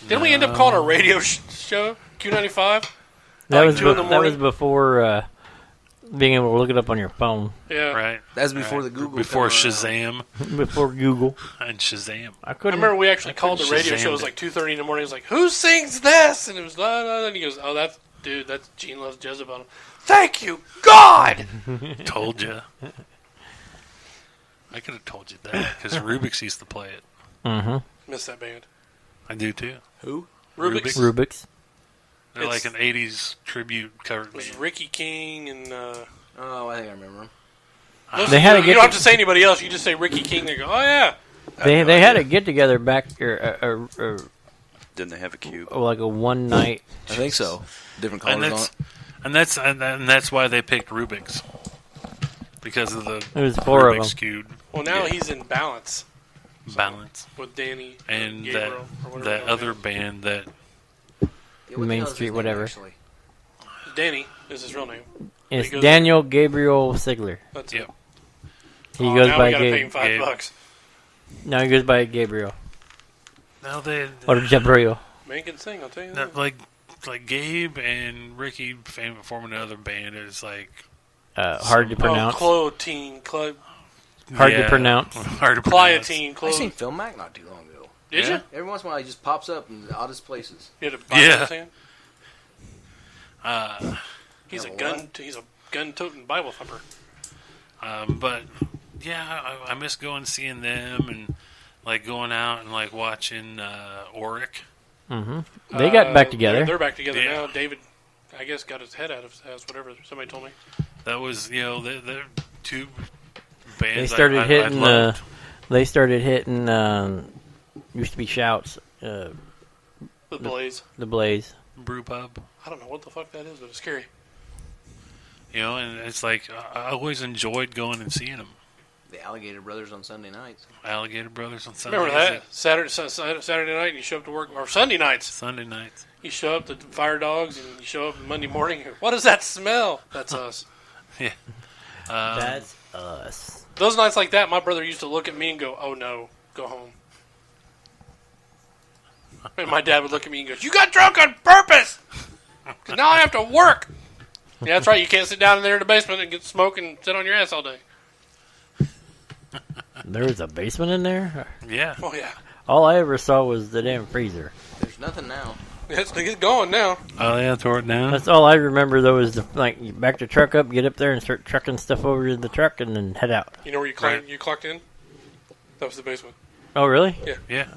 Didn't we end up calling a radio show Q95? that Like was 2 in the that morning? was before being able to look it up on your phone. Yeah. Right? That's before the Google. Before come around. Shazam Before Google. and Shazam. I I couldn't. remember we actually called the radio show. It was Shazammed like 2:30 in the morning. It was like, who sings this? And it was, and he goes, oh, that's Gene Loves Jezebel. Thank you, God! Told you. I could have told you that because Rubik's used to play it. Miss that band. I do too. Who? Rubik's. Rubik's. They're like an 80s tribute cover It was band. Ricky King and... Oh, I think I remember him. They had to you get don't have to say anybody else. You just say Ricky King. They go, oh, yeah. They had a get together back Didn't they have a cube? like a one night. I think so. Different And colors on that's it. and that's why they picked Rubik's because of the It was 4 of Rubik's them. cube Well, now he's in balance balance with Danny and Gabriel, that or whatever that his other name band that Yeah, what the Main hell is his Street, name, whatever. actually? is. Danny is his real name. It's He goes- Daniel Gabriel Sigler. That's Yep. it. He Oh, goes now by we gotta pay him Gabe. $5. No, he goes by Gabriel now they or Gabriel. Man can sing, I'll tell you that, that. like Gabe and Ricky forming another band is like Hard to pronounce. Oh, Clotine, Hard to pronounce. Hard to pronounce. Cliotine, I seen Phil Mack not too long ago. Did Yeah. you? Every once in a while, he just pops up in the oddest places. You had a Bible Yeah. in his hand? He's a Yeah, gun. He's a gun-toting Bible thumper. But yeah, I miss going and seeing them and like going out and like watching Auric. They got back together. They're back together Yeah. now. David, I guess, got his head out of his ass. Whatever somebody told me. That was the two They bands started I hitting. loved. They started hitting. Used to be Shouts. The Blaze. The Blaze. Brew Pub. I don't know what the fuck that is, but it's scary. And it's like I always enjoyed going and seeing them. The Alligator Brothers on Sunday nights. Alligator Brothers on Sunday. Remember that Saturday night, and you show up to work, or Sunday nights. Sunday nights. You show up to Fire Dogs, and you show up Monday morning. And, what does that smell? That's us. That's us. Those nights like that, my brother used to look at me and go, "Oh no, go home." And my dad would look at me and go, "You got drunk on purpose, 'cause now I have to work." Yeah, that's right. You can't sit down in there in the basement and get smoke and sit on your ass all day. There was a basement in there. Yeah. Oh yeah, All I ever saw was the damn freezer. There's nothing now. it's going now. Oh yeah, tore it down. That's all I remember though is you back the truck up, get up there and start trucking stuff over to the truck and then head out. You know where you clocked in? That was the basement. Oh really? Yeah.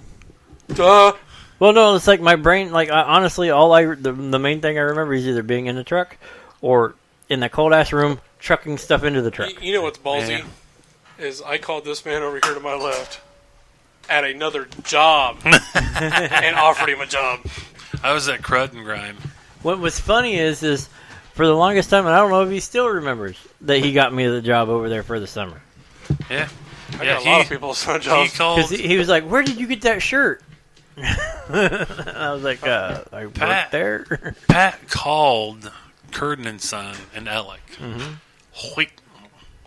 Duh. Well, no, it's like my brain. Like honestly, the main thing I remember is either being in the truck or in that cold ass room trucking stuff into the truck. You know what's ballsy? Yeah. Is I called this man over here to my left at another job and offered him a job. I was at Crud and Grime. What was funny is for the longest time, and I don't know if he still remembers that he got me the job over there for the summer. Yeah. I got a lot of people's jobs. He called. Because he was like, "Where did you get that shirt?" I was like, I worked there. Pat called Curtin and Son and Alec. Hoyt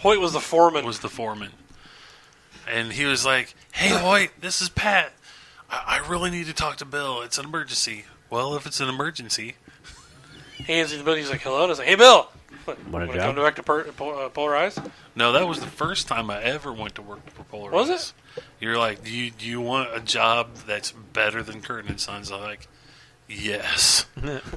was the foreman. Was the foreman. And he was like, "Hey, Hoyt, this is Pat. I really need to talk to Bill. It's an emergency." Well, if it's an emergency. He hands the bill. He's like, "Hello." And I was like, "Hey, Bill. Want a to come job? back to Polarize?" No, that was the first time I ever went to work for Polarize. Was it? You're like, do you want a job that's better than Curtin and Sons? I'm like, yes.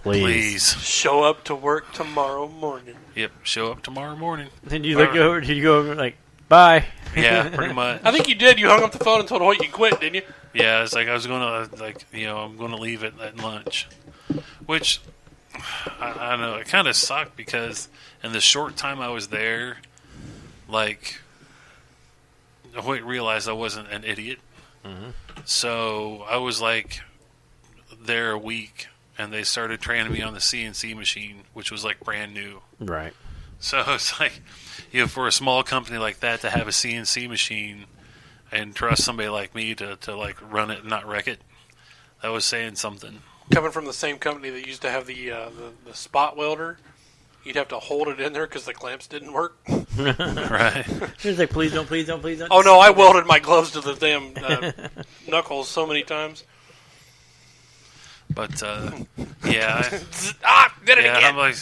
Please. Show up to work tomorrow morning. Yep, show up tomorrow morning. Did you look over? Did you go over like, bye? Yeah, pretty much. I think you did. You hung up the phone and told Hoyt you quit, didn't you? Yeah, it's like I was going to, I'm going to leave it at lunch. Which, I don't know, it kind of sucked because in the short time I was there, like, Hoyt realized I wasn't an idiot. Mm-hmm. So I was like there a week, and they started training me on the CNC machine, which was like brand new. Right. So it's like, for a small company like that to have a CNC machine and trust somebody like me to like run it and not wreck it, that was saying something. Coming from the same company that used to have the spot welder, you'd have to hold it in there because the clamps didn't work. Right. He was like, please don't. Oh, no, I welded my gloves to the damn knuckles so many times. But, did it yeah, again.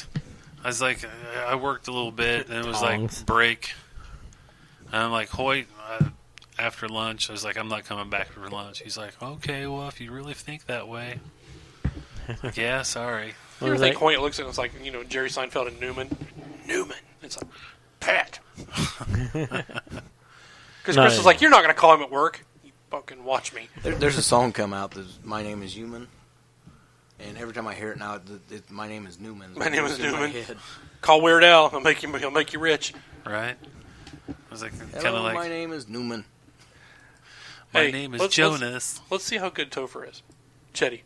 I worked a little bit, and it was Tongs. like break. And I'm like, Hoyt, after lunch, I was like, I'm not coming back for lunch. He's like, okay, well, if you really think that way. Like, yeah, sorry. You ever think Hoyt looks at us like, Jerry Seinfeld and Newman? It's like, Pat. Because Chris was like, you're not going to call him at work. You fucking watch me. There's a song come out that's My Name is Human. And every time I hear it now, my name is Newman. My name is in my Newman. head. Call Weird Al. He'll make you rich. Right? I was like, kind of Hello, like, my name is Newman. my name is Jonas. Let's see how good Topher is. Chetty.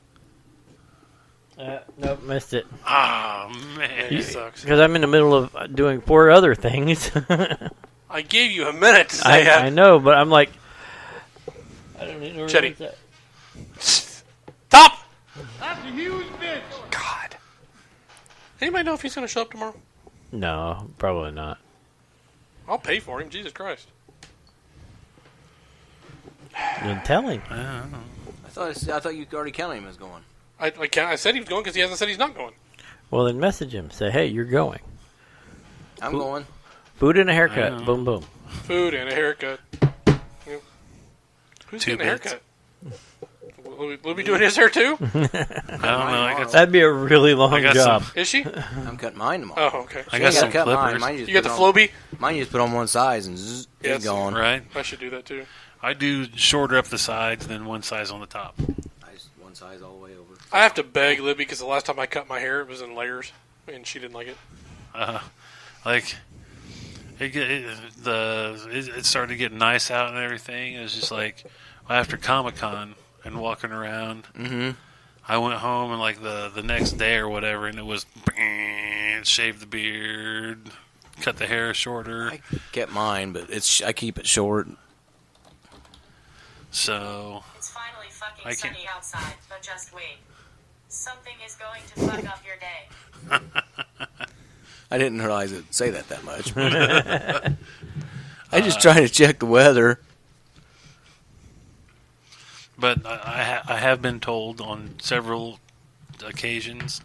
Nope, missed it. Ah, man. He sucks. Because I'm in the middle of doing 4 other things. I gave you a minute to say I know, but I'm like, I don't even know. Chetty. That. Stop! That's a huge bitch. God. Anybody know if he's going to show up tomorrow? No, probably not. I'll pay for him. Jesus Christ. Then tell him. I thought you already counted him as going. I said he was going because he hasn't said he's not going. Well, then message him. Say, hey, you're going. I'm going. Food and a haircut. Boom, boom. Food and a haircut. Yep. Who's 2 getting a bits. haircut? Will we be doing his hair too? I don't know. That'd be a really long job. Is she? I'm cutting mine tomorrow. Oh, okay. I got some cut clippers. mine. You got the Flowbee? Mine you just put on one side and zzz, Yes. it's going. Right? I should do that too. I do shorter up the sides than one size on the top. I just one size all the way over. I have to beg Libby because the last time I cut my hair, it was in layers, and she didn't like it. Like, it started to get nice out and everything. It was just like, after Comic-Con and walking around, I went home and like the next day or whatever, and it was shave the beard, cut the hair shorter. I kept mine, but I keep it short. So it's finally fucking sunny outside, but just wait. Something is going to fuck up your day. I didn't realize it'd say that much. I just trying to check the weather. But I have been told on several occasions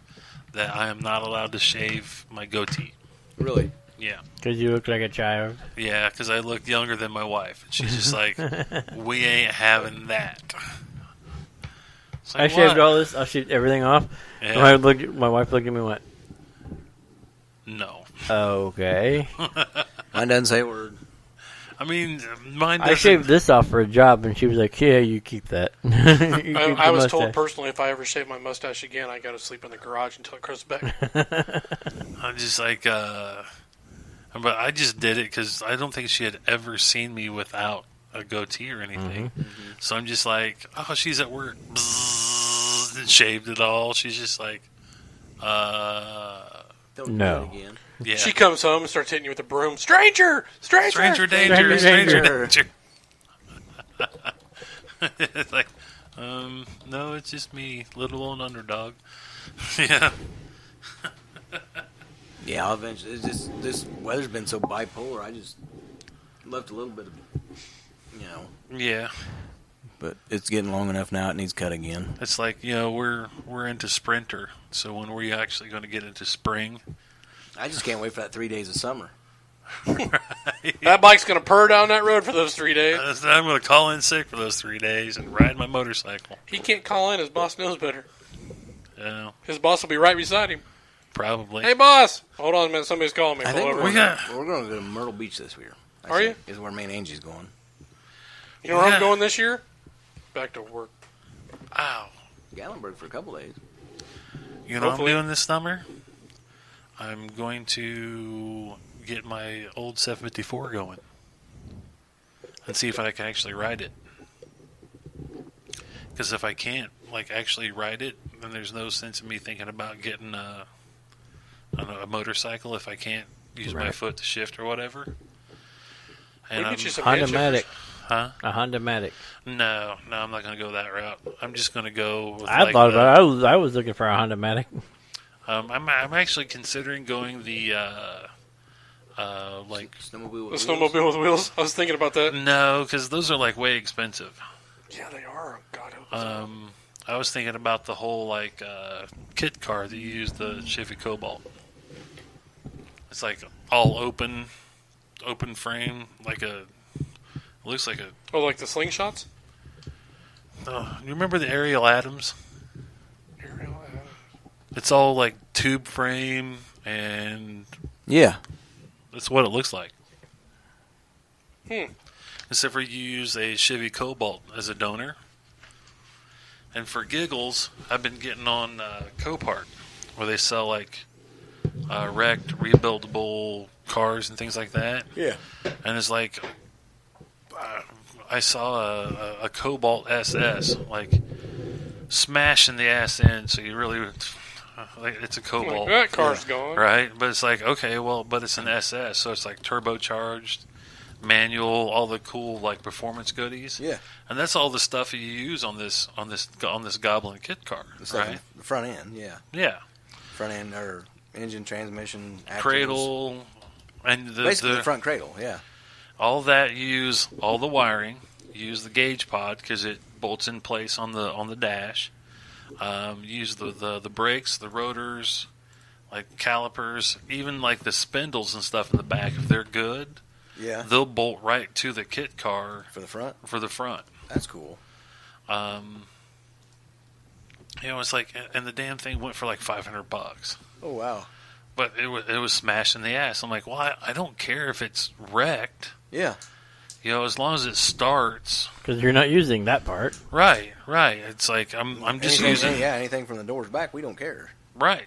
that I am not allowed to shave my goatee. Really? Yeah. Because you look like a child. Yeah, because I look younger than my wife. And she's just like, we ain't having that. Like, I shaved all this. I'll shave everything off. Yeah. My wife looked at me and went, no. Okay. Mine doesn't say a word. I mean, mine doesn't. I shaved this off for a job, and she was like, yeah, you keep that. I was told personally if I ever shave my mustache again, I got to sleep in the garage until it grows back. I'm just like, but I just did it because I don't think she had ever seen me without a goatee or anything. So I'm just like, oh, she's at work. Bzzz, and shaved it all. She's just like, Don't No. do it again. yeah. She comes home and starts hitting you with a broom. Stranger! Stranger danger! Stranger danger! It's like, No, it's just me, little old underdog. Yeah. Yeah, I'll eventually. It's just this weather's been so bipolar. I just left a little bit of, Yeah. But it's getting long enough now. It needs cut again. It's like, we're into sprinter. So when are we actually going to get into spring? I just can't wait for that 3 days of summer. That bike's going to purr down that road for those 3 days. I'm going to call in sick for those 3 days and ride my motorcycle. He can't call in. His boss knows better. Yeah, His boss will be right beside him. probably. Hey, boss! Hold on a minute. Somebody's calling me. I Pull think over. we're going to go to Myrtle Beach this year. Are you? Is where main Angie's going. You know where I'm going this year? Back to work. Ow. Gatlinburg for a couple days. You know what I'm Hopefully. doing this summer? I'm going to get my old 754 going and see if I can actually ride it. Because if I can't, actually ride it, then there's no sense in me thinking about getting a motorcycle if I can't use my foot to shift or whatever. And We'll get you some Honda hand Matic. Huh? A Honda Matic. No, I'm not going to go that route. I'm just going to go with I thought about it. I was looking for a Honda Matic. I'm actually considering going the Snowmobile The snowmobile with wheels. I was thinking about that. no, because those are way expensive. Yeah, they are. God help us. I was thinking about the whole kit car that you use, the Chevy Cobalt. It's all open frame, looks like a. Oh, like the slingshots? You remember the Ariel Adams? Ariel Adams. It's all tube frame, and Yeah. that's what it looks like. Hmm. Except for you use a Chevy Cobalt as a donor. And for giggles, I've been getting on Copart, where they sell wrecked, rebuildable cars and things like that. Yeah. And it's I saw a Cobalt SS, smashing the ass in, so you really, it's a Cobalt. That car's gone. Right? But it's okay, well, but it's an SS, so it's turbocharged, manual, all the cool like performance goodies. Yeah. And that's all the stuff you use on this Goblin kit car, The stuff right? in the front end, yeah. Yeah. Front end or engine, transmission, axles. Cradle, and Basically the front cradle, yeah. all that, you use all the wiring. You use the gauge pod because it bolts in place on the dash. Use the brakes, the rotors, calipers, even the spindles and stuff in the back. If they're good, Yeah. they'll bolt right to the kit car For the front? for the front. That's cool. It's and the damn thing went for $500. Oh, wow. But it was smashing the ass. I'm well, I don't care if it's wrecked. Yeah. As long as it starts. Because you're not using that part. Right. It's I'm just using. Yeah, anything from the doors back, we don't care. Right.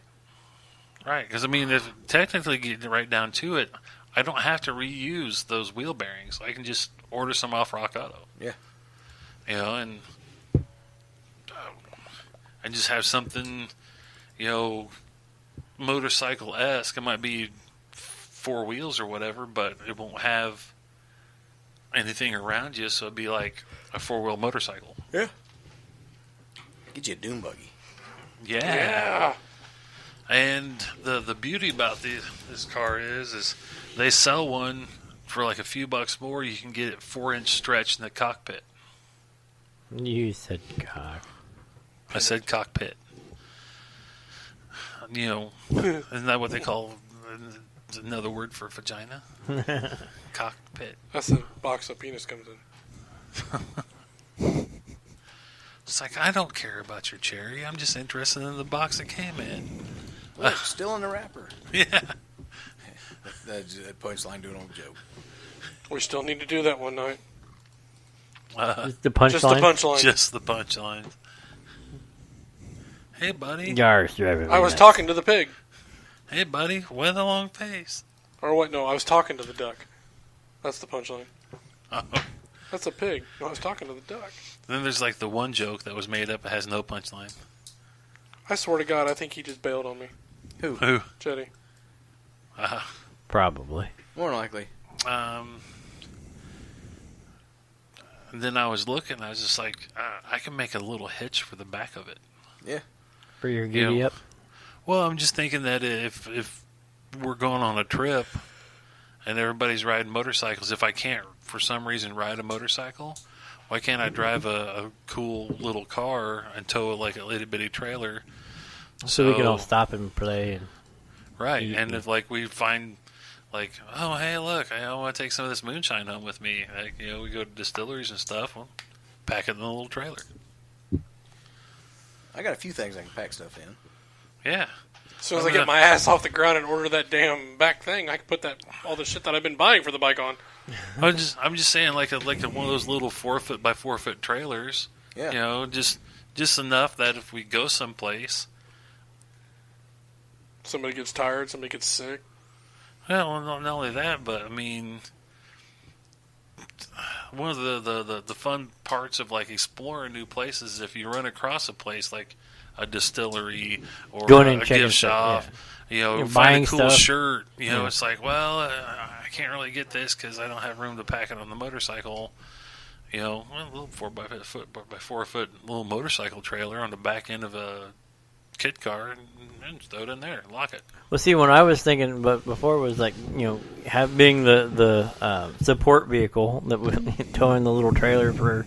Because if technically getting right down to it, I don't have to reuse those wheel bearings. I can just order some off Rock Auto. Yeah. And just have something, motorcycle-esque. It might be 4 wheels or whatever, but it won't have anything around you, so it'd be like a 4-wheel motorcycle. Yeah. Get you a dune buggy. Yeah. And the beauty about this car is they sell one for a few bucks more. You can get it 4-inch stretch in the cockpit. You said cock. I said cockpit. Isn't that what they call another word for vagina? Cockpit. That's the box the penis comes in. It's I don't care about your cherry. I'm just interested in the box it came in. Look, still in the wrapper. Yeah. That punchline doing a joke. We still need to do that one night. Just the punchline. Just the punchline. Just the punchline. Hey, buddy. Yar's driving me I was nuts. talking to the pig. Hey, buddy. With a long face. Or what? No, I was talking to the duck. That's the punchline. Oh. That's a pig. No, I was talking to the duck. Then there's the one joke that was made up that has no punchline. I swear to God, I think he just bailed on me. Who? Jetty. Probably. More than likely. And then I was looking, I was just like, I can make a little hitch for the back of it. Yeah. For your giddy up. Well, I'm just thinking that if we're going on a trip and everybody's riding motorcycles, if I can't, for some reason, ride a motorcycle, why can't I drive a cool little car and tow it like a little bitty trailer? So we can all stop and play. Right, and if like we find, like, oh hey, look, I want to take some of this moonshine home with me. Like, you know, we go to distilleries and stuff. Well, pack it in a little trailer. I got a few things I can pack stuff in. Yeah. As soon as I get my ass off the ground and order that damn back thing, I can put all the shit that I've been buying for the bike on. I'm just saying, like one of those little 4-foot by 4-foot trailers. Yeah. You know, just enough that if we go someplace, Somebody gets tired, somebody gets sick. well, not only that, but I mean, one of the fun parts of like exploring new places is if you run across a place like a distillery or Going in a checking gift shop, stuff, you know, You're find buying a cool stuff. shirt. You know, it's like, well, I can't really get this because I don't have room to pack it on the motorcycle. You know, well, a little 4x4 little motorcycle trailer on the back end of a kid car and just throw it in there, lock it. Well, see, when I was thinking, but before it was like, you know, being the support vehicle that would towing the little trailer for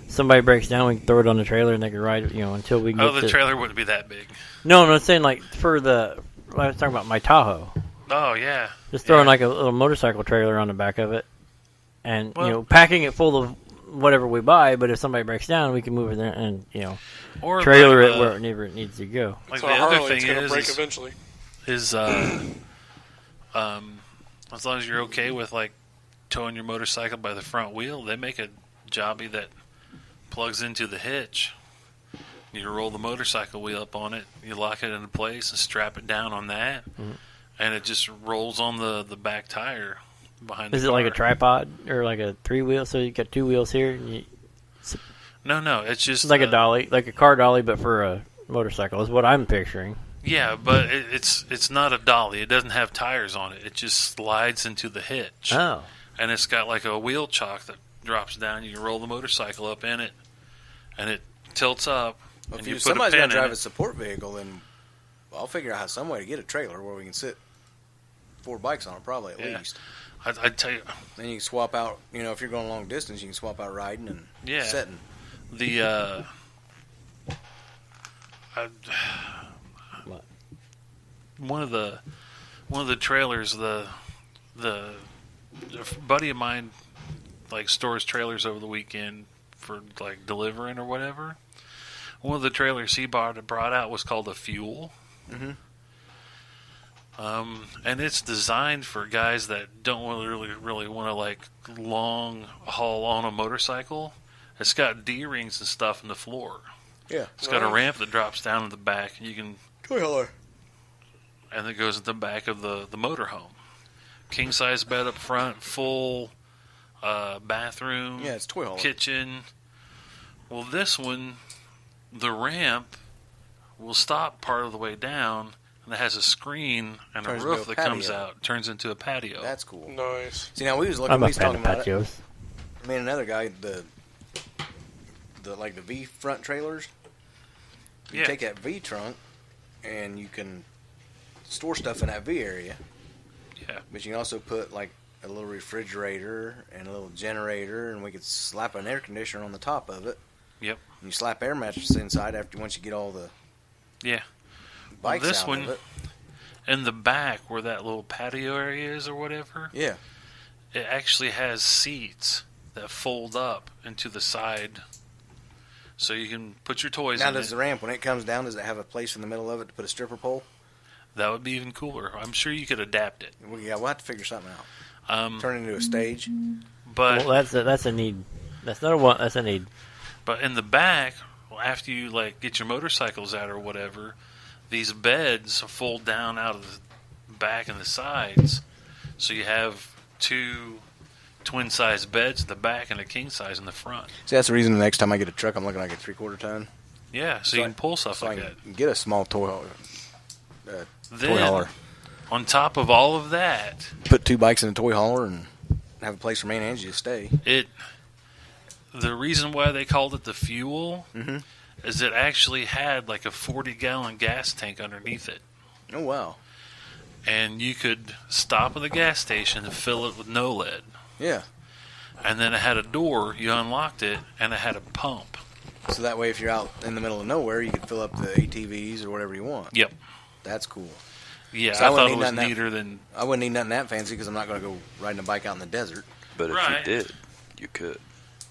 somebody breaks down, we can throw it on the trailer and they can ride it, you know, until we get Oh, the trailer wouldn't be that big. No, I'm saying like I was talking about my Tahoe. Oh, yeah. Just throwing like a little motorcycle trailer on the back of it, and you know, packing it full of whatever we buy. But if somebody breaks down, we can move it there and or trailer like, it wherever it needs to go. Like So the a other Harley, thing it's going to break is eventually. as long as you're okay with like towing your motorcycle by the front wheel, they make a jobby that plugs into the hitch. You roll the motorcycle wheel up on it, you lock it into place and strap it down on that, and it just rolls on the back tire behind the Is it car. like a tripod or like a 3-wheel? So you got 2 wheels here. And No, it's just it's like a dolly, like a car dolly, but for a motorcycle. Is what I'm picturing. Yeah, but it's not a dolly. It doesn't have tires on it. It just slides into the hitch. Oh, And it's got like a wheel chock that drops down. You can roll the motorcycle up in it, and it tilts up. Well, and if you put somebody's a going pin to in drive it. a support vehicle, then I'll figure out some way to get a trailer where we can sit 4 bikes on it, probably at least. I'd tell you, Then you can swap out, you know, if you're going long distance, you can swap out riding and setting. the What? one of the trailers, the buddy of mine like stores trailers over the weekend for like delivering or whatever. One of the trailers he brought out was called a Fuel. Mm-hmm. And it's designed for guys that don't really want to like long haul on a motorcycle. It's got D-rings and stuff in the floor. Yeah. It's got a ramp that drops down in the back, and you can Toy hauler. and it goes in the back of the motorhome. King size bed up front, full bathroom. Yeah, it's toy hauler. Kitchen. Well, this one, the ramp will stop part of the way down, and it has a screen and Turns a roof into a that comes patio. out, turns into a patio. That's cool. Nice. See, now we was looking, I'm we a was fan talking of about patios. it. Me and another guy, the V front trailers. You Yeah. take that V trunk, and you can store stuff in that V area. Yeah. But you can also put like a little refrigerator and a little generator, and we could slap an air conditioner on the top of it. Yep. And you slap air mattresses inside once you get all the Yeah. bikes this out one, of it. in the back where that little patio area is or whatever, Yeah. it actually has seats that fold up into the side, so you can put your toys Now, in does it. the ramp, when it comes down, does it have a place in the middle of it to put a stripper pole? That would be even cooler. I'm sure you could adapt it. We'll have to figure something out. Turn it into a stage. But Well, that's a need. That's not a want. That's a need. But in the back, after you like get your motorcycles out or whatever, these beds fold down out of the back and the sides, so you have 2 twin-size beds in the back and a king size in the front. See, that's the reason the next time I get a truck, I'm looking like a 3/4 ton. Yeah, so you can pull stuff So like I that. can get a small toy hauler. Toy Then, hauler. on top of all of that, Put 2 bikes in a toy hauler and have a place for me and Angie to stay. the reason why they called it the Fuel Mhm. is it actually had like a 40-gallon gas tank underneath it. Oh, wow. And you could stop at the gas station and fill it with no lead. Yeah. And then it had a door, you unlocked it, and it had a pump. So that way, if you're out in the middle of nowhere, you can fill up the ATVs or whatever you want. Yep. That's cool. Yeah, So I I thought wouldn't it need was nothing neater than... I wouldn't need nothing that fancy because I'm not going to go riding a bike out in the desert. But if Right. you did, you could.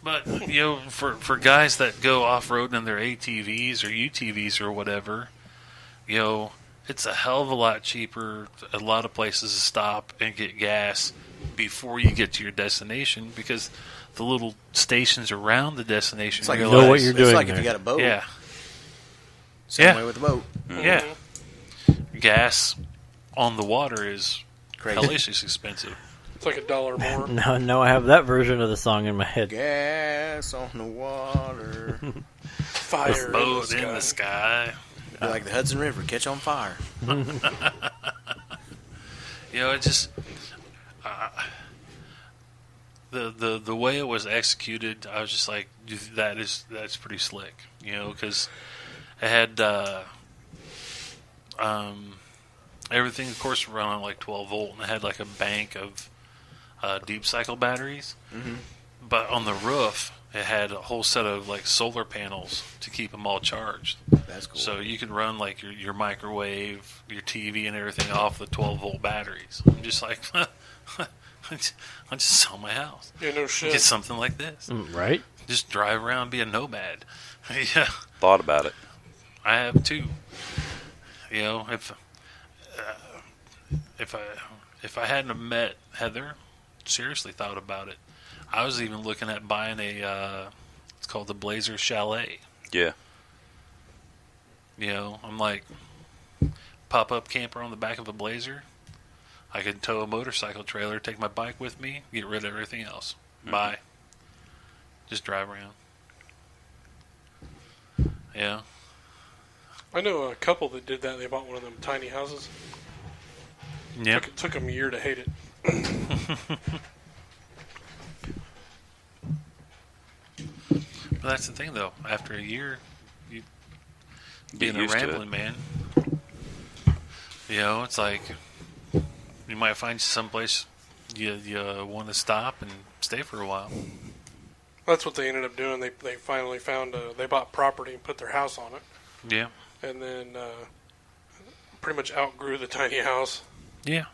But, you know, for guys that go off-road in their ATVs or UTVs or whatever, you know, it's a hell of a lot cheaper a lot of places to stop and get gas before you get to your destination because the little stations around the destination It's like realize, know what you're doing It's like there. if you got a boat. Yeah, Same Yeah. way with the boat. yeah. Gas on the water is Crazy. hellacious expensive. It's like $1 more. No, I have that version of the song in my head. Gas on the water. Fire Boat in in the sky. Be like the Hudson River, catch on fire. You know, it just the way it was executed, I was just like, that's pretty slick. You know, because it had everything, of course, run on like 12 volt, and it had like a bank of deep cycle batteries. Mm-hmm. But on the roof, it had a whole set of like solar panels to keep them all charged. That's cool. So you can run like your microwave, your TV, and everything off the 12 volt batteries. I'm just like, I'll just sell my house. Yeah, no shit. Get something like this. Right? Just drive around, be a nomad. Yeah, Thought about it. I have too. You know, if I hadn't have met Heather, seriously thought about it. I was even looking at buying it's called the Blazer Chalet. Yeah. You know, I'm like, pop-up camper on the back of a Blazer. I could tow a motorcycle trailer, take my bike with me, get rid of everything else. Bye. Just drive around. Yeah. I know a couple that did that. They bought one of them tiny houses. Yep. Took them a year to hate it. But that's the thing, though. After a year, you Get being a used to it. rambling man, you know, it's like you might find someplace you want to stop and stay for a while. That's what they ended up doing. They finally found they bought property and put their house on it, Yeah. and then pretty much outgrew the tiny house. Yeah.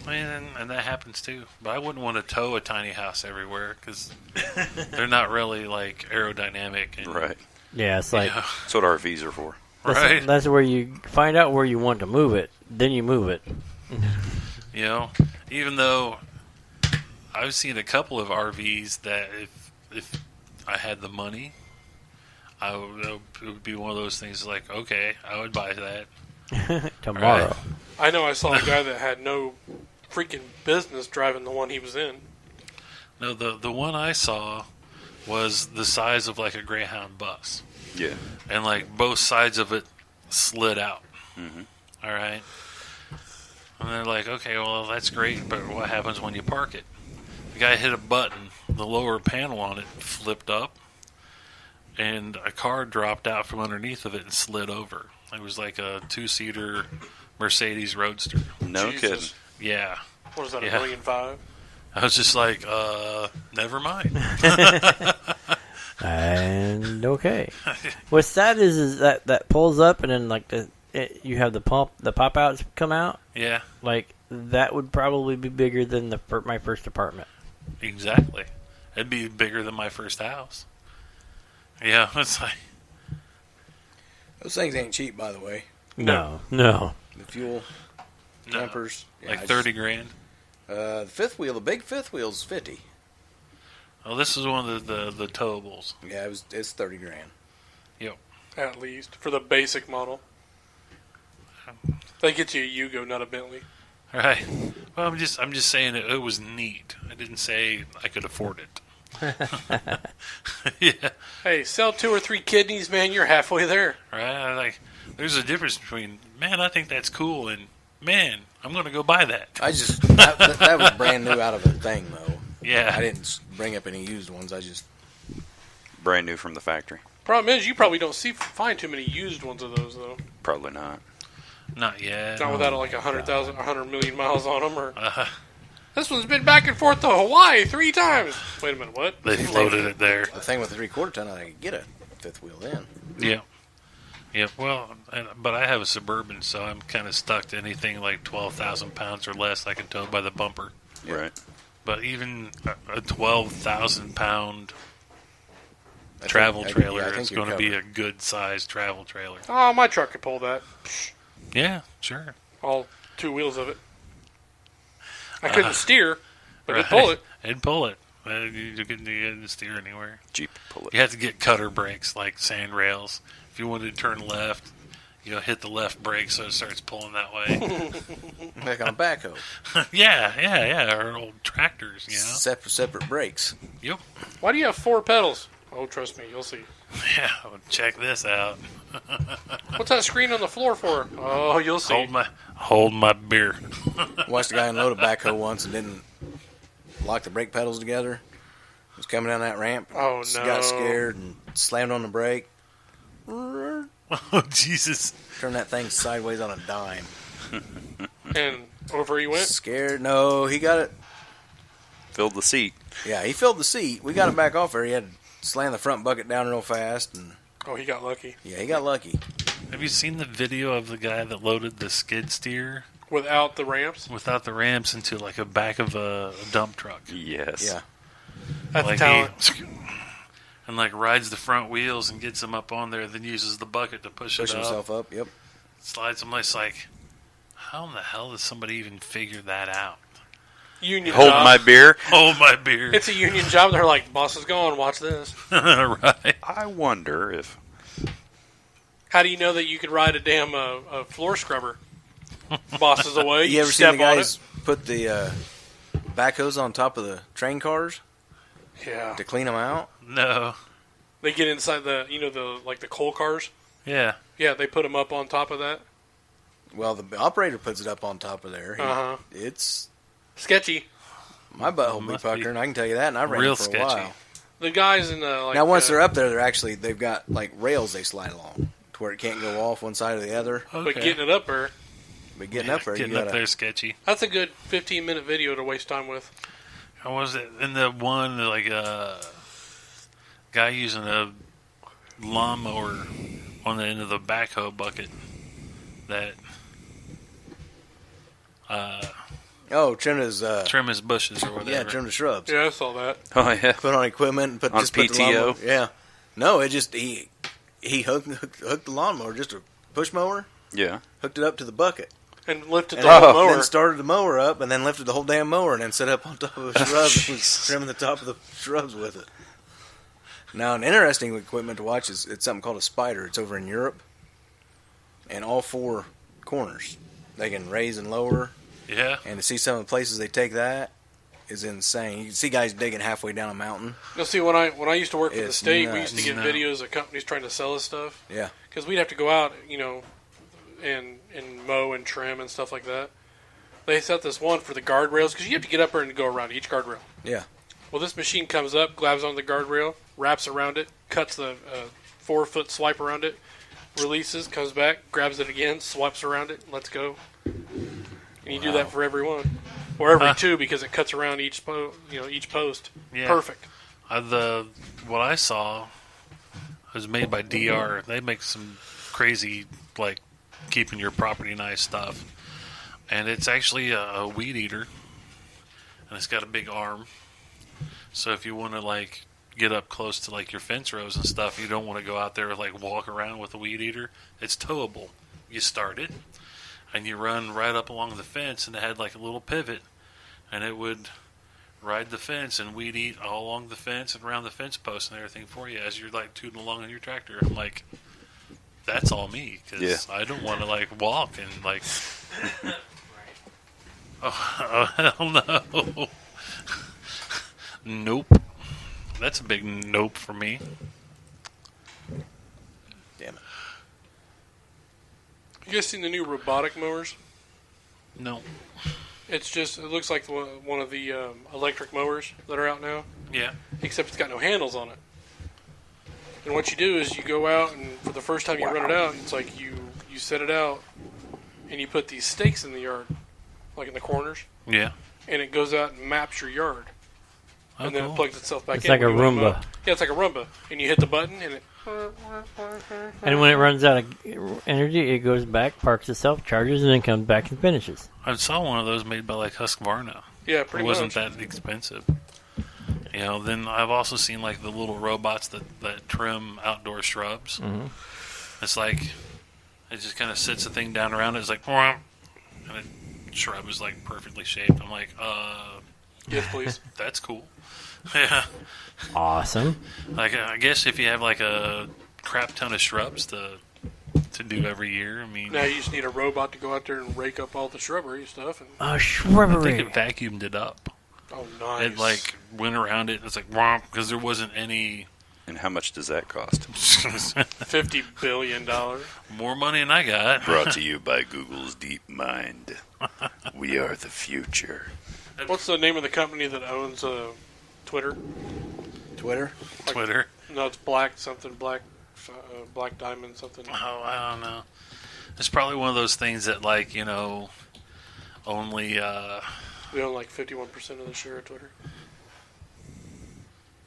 And that happens too. But I wouldn't want to tow a tiny house everywhere because they're not really like aerodynamic. And, Right. Yeah, it's like you know, That's what RVs are for. right. that's where you find out where you want to move it, then you move it. You know, even though I've seen a couple of RVs that if I had the money, it would be one of those things like, okay, I would buy that. Tomorrow. Right. I know I saw a guy that had no freaking business driving the one he was in. No, the one I saw was the size of like a Greyhound bus, Yeah. and like both sides of it slid out. Mhm. All right, and they're like, okay, well that's great, but what happens when you park it? The guy hit a button, the lower panel on it flipped up, and a car dropped out from underneath of it and slid over. It was like a 2-seater Mercedes Roadster. No Jesus. kidding. Yeah. What is that, Yeah. $1.5 million? I was just like, never mind. And okay. What's sad is that pulls up and then like you have the pop outs come out. Yeah, Like that would probably be bigger than my first apartment. exactly. It'd be bigger than my first house. Yeah, it's like, Those things ain't cheap, by the way. No. The fuel, no, campers. Yeah, like I 30 grand. The fifth wheel, the big fifth wheel's 50. Oh, this is one of the towables. Yeah, it's 30 grand. Yep. At least for the basic model. They get you a Yugo, not a Bentley. Right. Well, I'm just saying it was neat. I didn't say I could afford it. Yeah. Hey, sell 2 or 3 kidneys, man. You're halfway there. Right. Like, there's a difference between, man, I think that's cool, and man, I'm going to go buy that. That was brand new out of a thing, though. Yeah. I didn't bring up any used ones. I just Brand new from the factory. Problem is, you probably don't find too many used ones of those though. Probably not. Not yet. Not without like 100,000, 100 million miles on them, or this one's been back and forth to Hawaii 3 times. Wait a minute, what? They floated it there. the thing with the 3/4 ton, I could get a fifth wheel in. Yeah. Yeah, well, but I have a Suburban, so I'm kind of stuck to anything like 12,000 pounds or less I can tow by the bumper. Right. But even a 12,000 pound travel trailer is going to be a good sized travel trailer. Oh, my truck could pull that. Yeah, sure. All 2 wheels of it. I couldn't steer, but it'd pull it. It'd pull it. You couldn't steer anywhere. Jeep pull it. You have to get cutter brakes like sand rails. If you wanted to turn left, hit the left brake so it starts pulling that way. Like on a backhoe. yeah. Or old tractors, Separate brakes. Yep. Why do you have 4 pedals? Oh, trust me, you'll see. Yeah, well, check this out. What's that screen on the floor for? Oh, you'll see. Hold my beer. Watched a guy unload a backhoe once and didn't lock the brake pedals together. He was coming down that ramp. Oh, no. Got scared and slammed on the brake. Oh, Jesus. Turned that thing sideways on a dime. And over he went? Scared? No, he got it. Filled the seat. Yeah, he filled the seat. We got him back off there. He had to slam the front bucket down real fast. And Oh, he got lucky. yeah, he got lucky. Have you seen the video of the guy that loaded the skid steer Without the ramps? without the ramps into like a back of a dump truck? Yes. Yeah. That's Like talent. and like rides the front wheels and gets them up on there, then uses the bucket to push Push it up. himself up. Yep. Slides them. It's like, how in the hell does somebody even figure that out? Union Hold job. my beer. Hold my beer. It's a union job. They're like, boss is gone. Watch this. Right. I wonder if How do you know that you could ride a damn a floor scrubber? Boss is away. You ever step seen the on guys put the backhoes on top of the train cars it. Yeah. to clean them out? No. They get inside the the coal cars. Yeah. Yeah, they put them up on top of that. Well, the operator puts it up on top of there. Uh-huh. It's Sketchy. my butthole be Must be puckering. I can tell you that. And I ran real it for a sketchy. while. The guys in the Now, once they're up there, they've got like rails they slide along to where it can't go off one side or the other. but getting it up there, But getting up there, Getting you up gotta, there sketchy. that's a good 15-minute video to waste time with. How was it? In the one, like guy using a lawnmower on the end of the backhoe bucket that trim his trim his bushes or whatever. yeah, trim the shrubs. Yeah, I saw that. oh yeah, Put on equipment and put On just put the PTO? lawnmower. Yeah, no, it just he hooked the lawnmower, just a push mower, yeah. hooked it up to the bucket. And lifted the whole mower. Then started the mower up, and then lifted the whole damn mower, and then set up on top of a shrub and was trimming the top of the shrubs with it. Now, an interesting equipment to watch is it's something called a spider. It's over in Europe, and all 4 corners they can raise and lower. Yeah. And to see some of the places they take that is insane. You can see guys digging halfway down a mountain. You'll see when I used to work for the It's state, we nuts. used to get No. videos of companies trying to sell us stuff. Yeah, Because we'd have to go out, and mow and trim and stuff like that. They set this one for the guardrails because you have to get up there and go around each guardrail. yeah. Well, this machine comes up, grabs on the guardrail, wraps around it, cuts the 4-foot swipe around it, releases, comes back, grabs it again, swipes around it, lets go. And you do that for every one, or every 2 because it cuts around each post. Yeah. Perfect. What I saw was made by DR. They make some crazy, like, keeping your property nice stuff. And it's actually a weed eater. And it's got a big arm. So if you want to, like, get up close to, like, your fence rows and stuff, you don't want to go out there and, like, walk around with a weed eater. It's towable. You start it, and you run right up along the fence, and it had, like, a little pivot. And it would ride the fence and weed eat all along the fence and around the fence posts and everything for you as you're, like, tooting along on your tractor. I'm like, that's all me, because I don't want to, like, walk and, like... oh, hell no. Nope. That's a big nope for me. Damn it. You guys seen the new robotic mowers? No. It's just, it looks like one of the electric mowers that are out now, Yeah. except it's got no handles on it. And what you do is you go out, and for the first time you run it out, it's like you set it out, and you put these stakes in the yard, like in the corners, Yeah. and it goes out and maps your yard. Oh, And then cool. it plugs itself back It's in. like a when you want to mow. Roomba. Yeah, it's like a Roomba. And you hit the button, and it... And when it runs out of energy, it goes back, parks itself, charges, and then comes back and finishes. I saw one of those made by like Husqvarna. Yeah, It pretty wasn't much. that expensive. You know, then I've also seen like the little robots that trim outdoor shrubs. Mm-hmm. It's like it just kind of sits the thing down around it. It's like, and the shrub is like perfectly shaped. I'm like, Yes, please. that's cool. Yeah, Awesome. like I guess if you have like a crap ton of shrubs to do every year, I mean, Now you just need a robot to go out there and rake up all the shrubbery and stuff. And, A I think shrubbery. it vacuumed it up. oh, nice. It like went around it. It's like because there wasn't any And how much does that cost? $50 billion. more money than I got. Brought to you by Google's Deep Mind. We are the future. What's the name of the company that owns Twitter? Twitter. Twitter. No, it's Black something, Black Diamond something. Oh, I don't know. It's probably one of those things that, like, you know, only, We own like 51% of the share of Twitter.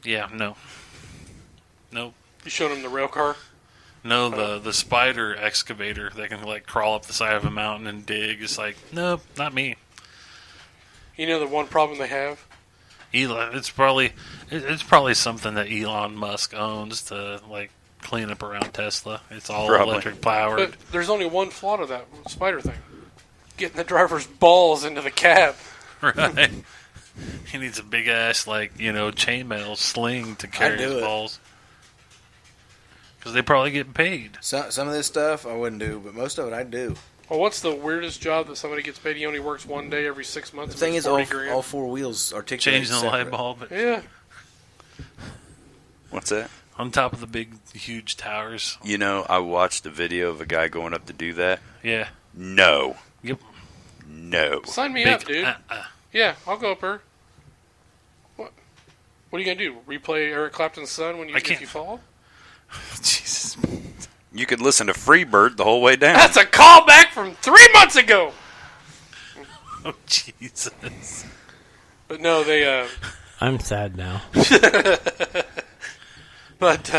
yeah, no. Nope. You showed him the rail car? No, the spider excavator that can, like, crawl up the side of a mountain and dig. It's like, nope, not me. You know the one problem they have? Elon, it's probably something that Elon Musk owns to, like, clean up around Tesla. It's all Probably. electric powered. But there's only one flaw to that spider thing. Getting the driver's balls into the cab. Right. He needs a big ass, like, you know, chainmail sling to carry I'd do his it. balls. Because they probably get paid. Some of this stuff I wouldn't do, but most of it I'd do. Well, what's the weirdest job that somebody gets paid? He only works one day every 6 months. The thing and is, makes 40 grand. all four wheels articulate Changing the light bulb Yeah. What's that? on top of the big, huge towers. You know, I watched a video of a guy going up to do that. Yeah. No. Yep. No. Sign me Big, up, dude. Yeah, I'll go up there. What? What are you gonna do? Replay Eric Clapton's son when you I if can't. you fall? Jesus. You could listen to Freebird the whole way down. That's a callback from 3 months ago. Oh, Jesus. But no, they. I'm sad now. But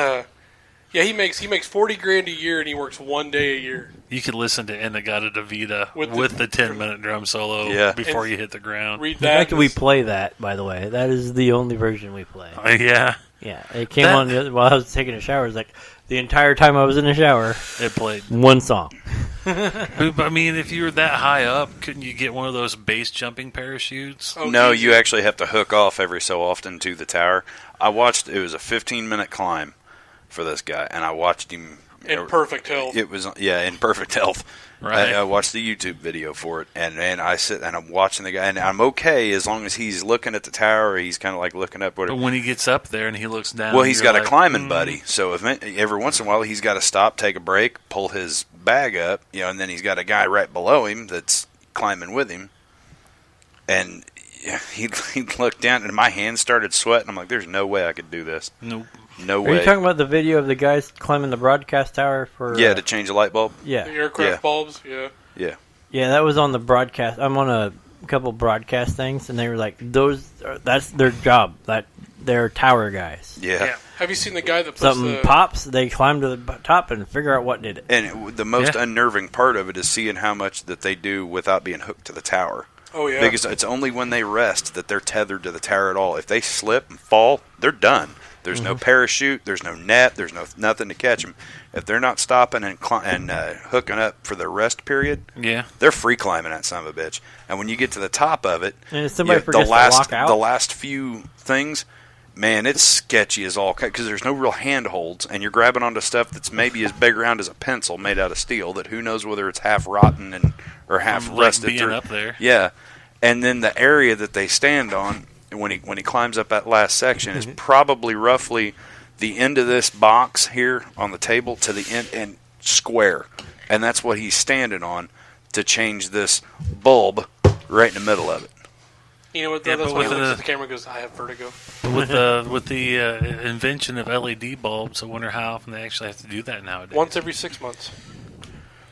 yeah, he makes 40 grand a year, and he works one day a year. You could listen to Inagata Davida With with the- the 10-minute drum solo Yeah. before And- you hit the ground. Read The that. fact that we play that, by the way, that is the only version we play. Yeah, Yeah, it came That- on the other, while I was taking a shower. It was like the entire time I was in the shower, it played. one song. I mean, if you were that high up, couldn't you get one of those base jumping parachutes? Oh, No, geez. you actually have to hook off every so often to the tower. I watched, it was a 15-minute climb for this guy, and I watched him. in perfect health. It was, yeah, in perfect health. Right. I watched the YouTube video for it, and I sit and I'm watching the guy, and I'm okay as long as he's looking at the tower, or he's kind of like looking up. But when he gets up there and he looks down, Well, he's you're got like, a climbing buddy, so every once in a while he's got to stop, take a break, pull his bag up, you know, and then he's got a guy right below him that's climbing with him, and he looked down, and my hands started sweating. I'm like, "There's no way I could do this. Nope. No Are you way." talking about the video of the guys climbing the broadcast tower for? Yeah, to change a light bulb. The yeah, aircraft Yeah. bulbs, yeah. Yeah, yeah. That was on the broadcast. I'm on a couple broadcast things, and they were like, that's their job. That they're tower guys. yeah. Yeah. Have you seen the guy that puts Something the... pops, they climb to the top and figure out what did it. And the most Yeah. unnerving part of it is seeing how much that they do without being hooked to the tower. Oh, yeah. Because it's only when they rest that they're tethered to the tower at all. If they slip and fall, they're done. There's no parachute. There's no net. There's nothing to catch them. If they're not stopping and hooking up for their rest period, Yeah. they're free climbing that son of a bitch. And when you get to the top of it, And if somebody the forgets to last lock out, the last few things, man, it's sketchy as all because there's no real handholds, and you're grabbing onto stuff that's maybe as big around as a pencil made out of steel. That who knows whether it's half rotten or half Like rusted being through. up there. Yeah, and then the area that they stand on when he climbs up that last section is probably roughly the end of this box here on the table to the end and square, and that's what he's standing on to change this bulb right in the middle of it. You know what? Yeah, That's but why he with looks the- at the camera and goes, "I have vertigo." With the invention of LED bulbs, I wonder how often they actually have to do that nowadays. Once every 6 months.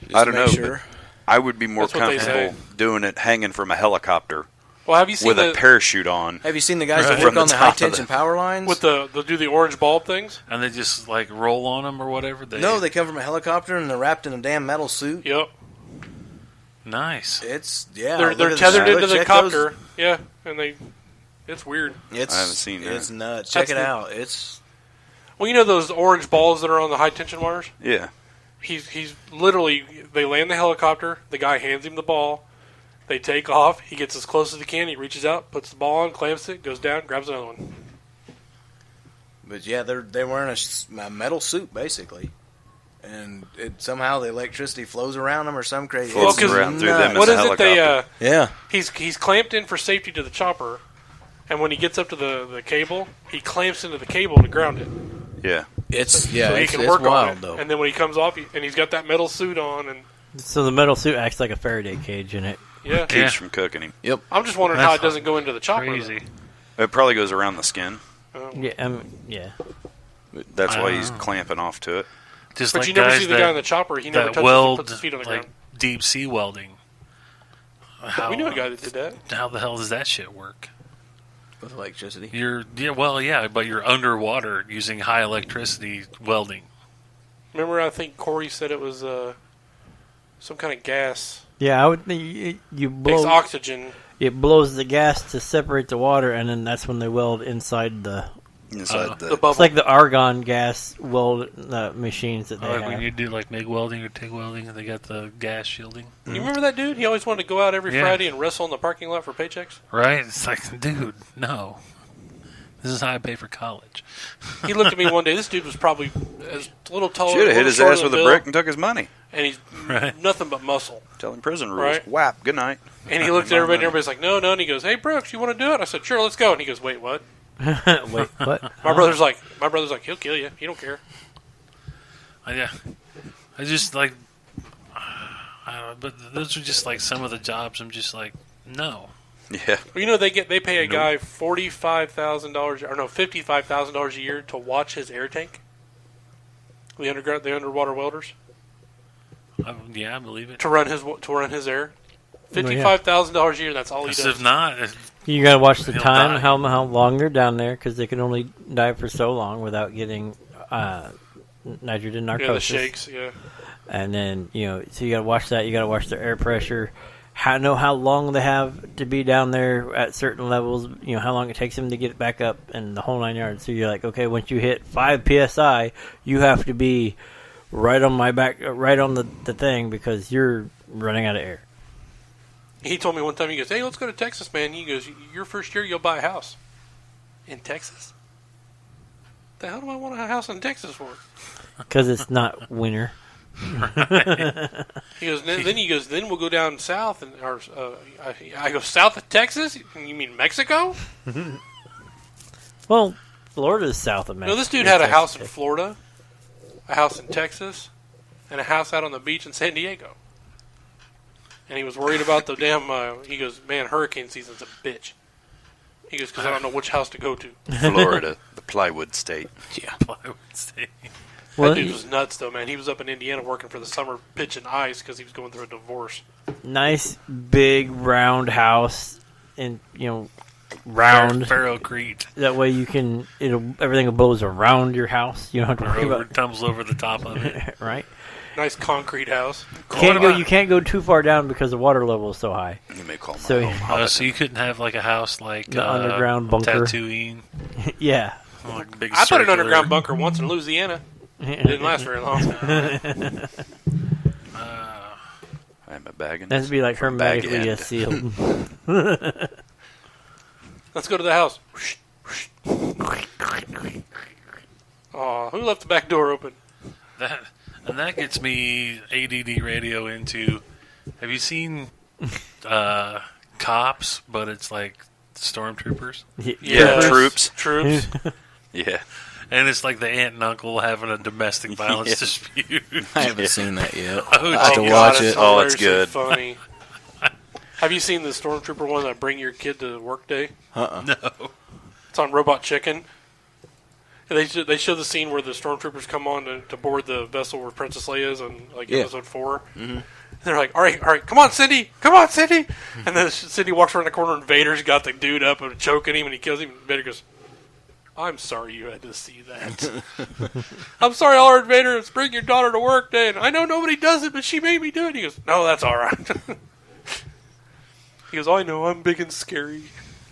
Just I to don't make know, sure. but I would be more That's what they comfortable say. doing it hanging from a helicopter Well, have you seen with a the parachute on. Have you seen the guys Right. that work From the on the top high of tension the- power lines? with the do the orange bulb things? And they just like roll on them or whatever. No, they come from a helicopter and they're wrapped in a damn metal suit. Yep. nice. It's They're look at tethered the- into the check those- copter. Yeah, and it's weird. It's, I haven't seen that. It's nuts. Check That's it the- out. It's Well, you know those orange balls that are on the high tension wires? Yeah. He's literally, they land the helicopter, the guy hands him the ball, they take off, he gets as close as he can, he reaches out, puts the ball on, clamps it, goes down, grabs another one. But yeah, they're wearing a metal suit basically, and somehow the electricity flows around them or some crazy. Flows it's around through nuts. them What as is a it they, helicopter. Yeah, he's clamped in for safety to the chopper, and when he gets up to the cable, he clamps into the cable to ground it. Yeah. it's So he it's, can it's work wild on it. though. And then when he comes off, and he's got that metal suit on, and So the metal suit acts like a Faraday cage in it. yeah. Keeps from cooking him. I'm just wondering That's how it doesn't go into the chopper. Crazy. It probably goes around the skin. Yeah, yeah. That's why he's Wow. clamping off to it. Just But like you never guys see the that, guy in the chopper. He never that touches. weld He puts his feet on the like ground. deep sea welding. How, We knew a guy that did that. How the hell does that shit work? With electricity. But you're underwater using high electricity welding. Remember, I think Corey said it was some kind of gas. Yeah, I would think you Takes blow. oxygen. It blows the gas to separate the water, and then that's when they weld inside the. Inside The the bubble. It's like the argon gas weld machines that they Like have. when you do like MIG welding or TIG welding, and they got the gas shielding. You remember that dude? He always wanted to go out every Yeah. Friday and wrestle in the parking lot for paychecks. Right? It's like, dude, no. This is how I pay for college. He looked at me one day. This dude was probably as a little taller. should have a hit little his shorter ass than with a Bill, brick and took his money. and he's Right. nothing but muscle. Tell him prison rules. Right. Whap. Good night. And he looked at everybody, and everybody's like, "No, no." And he goes, "Hey, Brooks, you want to do it?" I said, "Sure, let's go." And he goes, "Wait, what?" Wait, what? My brother's like, "He'll kill you. He don't care." Yeah. I just like, I don't know, but those are just like some of the jobs I'm just like, no. Yeah. Well, you know, they pay a Nope. guy $45,000 or no $55,000 a year to watch his air tank. The underwater welders Yeah, I believe it. to run his air. $55,000 a year. That's all he Because does. if not, You gotta watch the He'll time, die. how long they're down there, because they can only dive for so long without getting nitrogen Yeah, the narcosis. shakes. Yeah. And then so you gotta watch that. You gotta watch their air pressure. Know how long they have to be down there at certain levels. How long it takes them to get back up, and the whole 9 yards. So you're like, okay, once you hit 5 psi, you have to be right on my back, right on the thing, because you're running out of air. He told me one time, he goes, "Hey, let's go to Texas, man." He goes, "Your first year, you'll buy a house in Texas." The hell do I want a house in Texas for? Because it's not winter. He goes, then we'll go down south, and I go, south of Texas? You mean Mexico? Well, Florida's south of Mexico. No, this dude had a house in Florida, a house in Texas, and a house out on the beach in San Diego. And he was worried about the damn. He goes, "Man, hurricane season's a bitch." He goes, "Because I don't know which house to go to." Florida, the plywood state. yeah, I would say. Well, That dude was nuts, though, man. He was up in Indiana working for the summer pitch and ice because he was going through a divorce. nice big round house, and round. Pharaoh Crete. That way you can everything blows around your house. You don't have to worry about Tumbles over the top of it. right. Nice concrete house. You can't go too far down because the water level is so high. You may call my So home. So you couldn't have like a house like The underground bunker. Tatooine. yeah. Like big I put an circular- underground bunker once in Louisiana. Didn't last very long. I'm a bagging. That'd be like hermetically Bag end. sealed. Let's go to the house. Oh, who left the back door open? That gets me ADD radio into. Have you seen Cops? But it's like stormtroopers, Yeah, troops. Troops. Yeah. and it's like the aunt and uncle having a domestic violence Yeah. dispute. I haven't seen that yet. Oh, I have to geez. watch it's it. Oh, it's hilariously good. Funny. Have you seen the Stormtrooper one that Bring Your Kid to Work Day? No. It's on Robot Chicken. And they show the scene where the Stormtroopers come on to board the vessel where Princess Leia is in episode 4. Mm-hmm. And they're like, all right, come on, Cindy. And then Cindy walks around the corner and Vader's got the dude up and choking him and he kills him. And Vader goes, I'm sorry you had to see that. I'm sorry, Lord Vader. It's Bring Your Daughter to Work Day. And I know nobody does it, but she made me do it. He goes, no, that's all right. He goes, I know, I'm big and scary.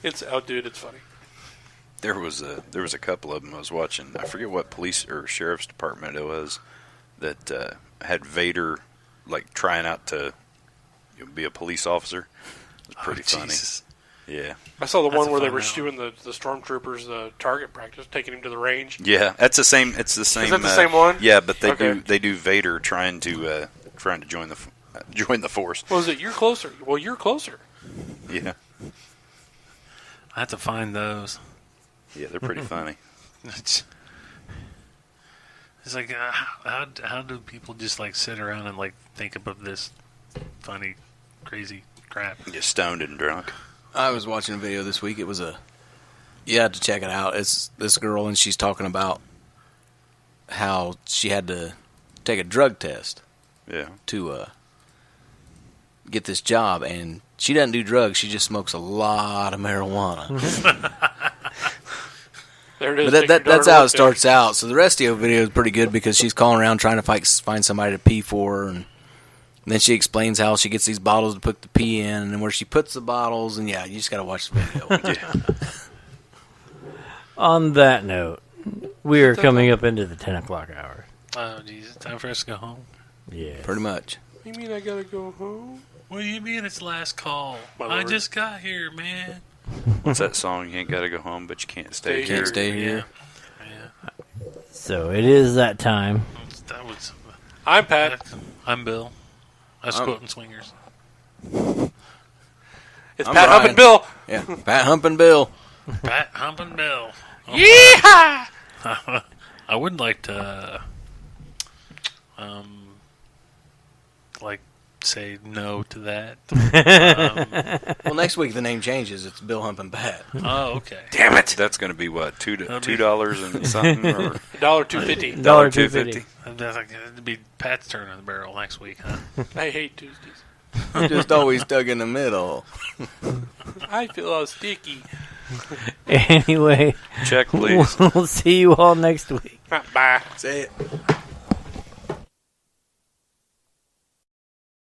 Dude, it's funny. There was a couple of them I was watching. I forget what police or sheriff's department it was that had Vader like trying out to be a police officer. It was pretty funny. Jesus. Yeah, I saw the one where they were doing the Stormtroopers target practice, taking him to the range. Yeah, that's the same. It's the same. Is that the same one? Yeah, but they do Vader trying to join the force. Well, is it you're closer? Well, you're closer. Yeah, I have to find those. Yeah, they're pretty funny. It's like how do people just like sit around and like think about this funny, crazy crap? Just stoned and drunk. I was watching a video this week. It was you had to check it out. It's this girl and she's talking about how she had to take a drug test. Yeah. To get this job, and she doesn't do drugs. She just smokes a lot of marijuana. There it is. But that's how it starts out. So the rest of the video is pretty good because she's calling around trying to find somebody to pee for her, and then she explains how she gets these bottles to put the pee in, and where she puts the bottles, and you just got to watch the video. On that note, we are coming up into the 10 o'clock hour. Oh, geez, it's time for us to go home. Yeah. Pretty much. You mean I gotta go home? What do you mean it's last call? I just got here, man. What's that song? You ain't got to go home, but you can't stay here. Can't stay here. Yeah. So it is that time. I'm Pat. I'm Bill. I was quoting Swingers. It's I'm Pat Brian. Hump and Bill. Yeah, Pat Hump and Bill. Pat Hump and Bill. Oh, Yeehaw! I would like to, say no to that. Well, next week the name changes. It's Bill Hump and Pat. Oh, okay. Damn it! That's going to be what, $2 and something, or $1.250. $2.50. It'd be Pat's turn on the barrel next week, huh? I hate Tuesdays. I'm just always stuck in the middle. I feel all sticky. Anyway, Check, please. We'll see you all next week. Bye. Say it.